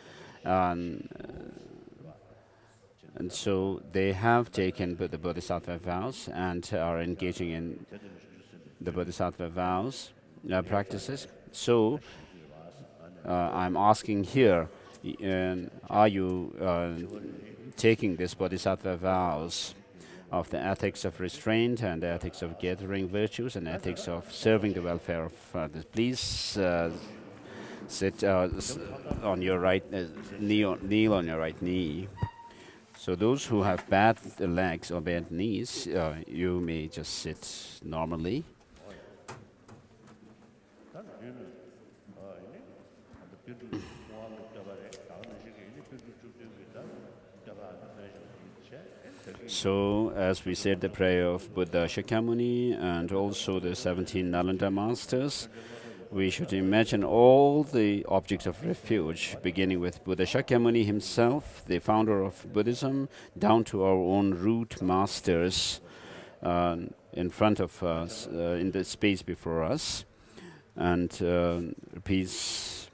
and so they have taken the Bodhisattva vows and are engaging in the Bodhisattva vows practices. So I'm asking here, are you taking this Bodhisattva vows of the ethics of restraint and the ethics of gathering virtues and ethics of serving the welfare of others? Please sit on your right kneel on your right knee. So those who have bad legs or bad knees, you may just sit normally. So, as we said the prayer of Buddha Shakyamuni and also the 17 Nalanda masters, we should imagine all the objects of refuge, beginning with Buddha Shakyamuni himself, the founder of Buddhism, down to our own root masters in front of us, in the space before us. And peace.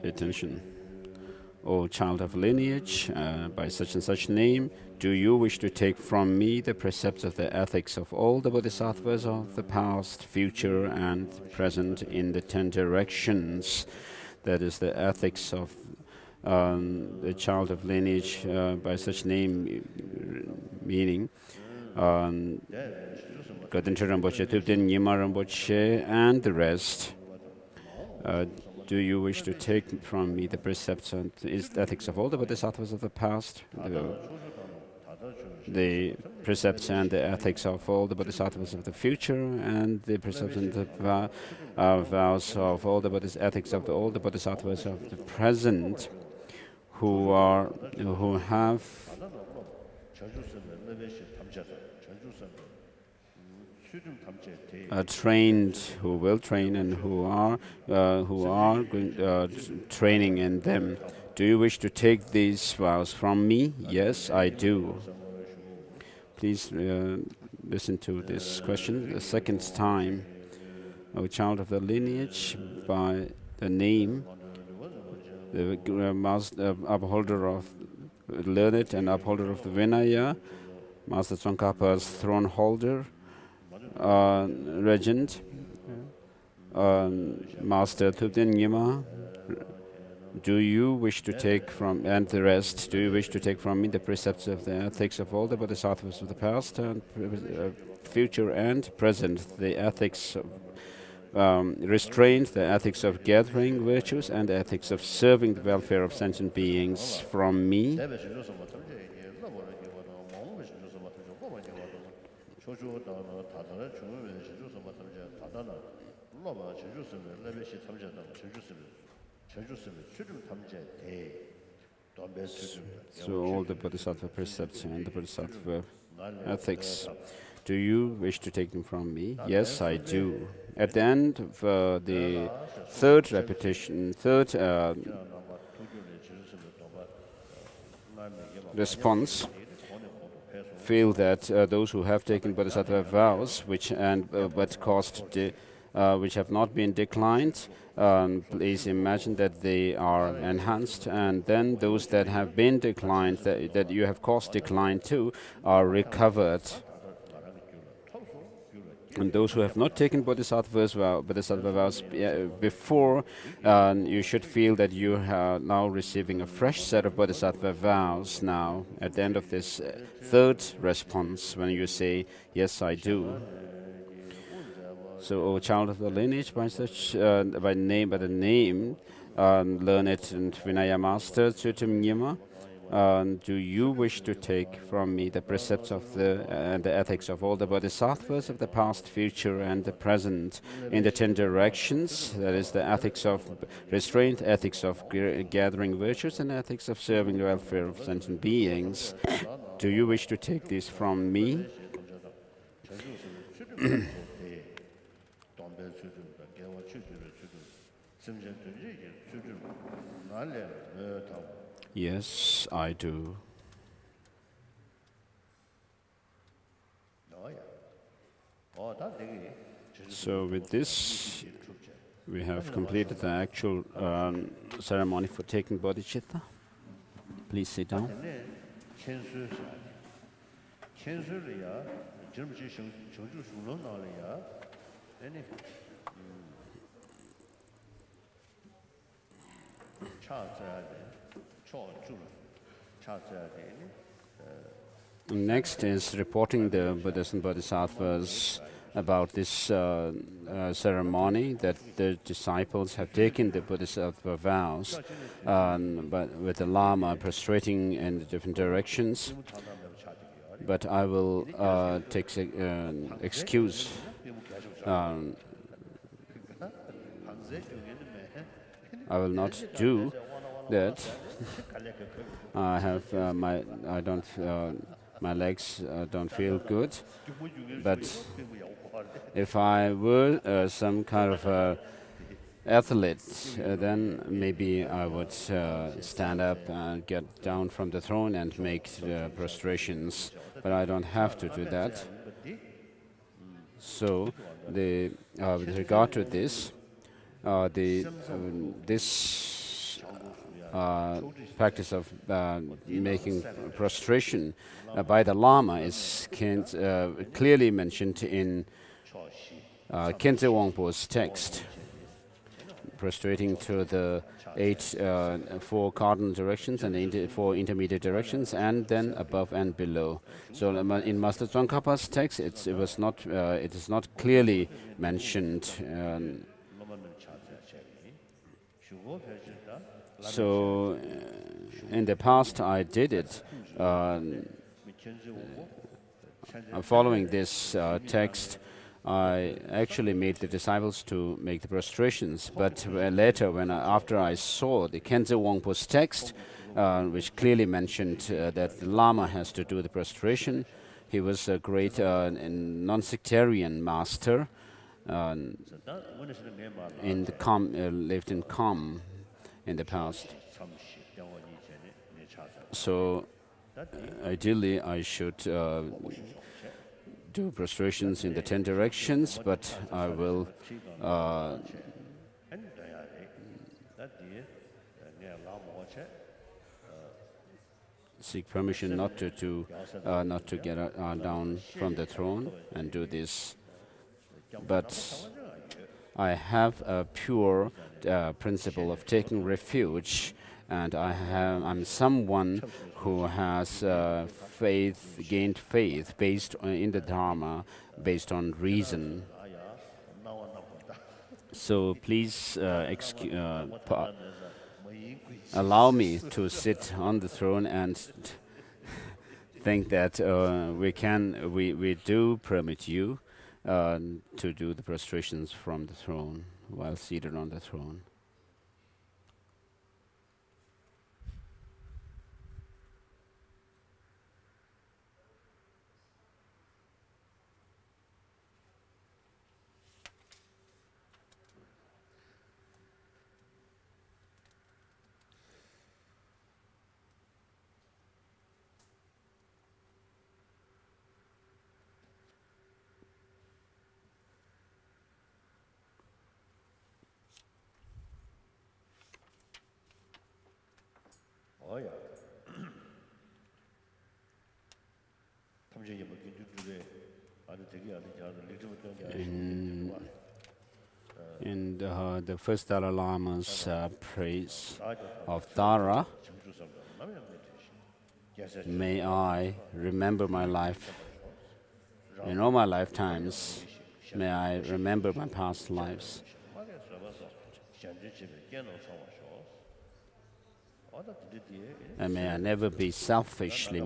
Attention. O child of lineage, by such and such name, do you wish to take from me the precepts of the ethics of all the bodhisattvas of the past, future, and present in the 10 directions? That is the ethics of the child of lineage by such name, meaning Gadantra Rinpoche, Thupten Nyima Rinpoche, and the rest. Do you wish to take from me the precepts and ethics of all the bodhisattvas of the past, the precepts and the ethics of all the bodhisattvas of the future, and the precepts and the vows of all the ethics of all the bodhisattvas of the present, who have trained, who will train, and who are training in them. Do you wish to take these vows from me? Yes, I do. Please listen to this question the second time. O child of the lineage, by the name, the upholder of learned and upholder of the Vinaya, Master Tsongkhapa's throne holder, regent, Master Thupten Nyima, do you wish to take from, and the rest, do you wish to take from me the precepts of the ethics of all the bodhisattvas of the past and future and present, the ethics of restraint, the ethics of gathering virtues, and the ethics of serving the welfare of sentient beings from me? So all the bodhisattva precepts and the bodhisattva ethics, do you wish to take them from me? Yes, I do. At the end of the third repetition, response, feel that those who have taken bodhisattva vows, which have not been declined, please imagine that they are enhanced, and then those that have been declined, that you have caused decline to, are recovered. And those who have not taken bodhisattva vows before, you should feel that you are now receiving a fresh set of bodhisattva vows now, at the end of this third response, when you say, yes, I do. So, O child of the lineage, by the name, learned and Vinaya Master Thupten Nyima, do you wish to take from me the precepts of the ethics of all the bodhisattvas of the past, future, and the present in the 10 directions? That is the ethics of restraint, ethics of gathering virtues, and ethics of serving the welfare of sentient beings. Do you wish to take these from me? Yes, I do. So with this, we have completed the actual ceremony for taking bodhicitta. Please sit down. Next is reporting the Buddhas and Bodhisattvas about this ceremony that the disciples have taken the Bodhisattva vows, but with the Lama prostrating in the different directions. But I will take excuse. I will not do that. My legs don't feel good. But if I were some kind of athlete, then maybe I would stand up and get down from the throne and make prostrations. But I don't have to do that. So, with regard to this, this practice of making prostration by the Lama is clearly mentioned in Khyentse Wangpo's text, prostrating to the four cardinal directions and the four intermediate directions, and then above and below. So in Master Tsongkhapa's text, it is not clearly mentioned. So in the past, I did it. Following this text, I actually made the disciples to make the prostrations. But later, after I saw the Khyentse Wangpo's text, which clearly mentioned that the Lama has to do the prostration, he was a great non-sectarian master. Lived in Kham in the past. So ideally, I should do prostrations in the 10 directions, but I will seek permission not to get down from the throne and do this. But I have a pure principle of taking refuge, and I'm someone who has gained faith based in the Dharma, based on reason. So please allow me to sit on the throne and think that we do permit you to do the prostrations from the throne while seated on the throne. In the first Dalai Lama's praise of Dara, may I remember my life in all my lifetimes. May I remember my past lives. And may I never be selfishly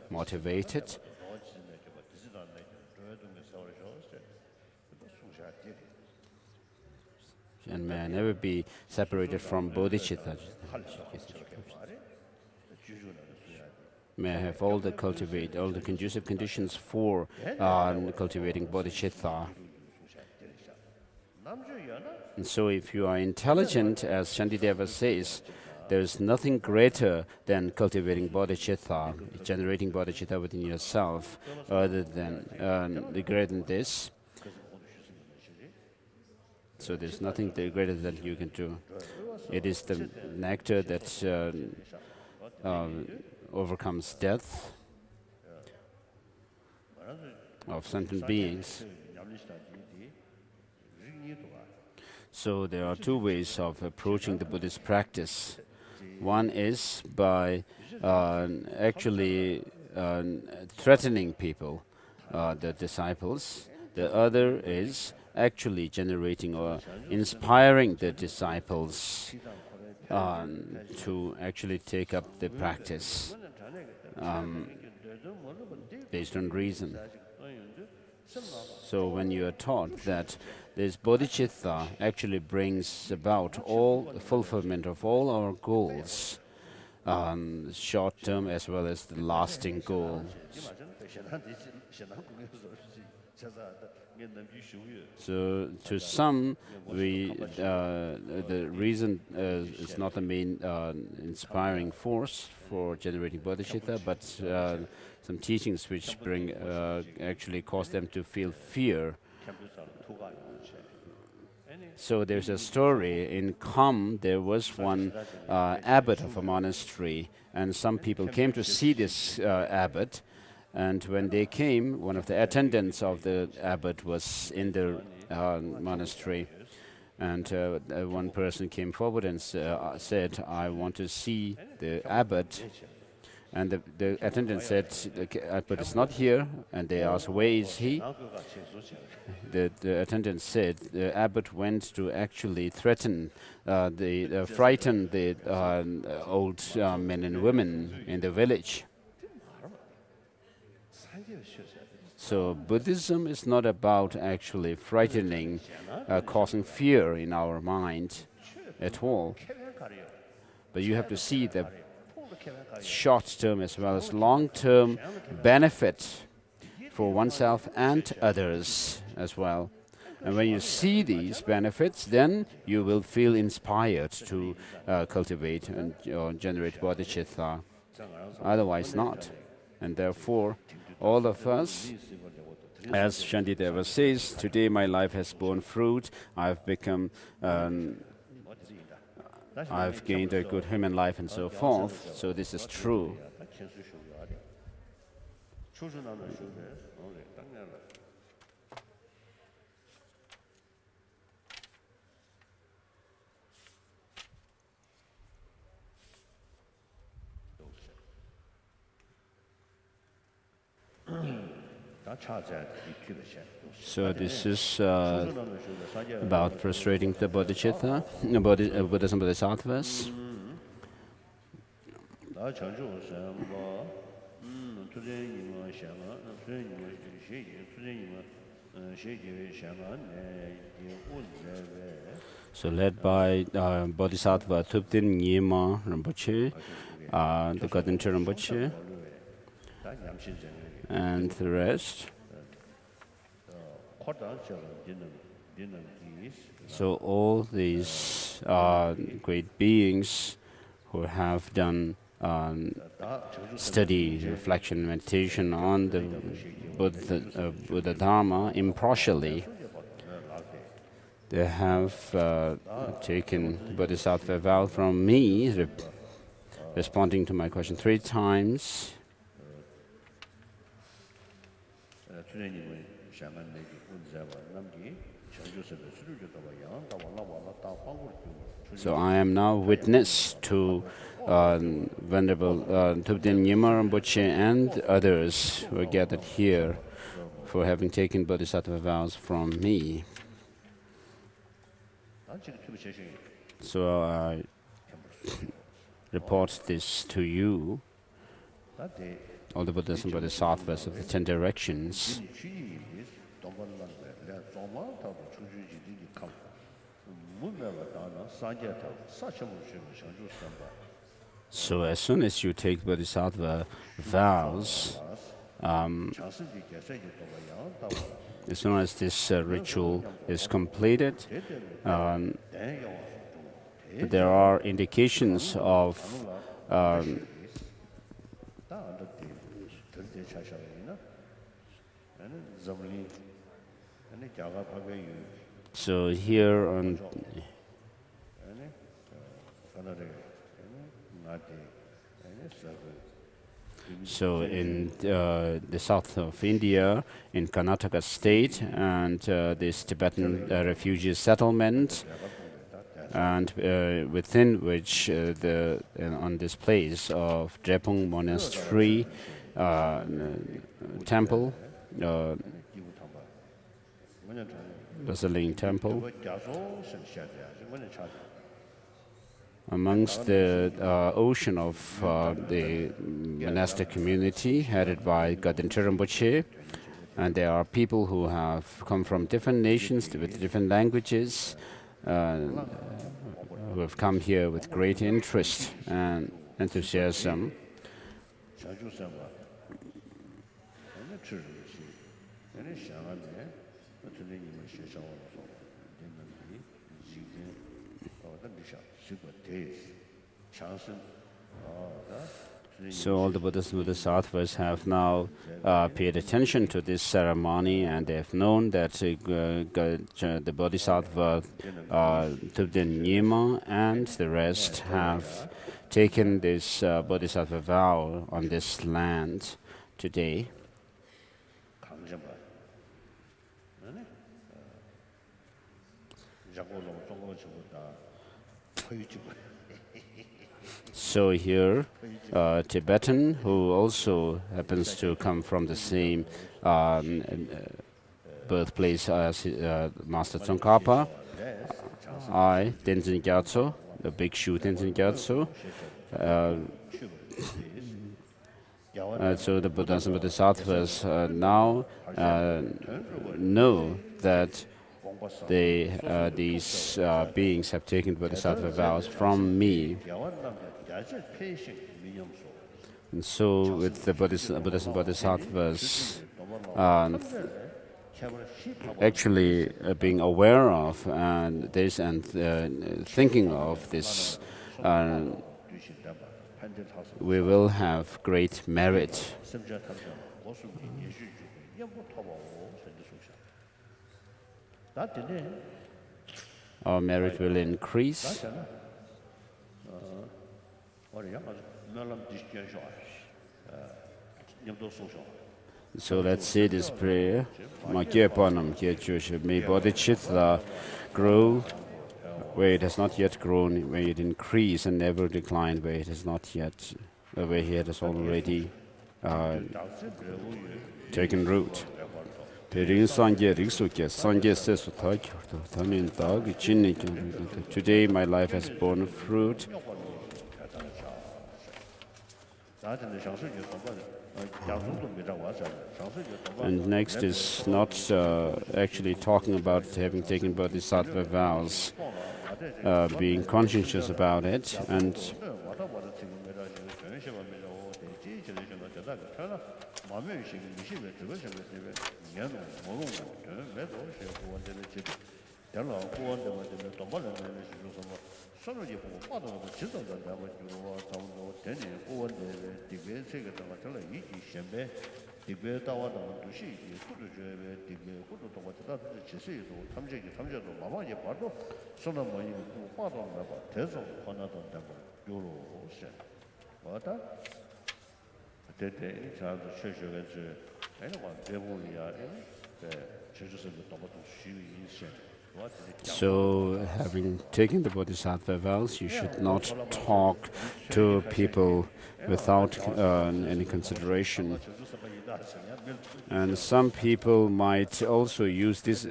motivated. And may I never be separated from bodhicitta. May I have all the conducive conditions for cultivating bodhicitta. And so if you are intelligent, as Shantideva says, there is nothing greater than cultivating bodhicitta, generating bodhicitta within yourself, other than greater than this. So there's nothing greater that you can do. It is the nectar that overcomes death of sentient beings. So there are two ways of approaching the Buddhist practice. One is by actually threatening people, the disciples. The other is actually generating or inspiring the disciples to actually take up the practice based on reason. So when you are taught that this bodhicitta actually brings about all the fulfillment of all our goals, short-term as well as the lasting goal. So to some, the reason is not the main inspiring force for generating bodhicitta, but some teachings which bring actually cause them to feel fear. So there's a story in Kham. There was one abbot of a monastery, and some people came to see this abbot. And when they came, one of the attendants of the abbot was in the monastery. And one person came forward and said, I want to see the abbot. And the attendant said, the abbot is not here. And they asked, where is he? The attendant said, the abbot went to actually threaten, frighten the old men and women in the village. So Buddhism is not about actually frightening, causing fear in our mind at all. But you have to see the short-term as well as long-term benefit for oneself and others as well. And when you see these benefits, then you will feel inspired to cultivate and generate bodhicitta. Otherwise not. And therefore, all of us, as Shantideva says, today my life has borne fruit. I've become, I've gained a good human life and so forth. So this is true. So this is about frustrating the bodhicitta, Buddhas and Bodhisattvas. So led by Bodhisattva Thupten Nyema Rinpoche, the Godincha Rinpoche, and the rest. So all these great beings who have done study, reflection, meditation on the Buddha Dharma impartially, they have taken Bodhisattva vow from me, responding to my question 3 times. So I am now witness to Venerable Thupten Nyima Rinpoche and others who are gathered here for having taken Bodhisattva vows from me. So I report this to you, all the Buddhas and Bodhisattvas of the 10 directions. So as soon as you take Bodhisattva vows, as soon as this ritual is completed, there are indications of so here on so in the south of India, in Karnataka state, and this Tibetan refugee settlement, and within which on this place of Drepung Monastery, temple, bustling temple. Amongst the ocean of the monastic community headed by Gadinche Rinpoche, and there are people who have come from different nations with different languages, who have come here with great interest and enthusiasm. So all the Buddhists and Bodhisattvas have now paid attention to this ceremony, and they have known that the Bodhisattva Thubden Nyima and the rest have taken this Bodhisattva vow on this land today. So here, Tibetan, who also happens to come from the same birthplace as Master Tsongkhapa, I, Tenzin Gyatso, the Bhikshu Tenzin Gyatso. So the Buddhas and Bodhisattvas now know that these beings have taken Bodhisattva vows from me. And so with the Buddhas and Bodhisattvas actually being aware of this and thinking of this, we will have great merit. Our merit will increase. So let's say this prayer. May bodhicitta grow where it has not yet grown, where it increase and never decline where it has not yet, where it has already taken root. Today my life has borne fruit. And next is not actually talking about having taken Bodhisattva vows, being conscientious about it, and so having taken the Bodhisattva vows, you should not talk to people without any consideration. And some people might also use this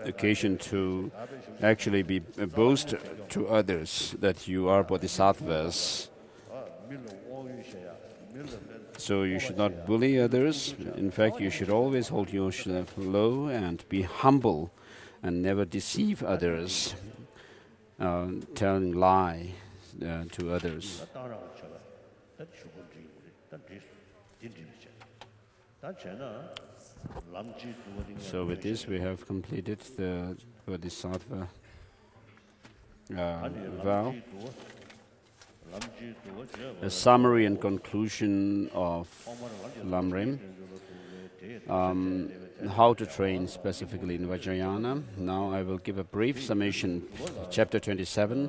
occasion to actually boast to others that you are Bodhisattvas. So you should not bully others. In fact, you should always hold yourself low and be humble and never deceive others, telling lie to others. So with this, we have completed the Bodhisattva vow. A summary and conclusion of Lamrim. How to train specifically in Vajrayana. Now I will give a brief summation. Chapter 27,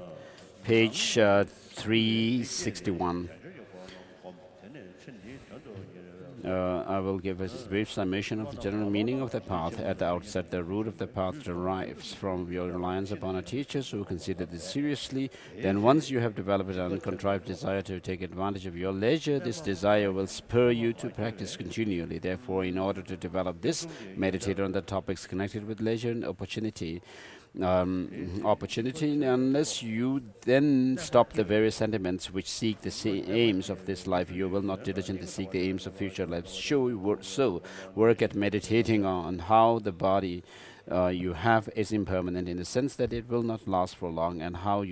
page 361. I will give a brief summation of the general meaning of the path. At the outset, the root of the path derives from your reliance upon a teacher who consider this seriously. Then once you have developed an uncontrived desire to take advantage of your leisure, this desire will spur you to practice continually. Therefore, in order to develop this, meditate on the topics connected with leisure and opportunity, unless you then stop the various sentiments which seek the aims of this life, you will not diligently seek the aims of future lives. So work at meditating on how the body you have is impermanent, in the sense that it will not last for long, and how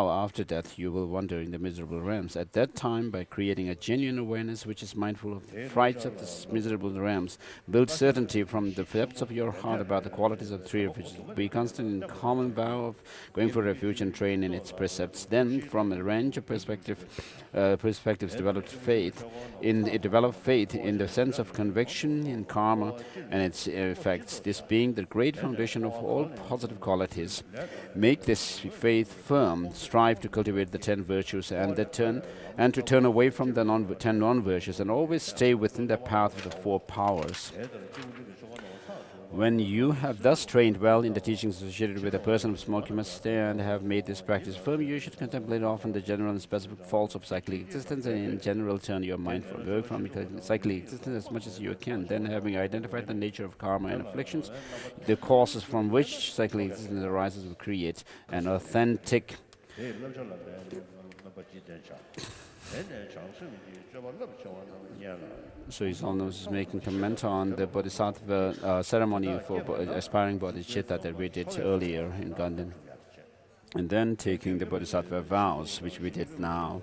after death you will wander in the miserable realms. At that time, by creating a genuine awareness which is mindful of the frights of the miserable realms, build certainty from the depths of your heart about the qualities of the tree of refuge. Be constant in common vow of going for refuge and train in its precepts. Then, from a range of perspectives, develop faith in the sense of conviction in karma and its effects. This being the great foundation of all positive qualities. Make this faith firm. Strive to cultivate the 10 virtues and to turn away from the 10 non-virtues, and always stay within the path of the 4 powers. When you have thus trained well in the teachings associated with a person of small capacity and have made this practice firm, you should contemplate often the general and specific faults of cyclic existence, and in general turn your mind away from cyclic existence as much as you can. Then, having identified the nature of karma and afflictions, the causes from which cyclic existence arises, will create an authentic So he's almost making comment on the Bodhisattva ceremony for aspiring bodhicitta that we did earlier in Ganden. And then taking the Bodhisattva vows, which we did now.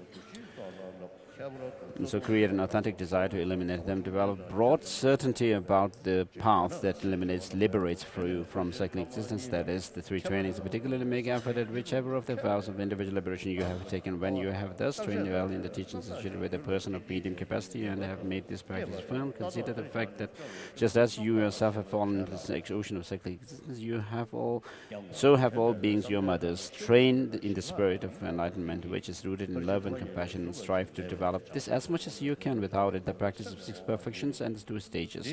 And so create an authentic desire to eliminate them, develop broad certainty about the path that liberates you from cyclic existence, that is, the 3 trainings. Particularly make effort at whichever of the vows of individual liberation you have taken. When you have thus trained well in the teachings associated with a person of medium capacity and have made this practice firm, consider the fact that just as you yourself have fallen into the ocean of cyclic existence, so have all beings your mothers. Train in the spirit of enlightenment, which is rooted in love and compassion, and strive to develop this as much as you can without it. The practice of 6 perfections and 2 stages,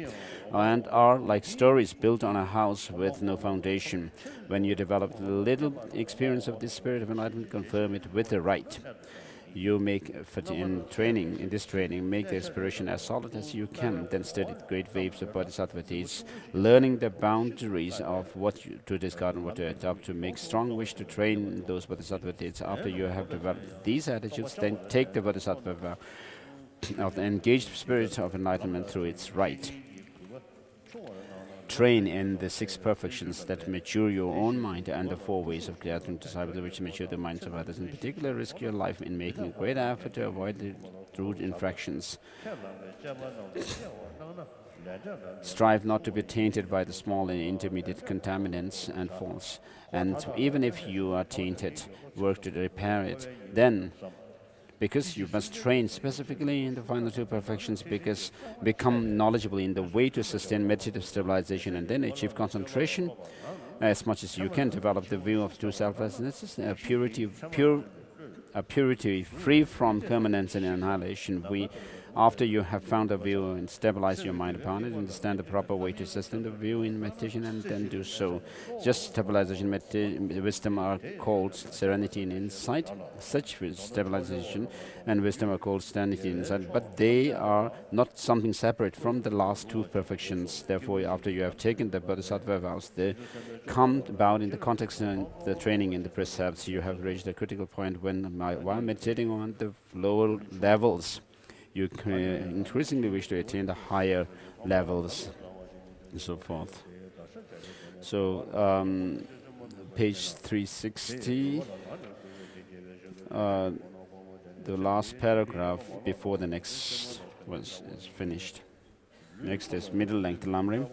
and are like stories built on a house with no foundation. When you develop the little experience of this spirit of enlightenment, confirm it with the right. You make in this training, make the aspiration as solid as you can. Then study the great waves of bodhisattva deeds, learning the boundaries of what to discard and what to adopt, to make strong wish to train those bodhisattva deeds. After you have developed these attitudes, then take the bodhisattva vow of the engaged spirit of enlightenment through its right. Train in the 6 perfections that mature your own mind, and the 4 ways of gathering disciples which mature the minds of others. In particular, risk your life in making a great effort to avoid the root infractions. Strive not to be tainted by the small and intermediate contaminants and faults. And even if you are tainted, work to repair it. Then, because you must train specifically in the final 2 perfections, because become knowledgeable in the way to sustain meditative stabilization, and then achieve concentration as much as you can. Develop the view of 2 selflessnesses, a purity free from permanence and annihilation. After you have found a view and stabilize your mind upon it, understand the proper way to sustain the view in meditation, and then do so. Just stabilization, wisdom are called serenity and insight. Such stabilization and wisdom are called serenity and insight, but they are not something separate from the last 2 perfections. Therefore, after you have taken the bodhisattva vows, they come about in the context and the training in the precepts. You have reached a critical point while meditating on the lower levels, you increasingly wish to attain the higher levels, and so forth. So, page 360, the last paragraph before the next is finished. Next is middle length lamrim.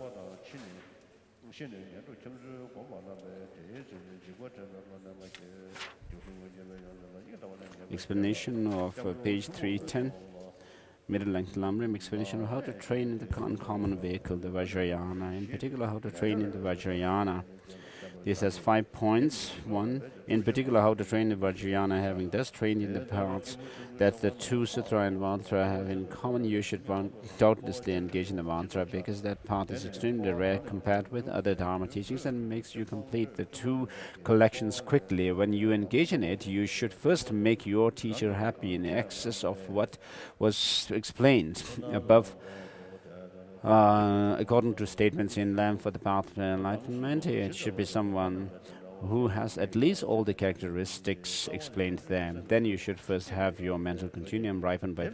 Explanation of page 310. Middle length lamrim, explanation of how to train in the uncommon vehicle, the Vajrayana. In particular, how to train in the Vajrayana. This has 5 points. 1. In particular, how to train the Vajrayana, having thus trained in the parts that the two sutra and mantra have in common, you should doubtlessly engage in the mantra, because that path is extremely rare compared with other Dharma teachings and makes you complete the two collections quickly. When you engage in it, you should first make your teacher happy in excess of what was explained above. According to statements in Lamb for the Path of Enlightenment, it should be someone who has at least all the characteristics explained there. Then you should first have your mental continuum ripened by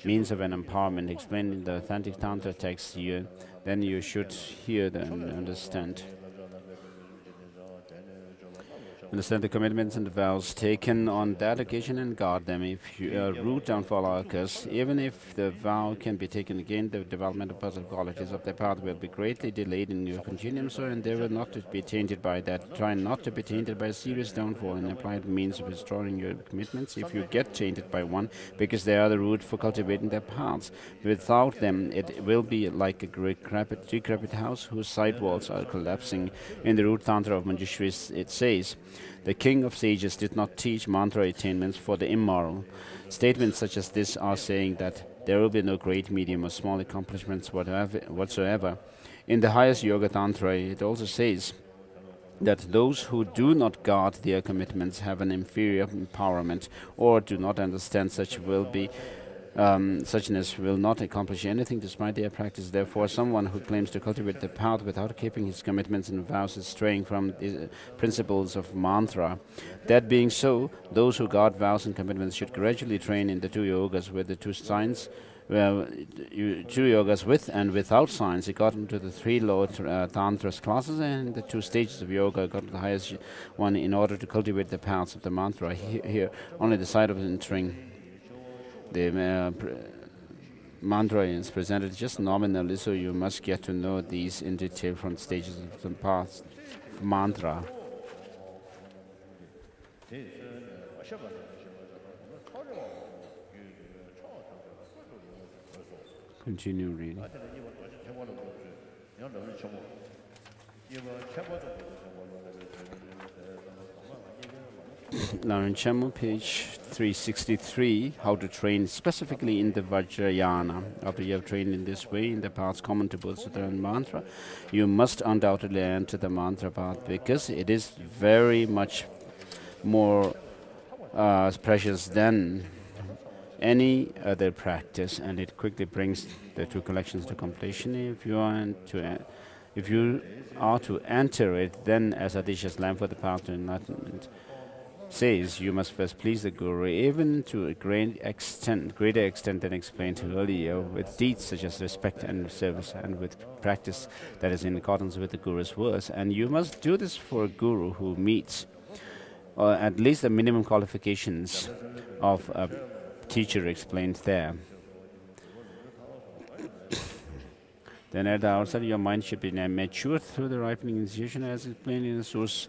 means of an empowerment explained in the authentic Tantra text here. Then you should hear and understand the commitments and the vows taken on that occasion and guard them. If you root downfall occurs, even if the vow can be taken again, the development of positive qualities of the path will be greatly delayed in your continuum, so endeavor not to be tainted by that. Try not to be tainted by a serious downfall and apply the means of restoring your commitments if you get tainted by one, because they are the root for cultivating their paths. Without them, it will be like a decrepit house whose side walls are collapsing. In the root tantra of Manjushri, it says, the king of sages did not teach mantra attainments for the immoral. Statements such as this are saying that there will be no great, medium, or small accomplishments whatsoever. In the highest Yoga Tantra, it also says that those who do not guard their commitments have an inferior empowerment, or do not understand suchness will not accomplish anything despite their practice. Therefore, someone who claims to cultivate the path without keeping his commitments and vows is straying from the principles of mantra. That being so, those who guard vows and commitments should gradually train in the two yogas with the two signs. Well, two yogas with and without signs, according to the three lower tantras classes and the two stages of yoga, according to the highest one, in order to cultivate the paths of the mantra. Here only the side of entering the mantra is presented just nominally, so you must get to know these in detail from the stages of the path mantra. Continue reading. Now in Chamo, page 363, how to train specifically in the Vajrayana. After you have trained in this way in the paths common to both Sutra and Mantra, you must undoubtedly enter the Mantra path, because it is very much more precious than any other practice, and it quickly brings the two collections to completion. If you are to enter it, then as Adisha's Lamb for the Path to Enlightenment says, you must first please the Guru, even to a greater extent than explained earlier, with deeds such as respect and service, and with practice that is in accordance with the Guru's words. And you must do this for a Guru who meets at least the minimum qualifications of a teacher explained there. Then at the outset, your mind should be matured through the ripening initiation as explained in the source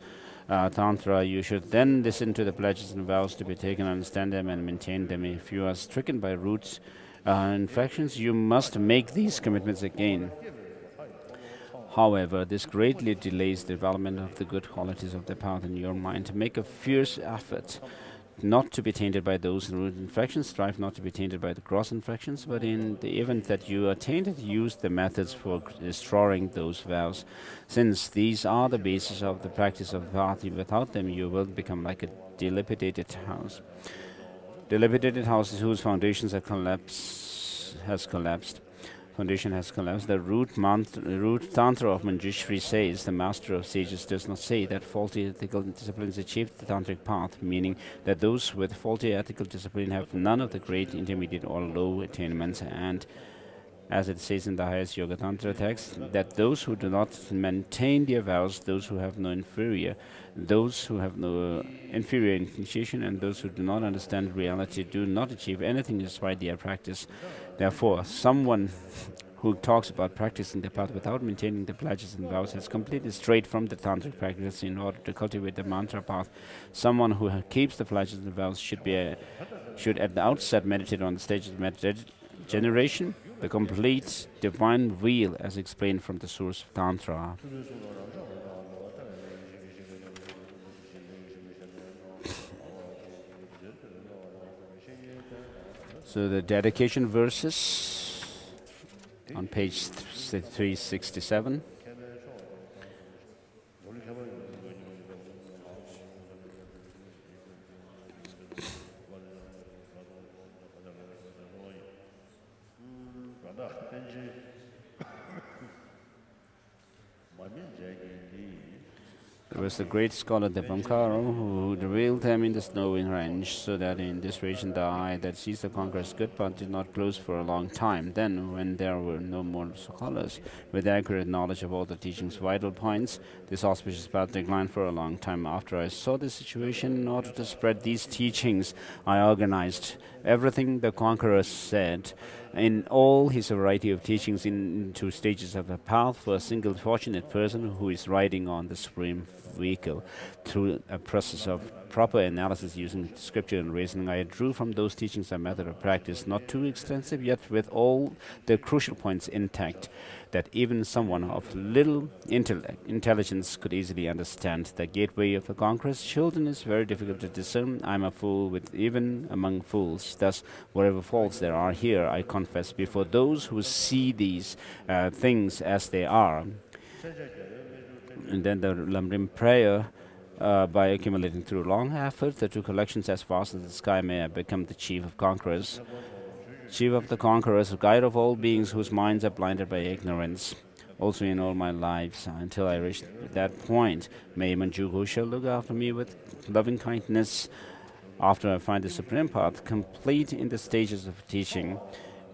Tantra. You should then listen to the pledges and vows to be taken, understand them, and maintain them. If you are stricken by roots infractions, you must make these commitments again. However, this greatly delays the development of the good qualities of the path in your mind. Make a fierce effort not to be tainted by those root infractions. Strive not to be tainted by the gross infractions, but in the event that you are tainted, use the methods for destroying those vows, since these are the basis of the practice of the path. Without them, you will become like a dilapidated house. Dilapidated houses whose foundations have collapsed. The root tantra of Manjushri says, the master of sages does not say that faulty ethical disciplines achieve the tantric path, meaning that those with faulty ethical discipline have none of the great, intermediate, or low attainments, and as it says in the highest Yoga Tantra text, that those who do not maintain their vows, those who have no inferior initiation, and those who do not understand reality do not achieve anything despite their practice. Therefore, someone who talks about practicing the path without maintaining the pledges and vows has completely strayed from the tantric practice in order to cultivate the mantra path. Someone who keeps the pledges and vows should at the outset meditate on the stage of generation, the complete divine wheel as explained from the source of Tantra. So the dedication verses on page 367. There was the great scholar Devankara who revealed them in the snowy range, so that in this region the eye that sees the conqueror's good path did not close for a long time. Then, when there were no more scholars with accurate knowledge of all the teaching's vital points, this auspicious path declined for a long time. After I saw the situation, in order to spread these teachings, I organized everything the conqueror said in all his variety of teachings into stages of a path for a single fortunate person who is riding on the supreme vehicle. Through a process of proper analysis using scripture and reasoning, I drew from those teachings a method of practice not too extensive, yet with all the crucial points intact, that even someone of little intelligence could easily understand. The gateway of the conqueror's children is very difficult to discern. I am a fool even among fools. Thus, whatever faults there are here, I confess before those who see these things as they are. And then the Lamrim prayer, by accumulating through long effort the two collections as fast as the sky, may I become the chief of conquerors. Chief of the conquerors, guide of all beings whose minds are blinded by ignorance. Also in all my lives, until I reach that point, may Manju Ghosha look after me with loving kindness. After I find the supreme path, complete in the stages of teaching,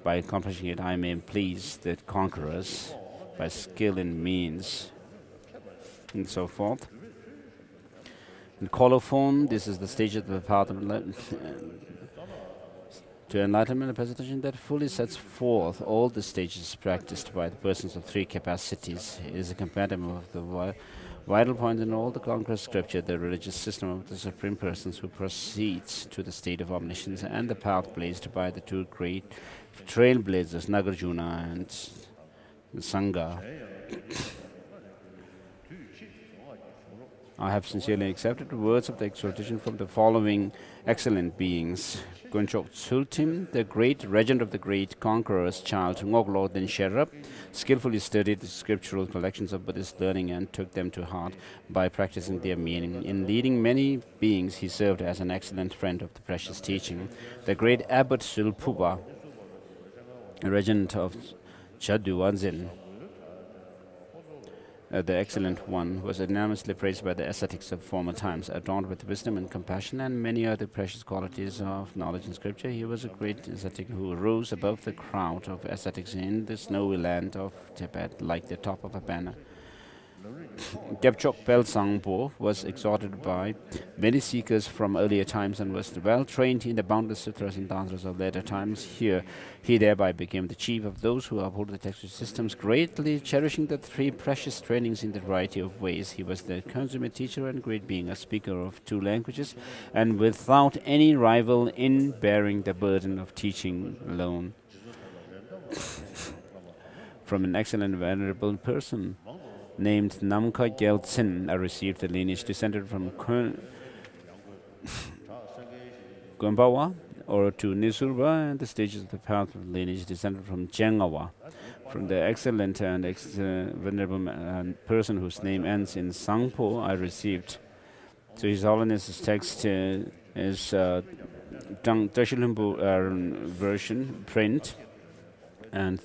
by accomplishing it I may please the conquerors by skill in means, and so forth. In colophon, this is the stage of the path of to enlightenment, a presentation that fully sets forth all the stages practiced by the persons of three capacities. It is a compendium of the vital point in all the conqueror scripture, the religious system of the supreme persons who proceeds to the state of omniscience, and the path blazed by the two great trailblazers, Nagarjuna and Sangha. I have sincerely accepted the words of the exhortation from the following excellent beings. Gunchok Sultim, the great regent of the great conqueror's child, Ngoglo Den Sherab, skillfully studied the scriptural collections of Buddhist learning and took them to heart by practicing their meaning. In leading many beings, he served as an excellent friend of the precious teaching. The great abbot Sulpuba, regent of Chaduanzin, the excellent one, was enormously praised by the ascetics of former times. Adorned with wisdom and compassion and many other precious qualities of knowledge and scripture, he was a great ascetic who rose above the crowd of ascetics in the snowy land of Tibet like the top of a banner. Gebchok Pelsangpo was exhorted by many seekers from earlier times and was well trained in the boundless sutras and tantras of later times. Here, he thereby became the chief of those who uphold the textual systems, greatly cherishing the three precious trainings in the variety of ways. He was the consummate teacher and great being, a speaker of two languages, and without any rival in bearing the burden of teaching alone. From an excellent venerable person named Namkha Gyaltsin, I received the lineage descended from Gombawa or to Nisurba, and the stages of the path of lineage descended from Jengawa. From the excellent and venerable person whose name ends in Sangpo, I received. So His Holiness's text is Tashilimbu version, print, and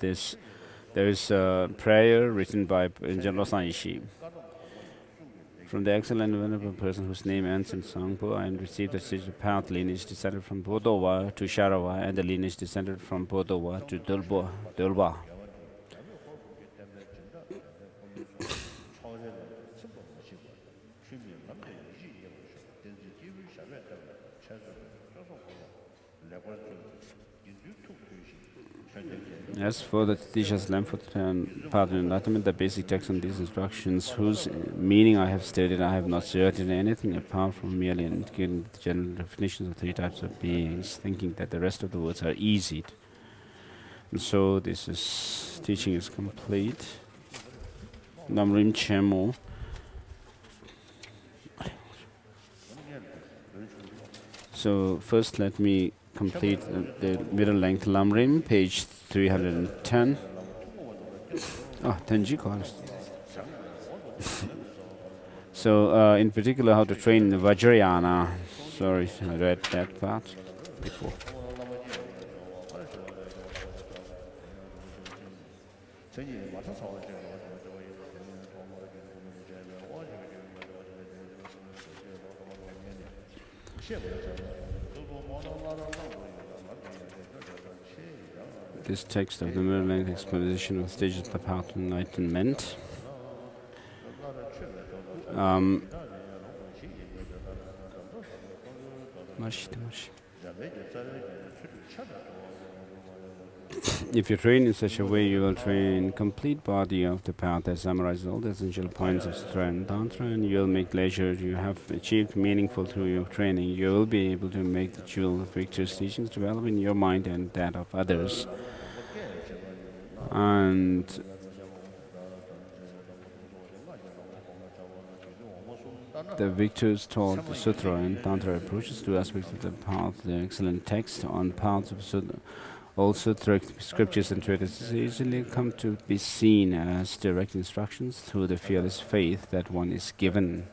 there is a prayer written by General Saishi. From the excellent and venerable person whose name ends in Sangpo, I received the stage of path lineage descended from Bodowa to Sharawa, and the lineage descended from Bodowa to Dulba. As for the teacher's lamp for the path of enlightenment, the basic text on these instructions, whose meaning I have stated, I have not stated anything apart from merely indicating the general definitions of three types of beings, thinking that the rest of the words are easy. And so teaching is complete. Namrim Chemo. So first let me complete the middle length lamrim, page 310. Oh, Tenji course. So, in particular, how to train the Vajrayana. Sorry, I read that part before. This text of the middle length exposition of stages of the path to enlightenment. If you train in such a way, you will train complete body of the path that summarizes all the essential points of Sutra and Tantra, and you will make leisure. You have achieved meaningful through your training. You will be able to make the jewel of Victor's teachings develop in your mind and that of others. And the Victors taught the Sutra and Tantra approaches to aspects of the path. The excellent text on paths of Sutra. All Sutra scriptures and treatises easily come to be seen as direct instructions through the fearless faith that one is given.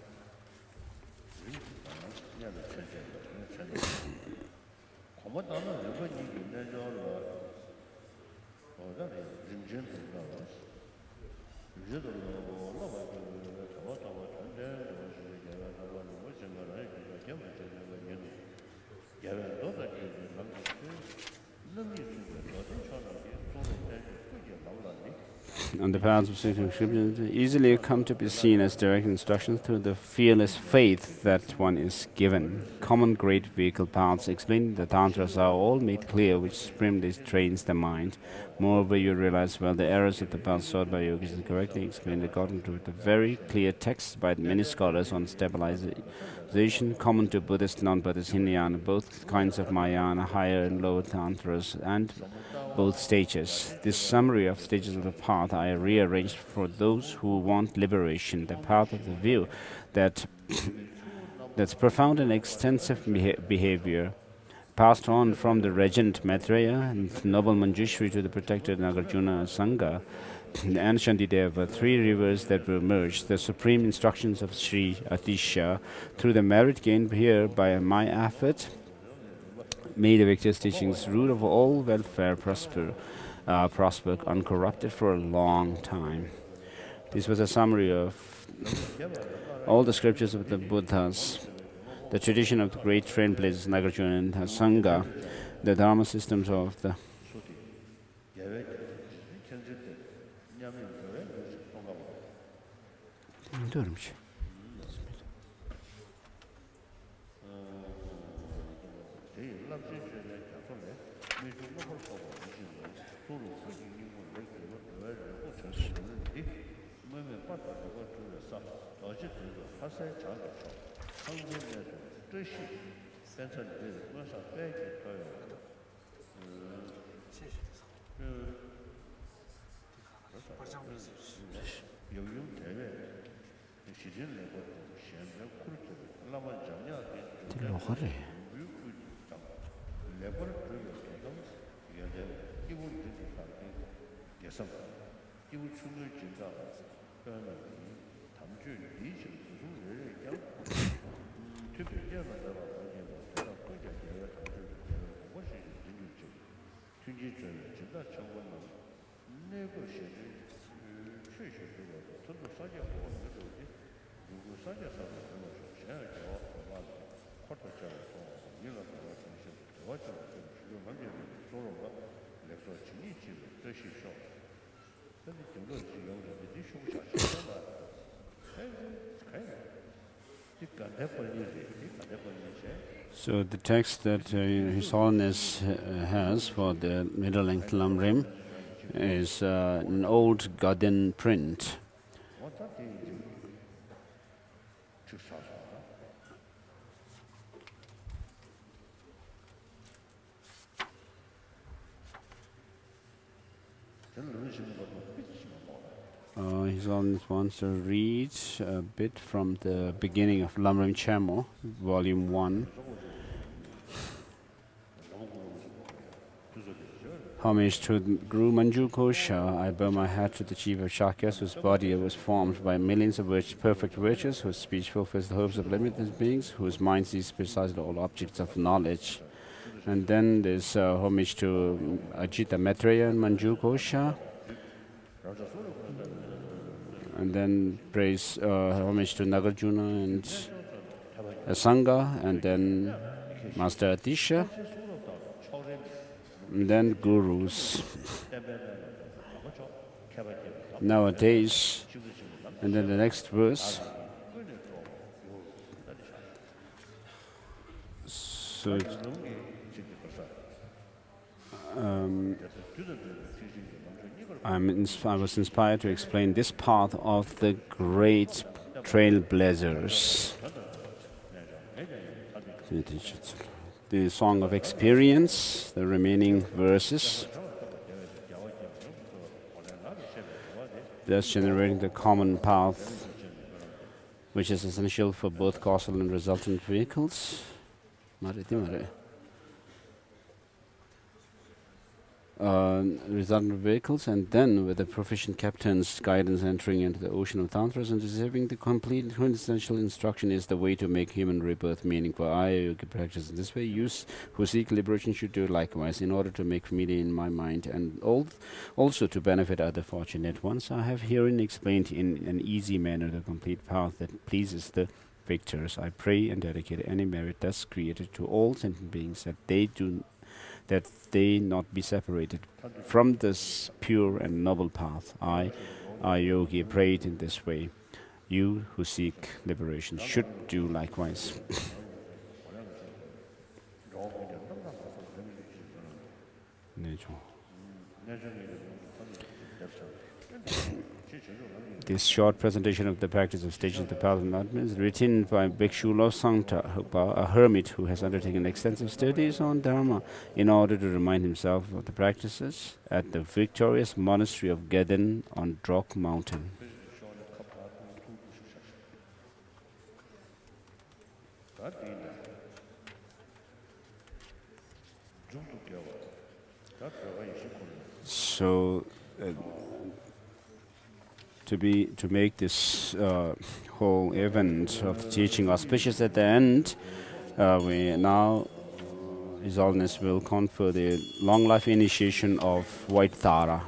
On the paths of scriptures easily come to be seen as direct instructions through the fearless faith that one is given. Common great vehicle paths explained in the Tantras are all made clear, which supremely trains the mind. Moreover, you realize well the errors of the path sought by yogis is correctly explained according to the very clear text by many scholars on stabilization, common to Buddhist, non-Buddhist, Hinayana, both kinds of Mahayana, higher and lower Tantras, and both stages. This summary of stages of the path I rearranged for those who want liberation, the path of the view that's profound and extensive behavior, passed on from the regent Maitreya and noble Manjushri to the protected Nagarjuna Sangha and Shantideva, three rivers that were merged, the supreme instructions of Sri Atisha, through the merit gained here by my effort, may the Victor's teachings, root of all welfare, prosper uncorrupted for a long time. This was a summary of all the scriptures of the Buddhas, the tradition of the great trailblazers Nagarjuna and Sangha, the dharma systems of the So the text that His Holiness has for the middle-length lamrim is an old Godin print. His Holiness wants to read a bit from the beginning of Lamrim Chamo, Volume 1. Homage to Guru Manju Kosha. I bow my hat to the chief of Shakyas, whose body was formed by millions of perfect virtues, whose speech fulfills the hopes of limitless beings, whose mind sees precisely all objects of knowledge. And then there's homage to Ajita Maitreya and Manju Kosha. And then praise homage to Nagarjuna and Sangha, and then Master Atisha, and then gurus nowadays. And then the next verse. So I was inspired to explain this path of the great trailblazers. The Song of Experience, the remaining verses, thus generating the common path, which is essential for both causal and resultant vehicles. Resultant vehicles, and then with the proficient captain's guidance entering into the ocean of tantras and receiving the complete quintessential instruction is the way to make human rebirth meaningful. I yoga practice in this way. You who seek liberation should do likewise in order to make familiar in my mind and also to benefit other fortunate ones. I have herein explained in an easy manner the complete path that pleases the victors. I pray and dedicate any merit thus created to all sentient beings that they not be separated from this pure and noble path. I, yogi, prayed in this way. You who seek liberation should do likewise. This short presentation of the practice of stages of the path of enlightenment is written by Bhikshu Losangta, a hermit who has undertaken extensive studies on Dharma in order to remind himself of the practices at the victorious monastery of Gedan on Drok Mountain. So, to make this whole event of the teaching auspicious at the end, we now, His Holiness will confer the long life initiation of White Tara.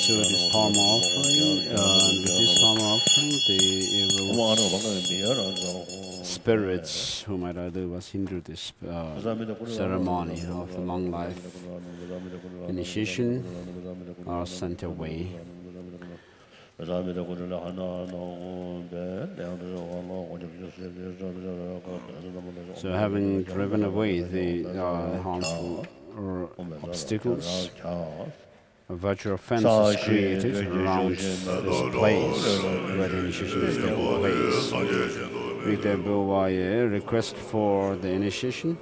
So this Dharma offering, with this Dharma offering, the evil spirits who might otherwise hinder this ceremony of long life initiation are sent away. So having driven away the harmful obstacles, a virtual fence is created around this place where the initiation is taking place. With the Bowaye request for the initiation.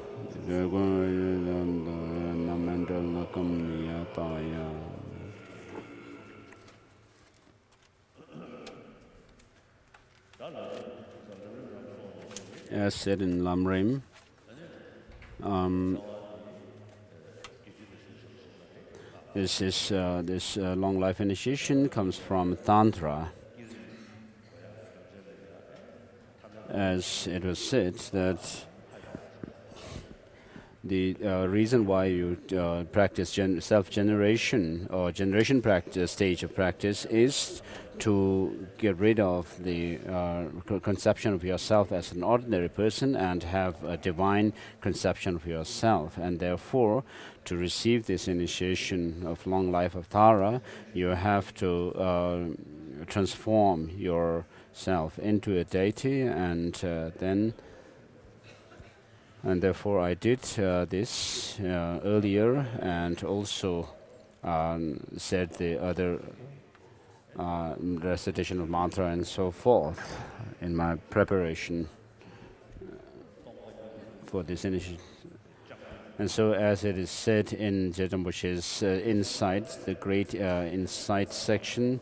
As said in Lamrim, this long life initiation comes from Tantra. As it was said that the reason why you practice self-generation or generation practice stage of practice is to get rid of the conception of yourself as an ordinary person and have a divine conception of yourself. And therefore, to receive this initiation of long life of Tara, you have to transform yourself into a deity, and therefore I did this earlier, and also said the other recitation of mantra and so forth in my preparation for this initiation. And so, as it is said in Jedambush's insight, the great insight section,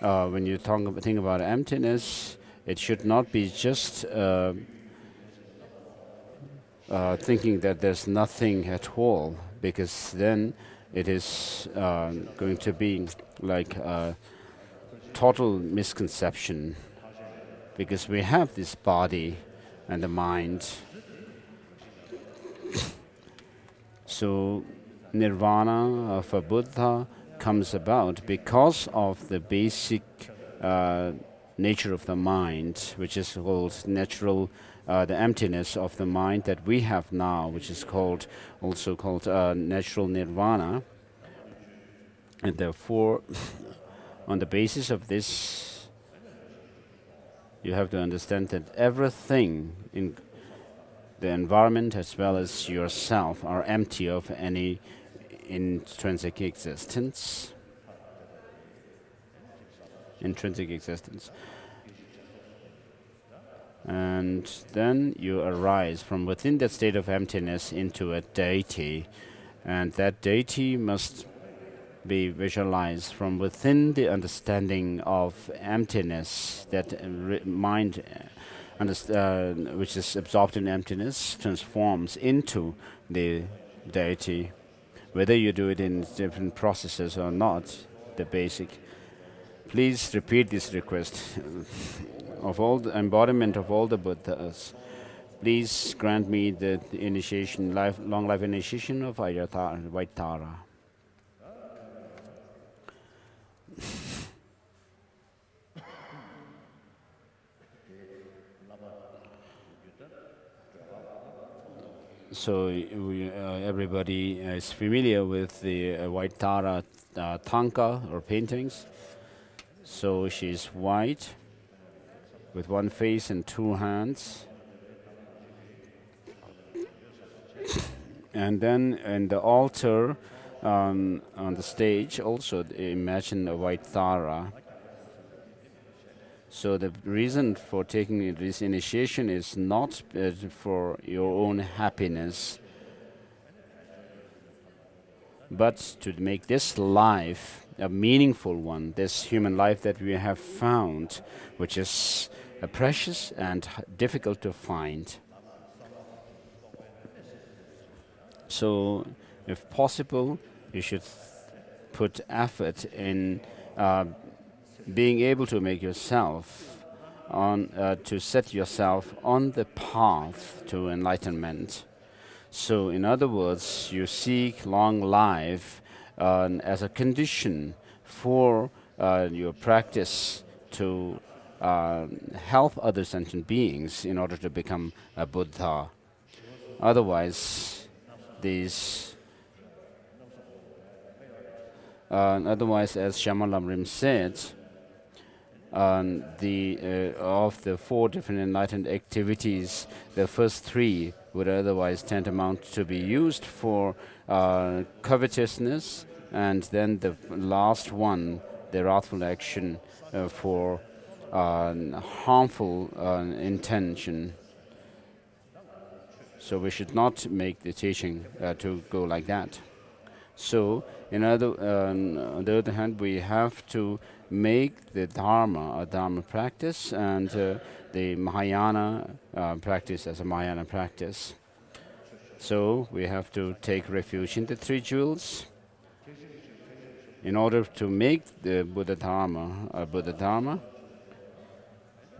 when you think about emptiness, it should not be just thinking that there's nothing at all, because then it is going to be like a total misconception, because we have this body and the mind. So nirvana of a Buddha comes about because of the basic nature of the mind, which is called natural, the emptiness of the mind that we have now, which is also called natural nirvana. And therefore, on the basis of this, you have to understand that everything in the environment as well as yourself are empty of any intrinsic existence. And then you arise from within that state of emptiness into a deity, and that deity must be visualized from within the understanding of emptiness. That mind, which is absorbed in emptiness, transforms into the deity. Whether you do it in different processes or not, the basic. Please repeat this request of all the embodiment of all the Buddhas. Please grant me the initiation, long life initiation of White Tara. So everybody is familiar with the White Tara tanka or paintings. So she's white with one face and two hands. And then in the altar, on the stage, also imagine a white Tara. So the reason for taking this initiation is not for your own happiness, but to make this life a meaningful one, this human life that we have found, which is precious and difficult to find. So, if possible, you should put effort in being able to make yourself to set yourself on the path to enlightenment. So, in other words, you seek long life as a condition for your practice to help other sentient beings in order to become a Buddha. Otherwise, as Shaman Lamrim said, of the 4 different enlightened activities, the first 3 would otherwise tantamount to be used for covetousness, and then the last one, the wrathful action, for harmful intention. So we should not make the teaching to go like that. So, on the other hand, we have to make the Dharma a Dharma practice, and the Mahayana practice as a Mahayana practice. So we have to take refuge in the 3 jewels in order to make the Buddha Dharma a Buddha Dharma,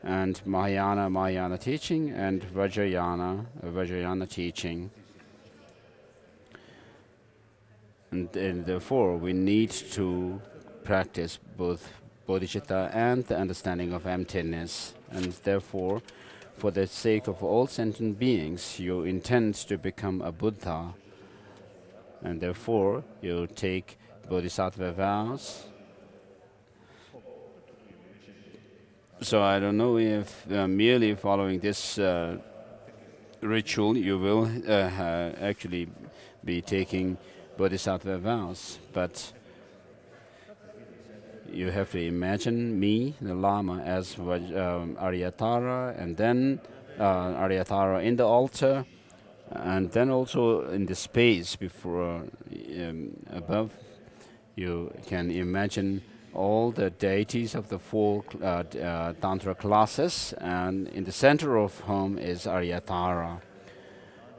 and Mahayana teaching, and Vajrayana teaching. And therefore, we need to practice both bodhicitta and the understanding of emptiness. And therefore, for the sake of all sentient beings, you intend to become a Buddha. And therefore, you take bodhisattva vows. So I don't know if merely following this ritual, you will actually be taking bodhisattva vows, but you have to imagine me, the Lama, as Aryatara, and then Aryatara in the altar, and then also in the space before above. You can imagine all the deities of the 4 Tantra classes, and in the center of whom is Aryatara.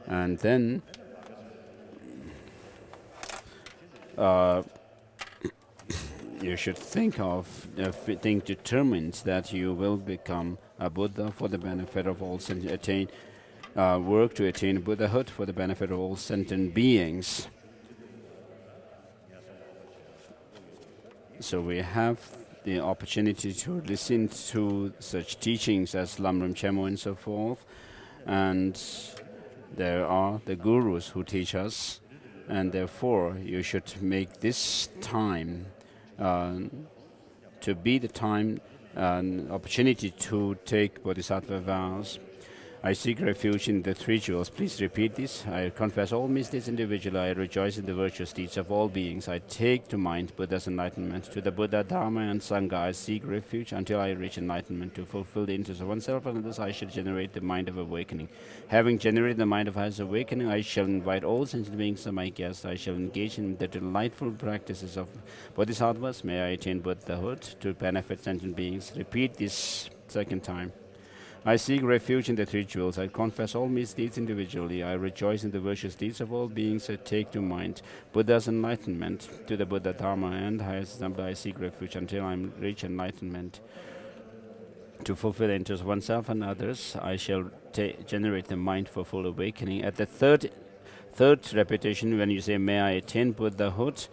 And then you should think determined that you will become a Buddha for the benefit of all sentient, work to attain Buddhahood for the benefit of all sentient beings. So we have the opportunity to listen to such teachings as Lamrim Chemo and so forth, and there are the gurus who teach us, and therefore you should make this time to be the time and opportunity to take bodhisattva vows. I seek refuge in the 3 jewels. Please repeat this. I confess all misdeeds individually. I rejoice in the virtuous deeds of all beings. I take to mind Buddha's enlightenment. To the Buddha, Dharma, and Sangha I seek refuge until I reach enlightenment. To fulfill the interests of oneself and others, I shall generate the mind of awakening. Having generated the mind of highest awakening, I shall invite all sentient beings as my guests. I shall engage in the delightful practices of bodhisattvas. May I attain Buddhahood to benefit sentient beings. Repeat this 2nd time. I seek refuge in the 3 jewels. I confess all misdeeds individually. I rejoice in the virtuous deeds of all beings. I take to mind Buddha's enlightenment. To the Buddha, Dharma, and highest Dhamma I seek refuge until I reach enlightenment. To fulfill the interests of oneself and others, I shall generate the mind for full awakening. At the third repetition, when you say, may I attain Buddhahood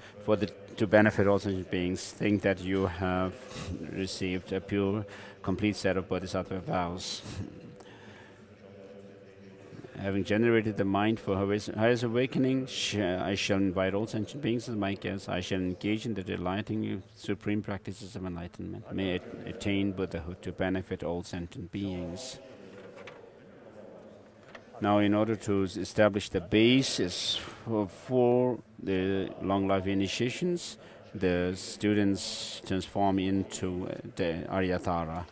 to benefit all sentient beings, think that you have received a pure, complete set of bodhisattva vows. Having generated the mind for highest awakening, I shall invite all sentient beings as my guests. I shall engage in the delighting supreme practices of enlightenment. May I attain Buddhahood to benefit all sentient beings. Now, in order to establish the basis for the long life initiations, the students transform into the Aryatara.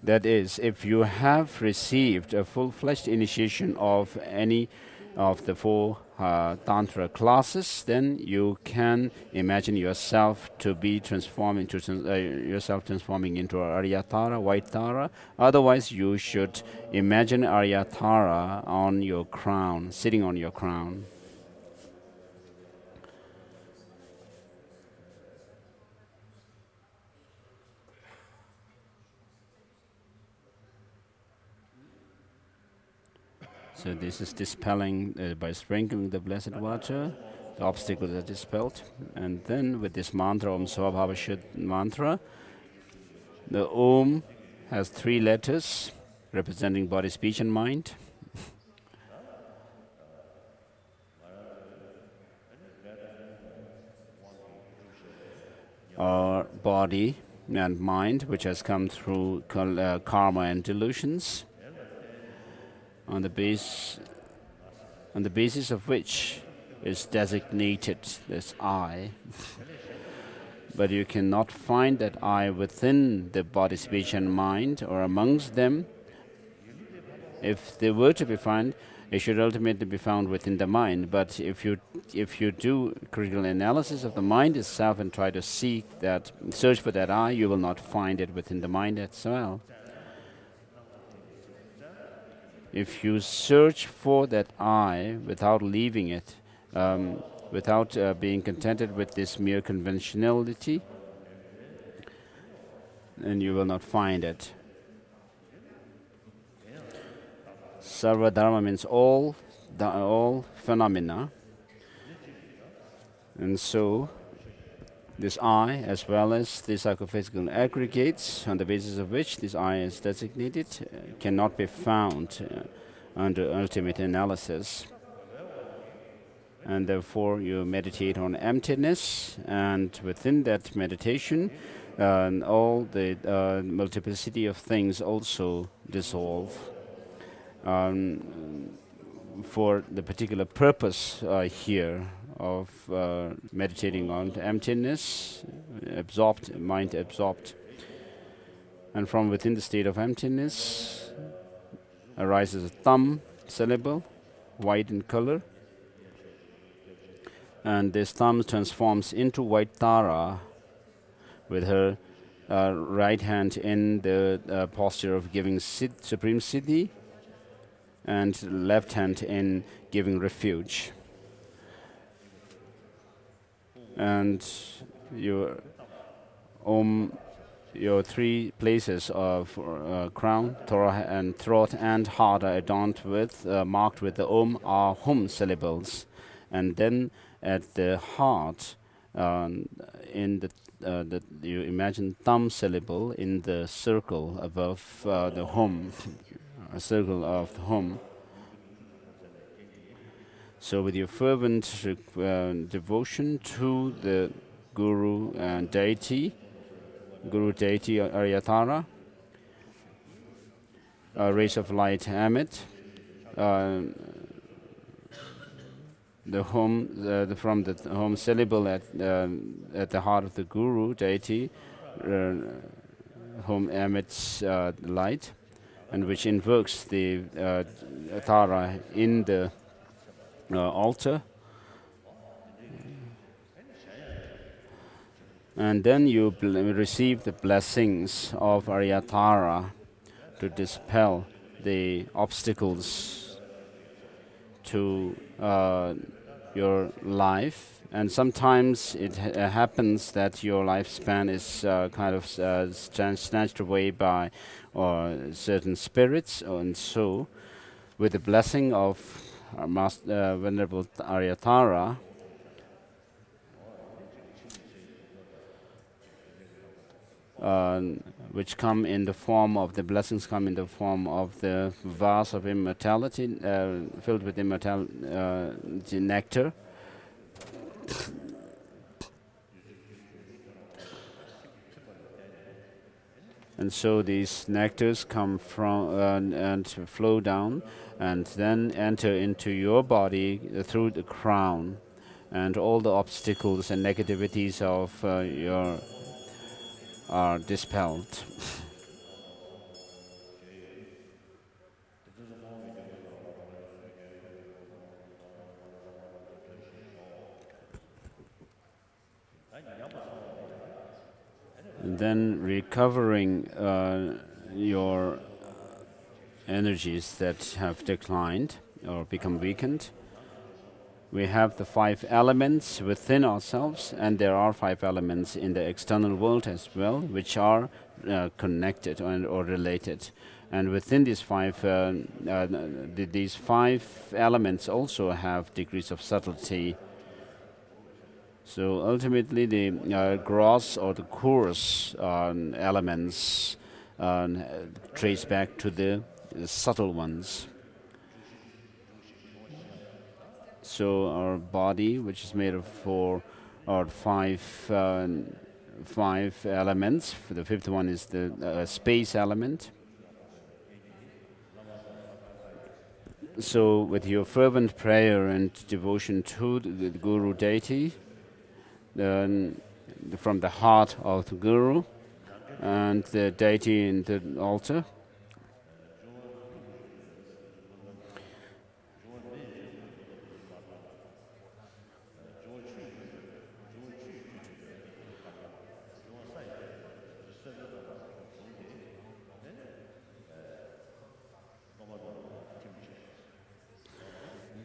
That is, if you have received a full-fledged initiation of any of the four Tantra classes, then you can imagine yourself to be transforming into transforming into Aryatara, White Tara. Otherwise, you should imagine Aryatara on your crown, sitting on your crown. So this is dispelling by sprinkling the blessed water. The obstacles are dispelled. And then with this mantra, Om Svabhava Shuddh mantra, the Om has 3 letters representing body, speech and mind. Our body and mind, which has come through karma and delusions, on the basis of which is designated this I. But you cannot find that I within the body, speech and mind or amongst them. If they were to be found, it should ultimately be found within the mind. But if you do critical analysis of the mind itself and try to search for that I, you will not find it within the mind as well. If you search for that I without leaving it, without being contented with this mere conventionality, then you will not find it. Sarva Dharma means all phenomena. And so, this I, as well as the psychophysical aggregates, on the basis of which this I is designated, cannot be found under ultimate analysis. And therefore, you meditate on emptiness, and within that meditation, all the multiplicity of things also dissolve. For the particular purpose here of meditating on emptiness, mind absorbed. And from within the state of emptiness arises a thumb syllable, white in color. And this thumb transforms into White Tara with her right hand in the posture of giving Supreme Siddhi, and left hand in giving refuge. And your 3 places of crown, throat and heart are adorned with, marked with the Om, Ah, Hum syllables. And then at the heart, you imagine thumb syllable in the circle above the Hum. A circle of the home. So with your fervent devotion to the Guru deity Aryatara, rays of light Amit, the home from the home syllable at the heart of the Guru deity, home emits light, and which invokes the Tara in the altar. And then you receive the blessings of Aryatara to dispel the obstacles to your life. And sometimes it happens that your lifespan is kind of snatched away by certain spirits, and so with the blessing of our Venerable Aryatara, which come in the form of the blessings, come in the form of the vase of immortality, filled with immortality nectar. And so these nectars come from and flow down and then enter into your body through the crown, and all the obstacles and negativities of your are dispelled. And then recovering your energies that have declined or become weakened. We have the 5 elements within ourselves, and there are 5 elements in the external world as well, which are connected or related. And within these 5, these 5 elements also have degrees of subtlety. So ultimately, the gross or the coarse elements trace back to the subtle ones. So our body, which is made of 4 or 5 elements. The 5th one is the space element. So with your fervent prayer and devotion to the Guru deity, from the heart of the Guru and the deity in the altar,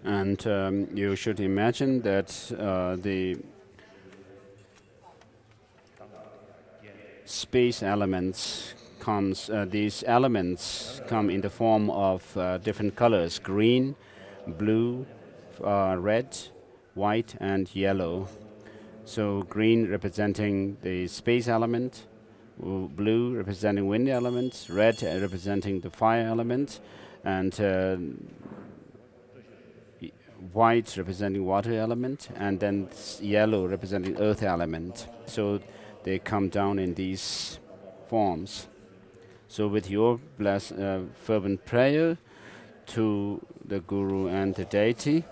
and you should imagine that the space elements these elements come in the form of different colors: green, blue, red, white, and yellow. So green representing the space element, blue representing wind element, red representing the fire element, and white representing water element, and then yellow representing earth element. So they come down in these forms. So with your fervent prayer to the Guru and the deity,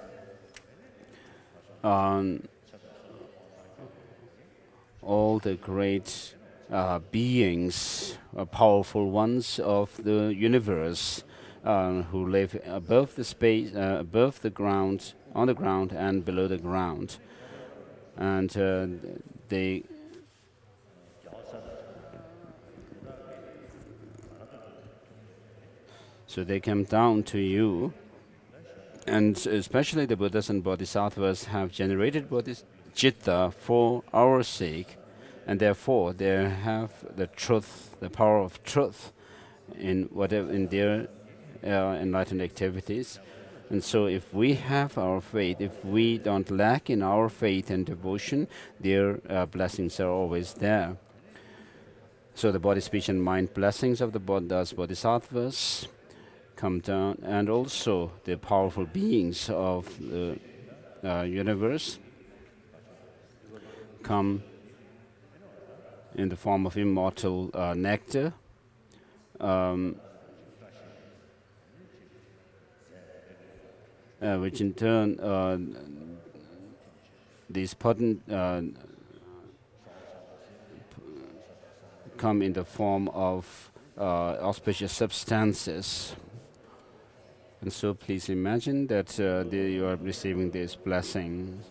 all the great beings, powerful ones of the universe, who live above the space, above the ground, on the ground, and below the ground, and they. So they come down to you, and especially the Buddhas and Bodhisattvas have generated Bodhicitta for our sake, and therefore they have the truth, the power of truth, in their enlightened activities. And so if we have our faith, if we don't lack in our faith and devotion, their blessings are always there. So the body, speech, and mind blessings of the Buddhas, Bodhisattvas come down, and also the powerful beings of the universe come in the form of immortal nectar, which in turn, these potent come in the form of auspicious substances. And so please imagine that you are receiving these blessings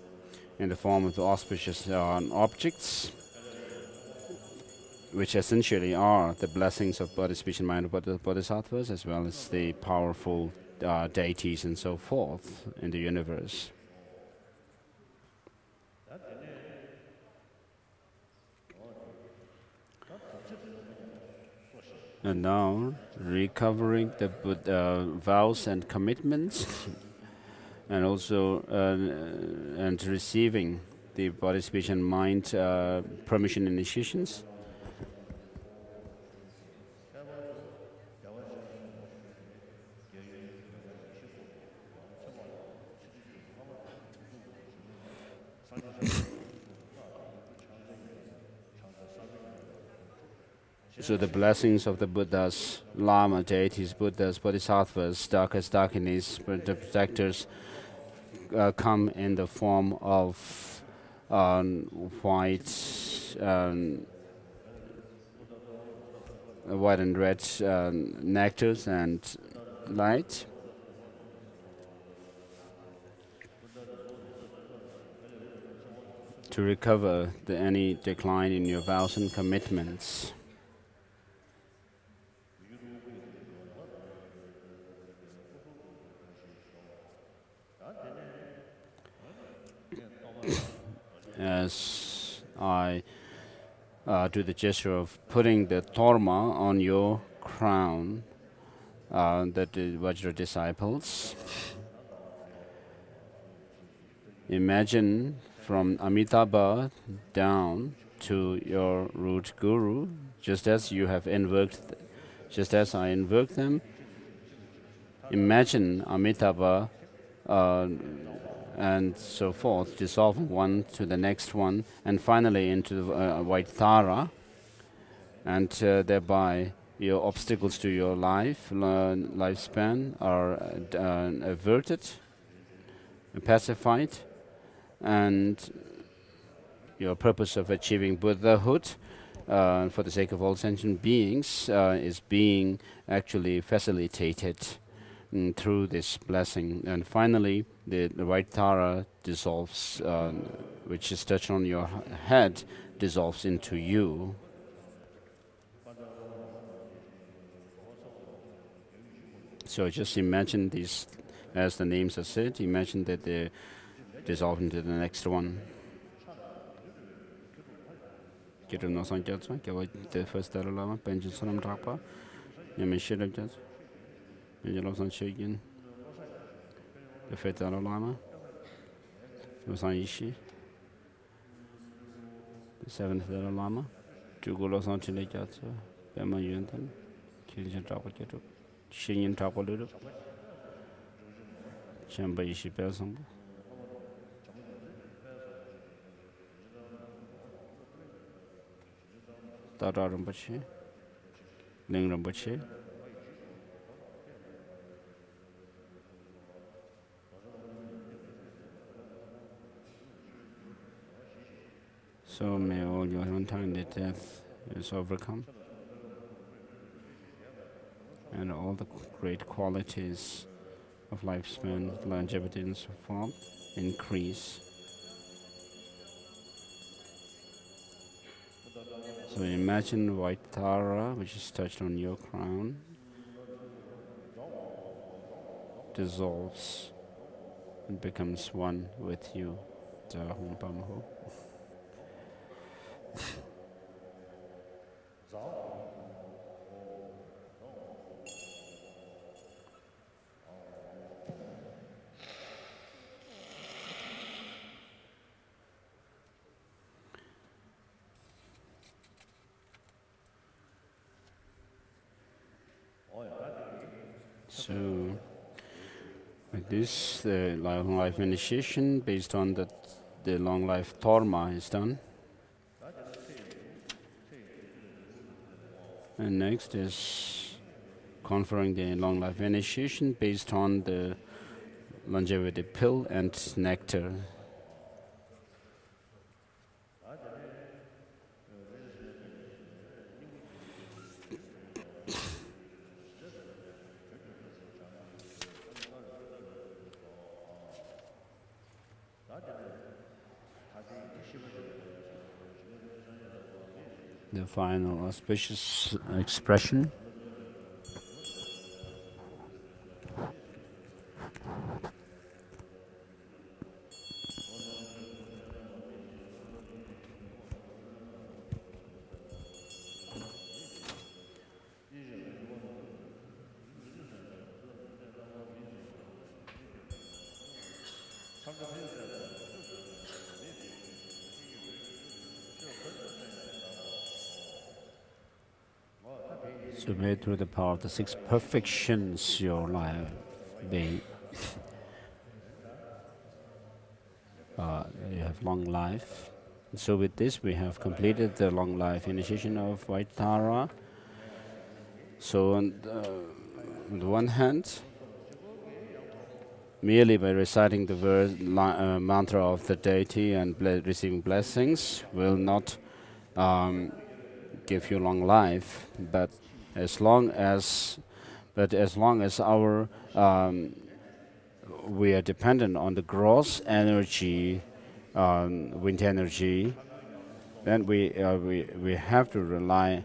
in the form of the auspicious objects, which essentially are the blessings of body, speech, and mind of Bodhisattvas, as well as the powerful deities and so forth in the universe. And now, recovering the vows and commitments, and also and receiving the body, speech, and mind permission initiations. So the blessings of the Buddhas, Lama, deities, Buddhas, Bodhisattvas, Dakinis, protectors come in the form of white, white and red nectars and light. To recover any decline in your vows and commitments. As I do the gesture of putting the torma on your crown, that the Vajra disciples, imagine from Amitabha down to your root guru, just as you have invoked, just as I invoked them. Imagine Amitabha and so forth, dissolving one to the next one, and finally into the white Thara, and thereby your obstacles to your lifespan are averted, pacified, and your purpose of achieving Buddhahood for the sake of all sentient beings is being actually facilitated through this blessing. And finally, the white Tara dissolves, which is touched on your head, dissolves into you. So just imagine these, as the names are said, imagine that they dissolve into the next one. The first Lama, Benjamin Sonam Rapa, Yamishir Jaz, Benjamin Shigin, the fifth Lama, Rosan Ishi, the seventh Lama, Jugulos on Chilejats, Bema Yuntan, Kiljan Tapaketu, Shinyan Tapoludu, Chamba Ishi Persam. Tara Rinpoche, Ling Rinpoche, so may all your untimely death is overcome, and all the great qualities of lifespan, longevity and so forth increase. So imagine white Tara, which is touched on your crown, dissolves and becomes one with you. Zahum Pamho. So, with this, the long life initiation based on the long life Torma is done. And next is conferring the long life initiation based on the longevity pill and nectar. The final auspicious expression. So may through the power of the six perfections your life be you have long life. So with this we have completed the long life initiation of White Tara. So on the one hand, merely by reciting the mantra of the deity and receiving blessings will not um, give you long life, but as long as our we are dependent on the gross energy, wind energy, then we have to rely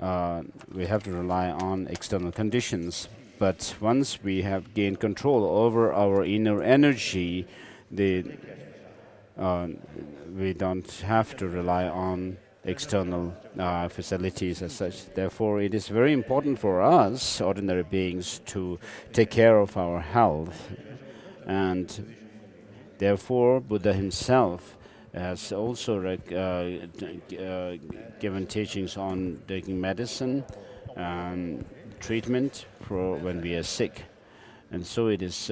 on external conditions. But once we have gained control over our inner energy, the we don't have to rely on external facilities as such. Therefore, it is very important for us, ordinary beings, to take care of our health. And therefore, Buddha himself has also given teachings on taking medicine and treatment for when we are sick. And so it is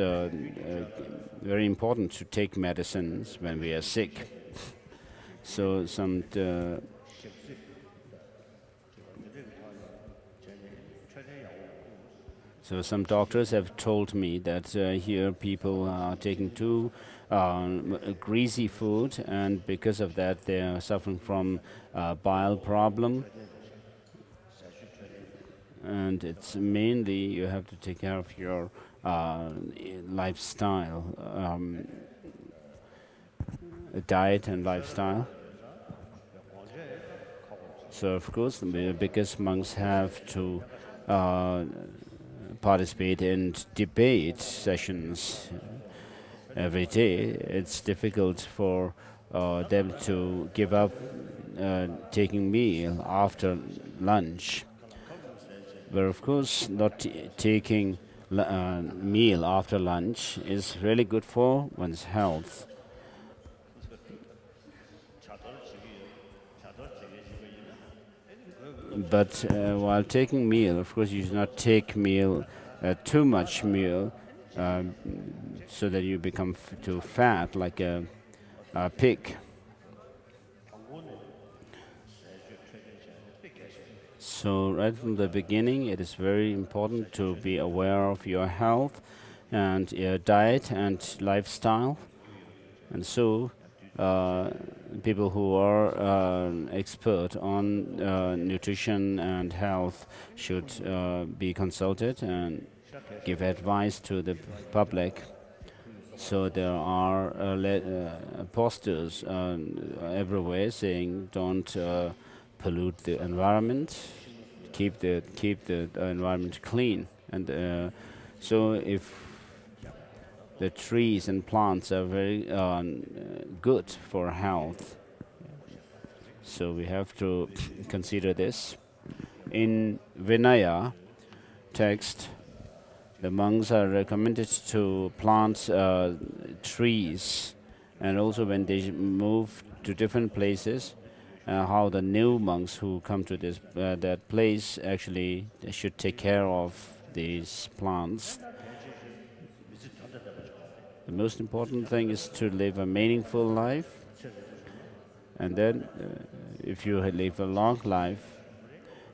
very important to take medicines when we are sick. So some doctors have told me that here people are taking too greasy food, and because of that they are suffering from bile problem. And it's mainly you have to take care of your lifestyle, diet and lifestyle. So of course the biggest monks have to participate in debate sessions every day. It's difficult for them to give up taking meal after lunch. But of course, not taking meal after lunch is really good for one's health. But while taking meal, of course, you should not take meal, too much meal, so that you become too fat like a pig. So right from the beginning, it is very important to be aware of your health and your diet and lifestyle. And so people who are expert on nutrition and health should be consulted and give advice to the public. So there are posters everywhere saying don't pollute the environment, keep the environment clean. And so if the trees and plants are very good for health, so we have to consider this. In Vinaya text, the monks are recommended to plant trees, and also when they move to different places, how the new monks who come to that place actually they should take care of these plants. The most important thing is to live a meaningful life, and then if you live a long life,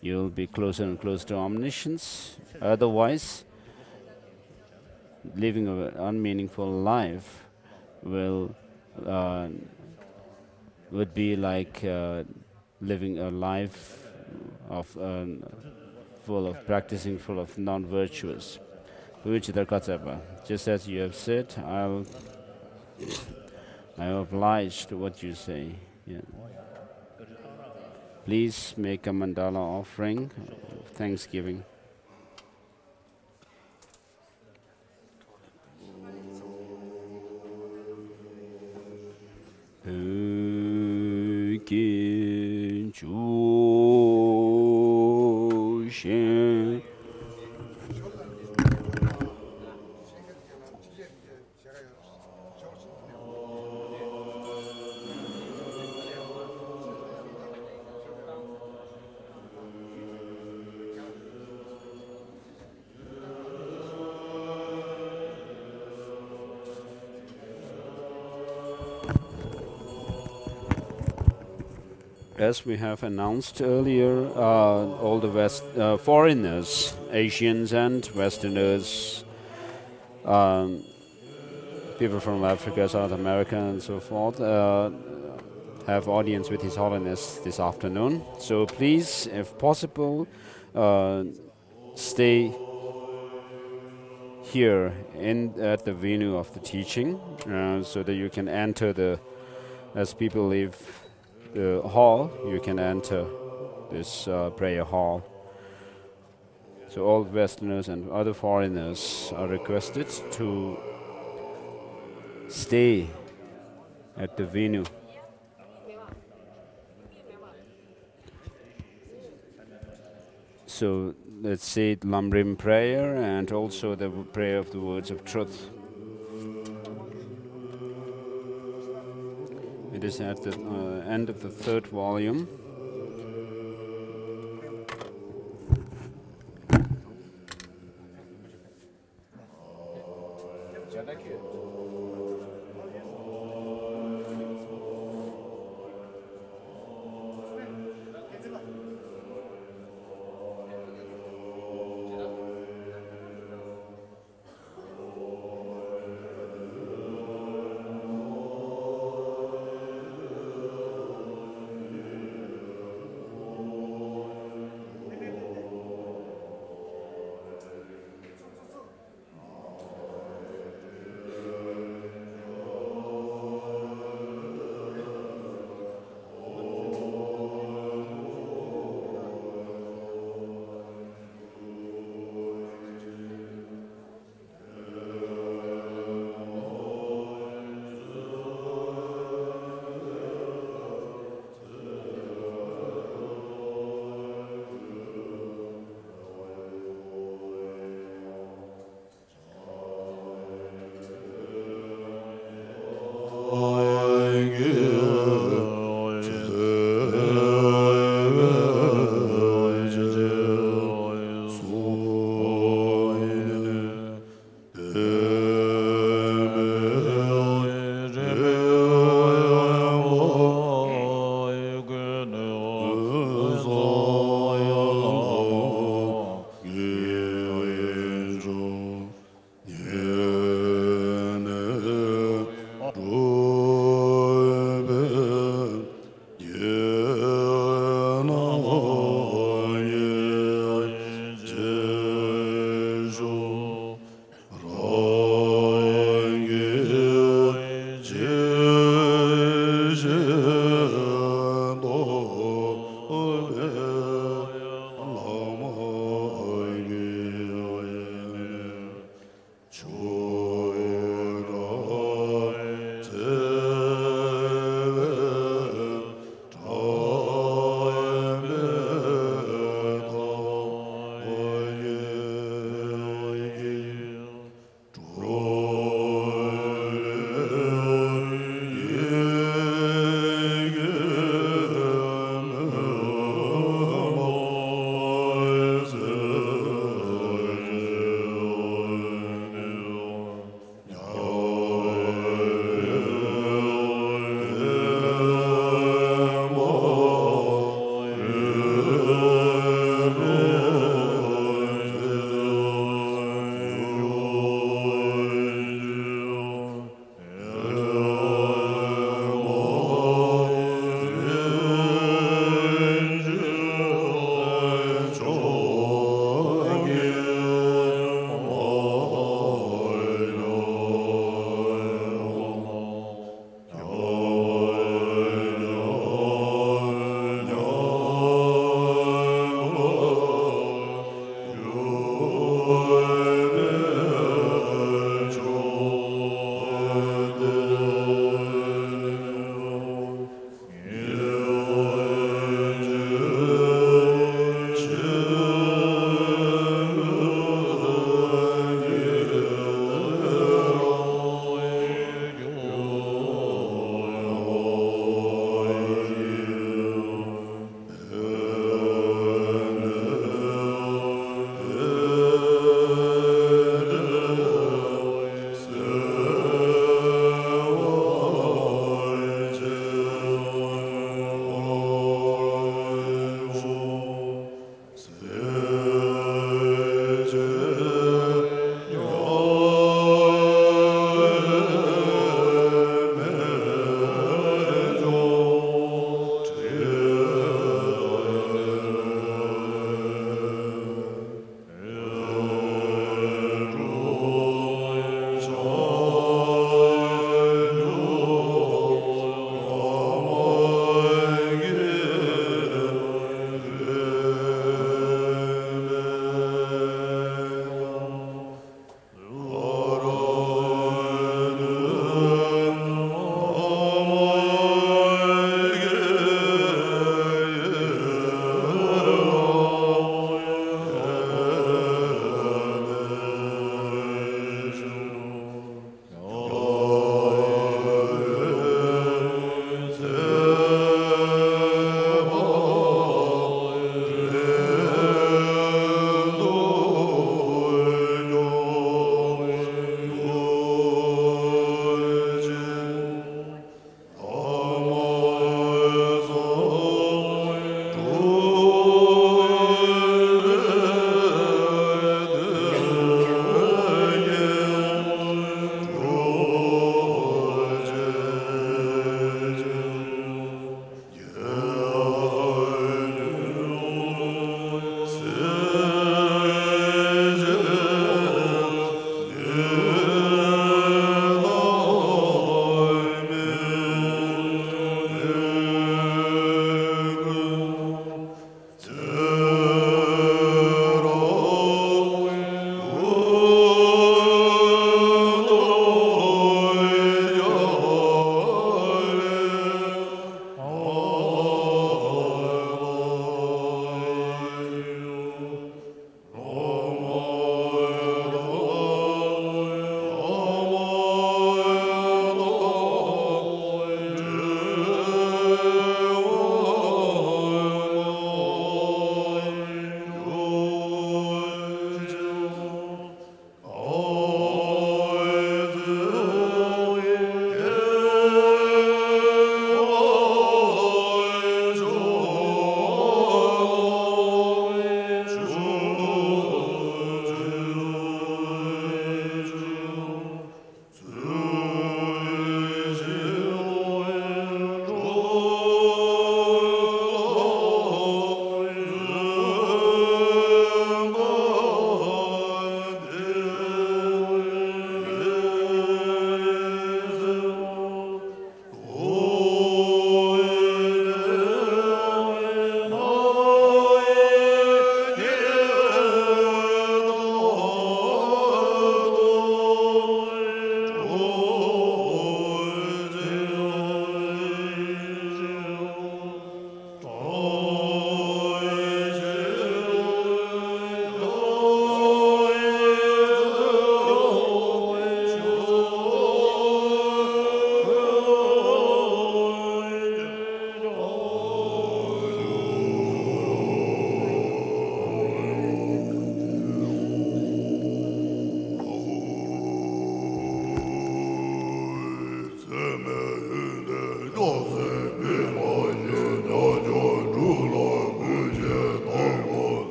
you'll be closer and closer to omniscience. Otherwise, living an unmeaningful life would be like living a life of full of non-virtuous. Just as you have said, I oblige to what you say. Yeah. Please make a mandala offering of thanksgiving. as we have announced earlier, all the foreigners, Asians and Westerners, people from Africa, South America, and so forth, have audience with His Holiness this afternoon. So please, if possible, stay here at the venue of the teaching, so that you can enter as people leave the hall, you can enter this prayer hall. So all Westerners and other foreigners are requested to stay at the venue. So let's say Lamrim prayer and also the prayer of the words of truth. It is at the end of the 3rd volume.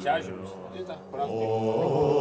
Чаще. Это просто.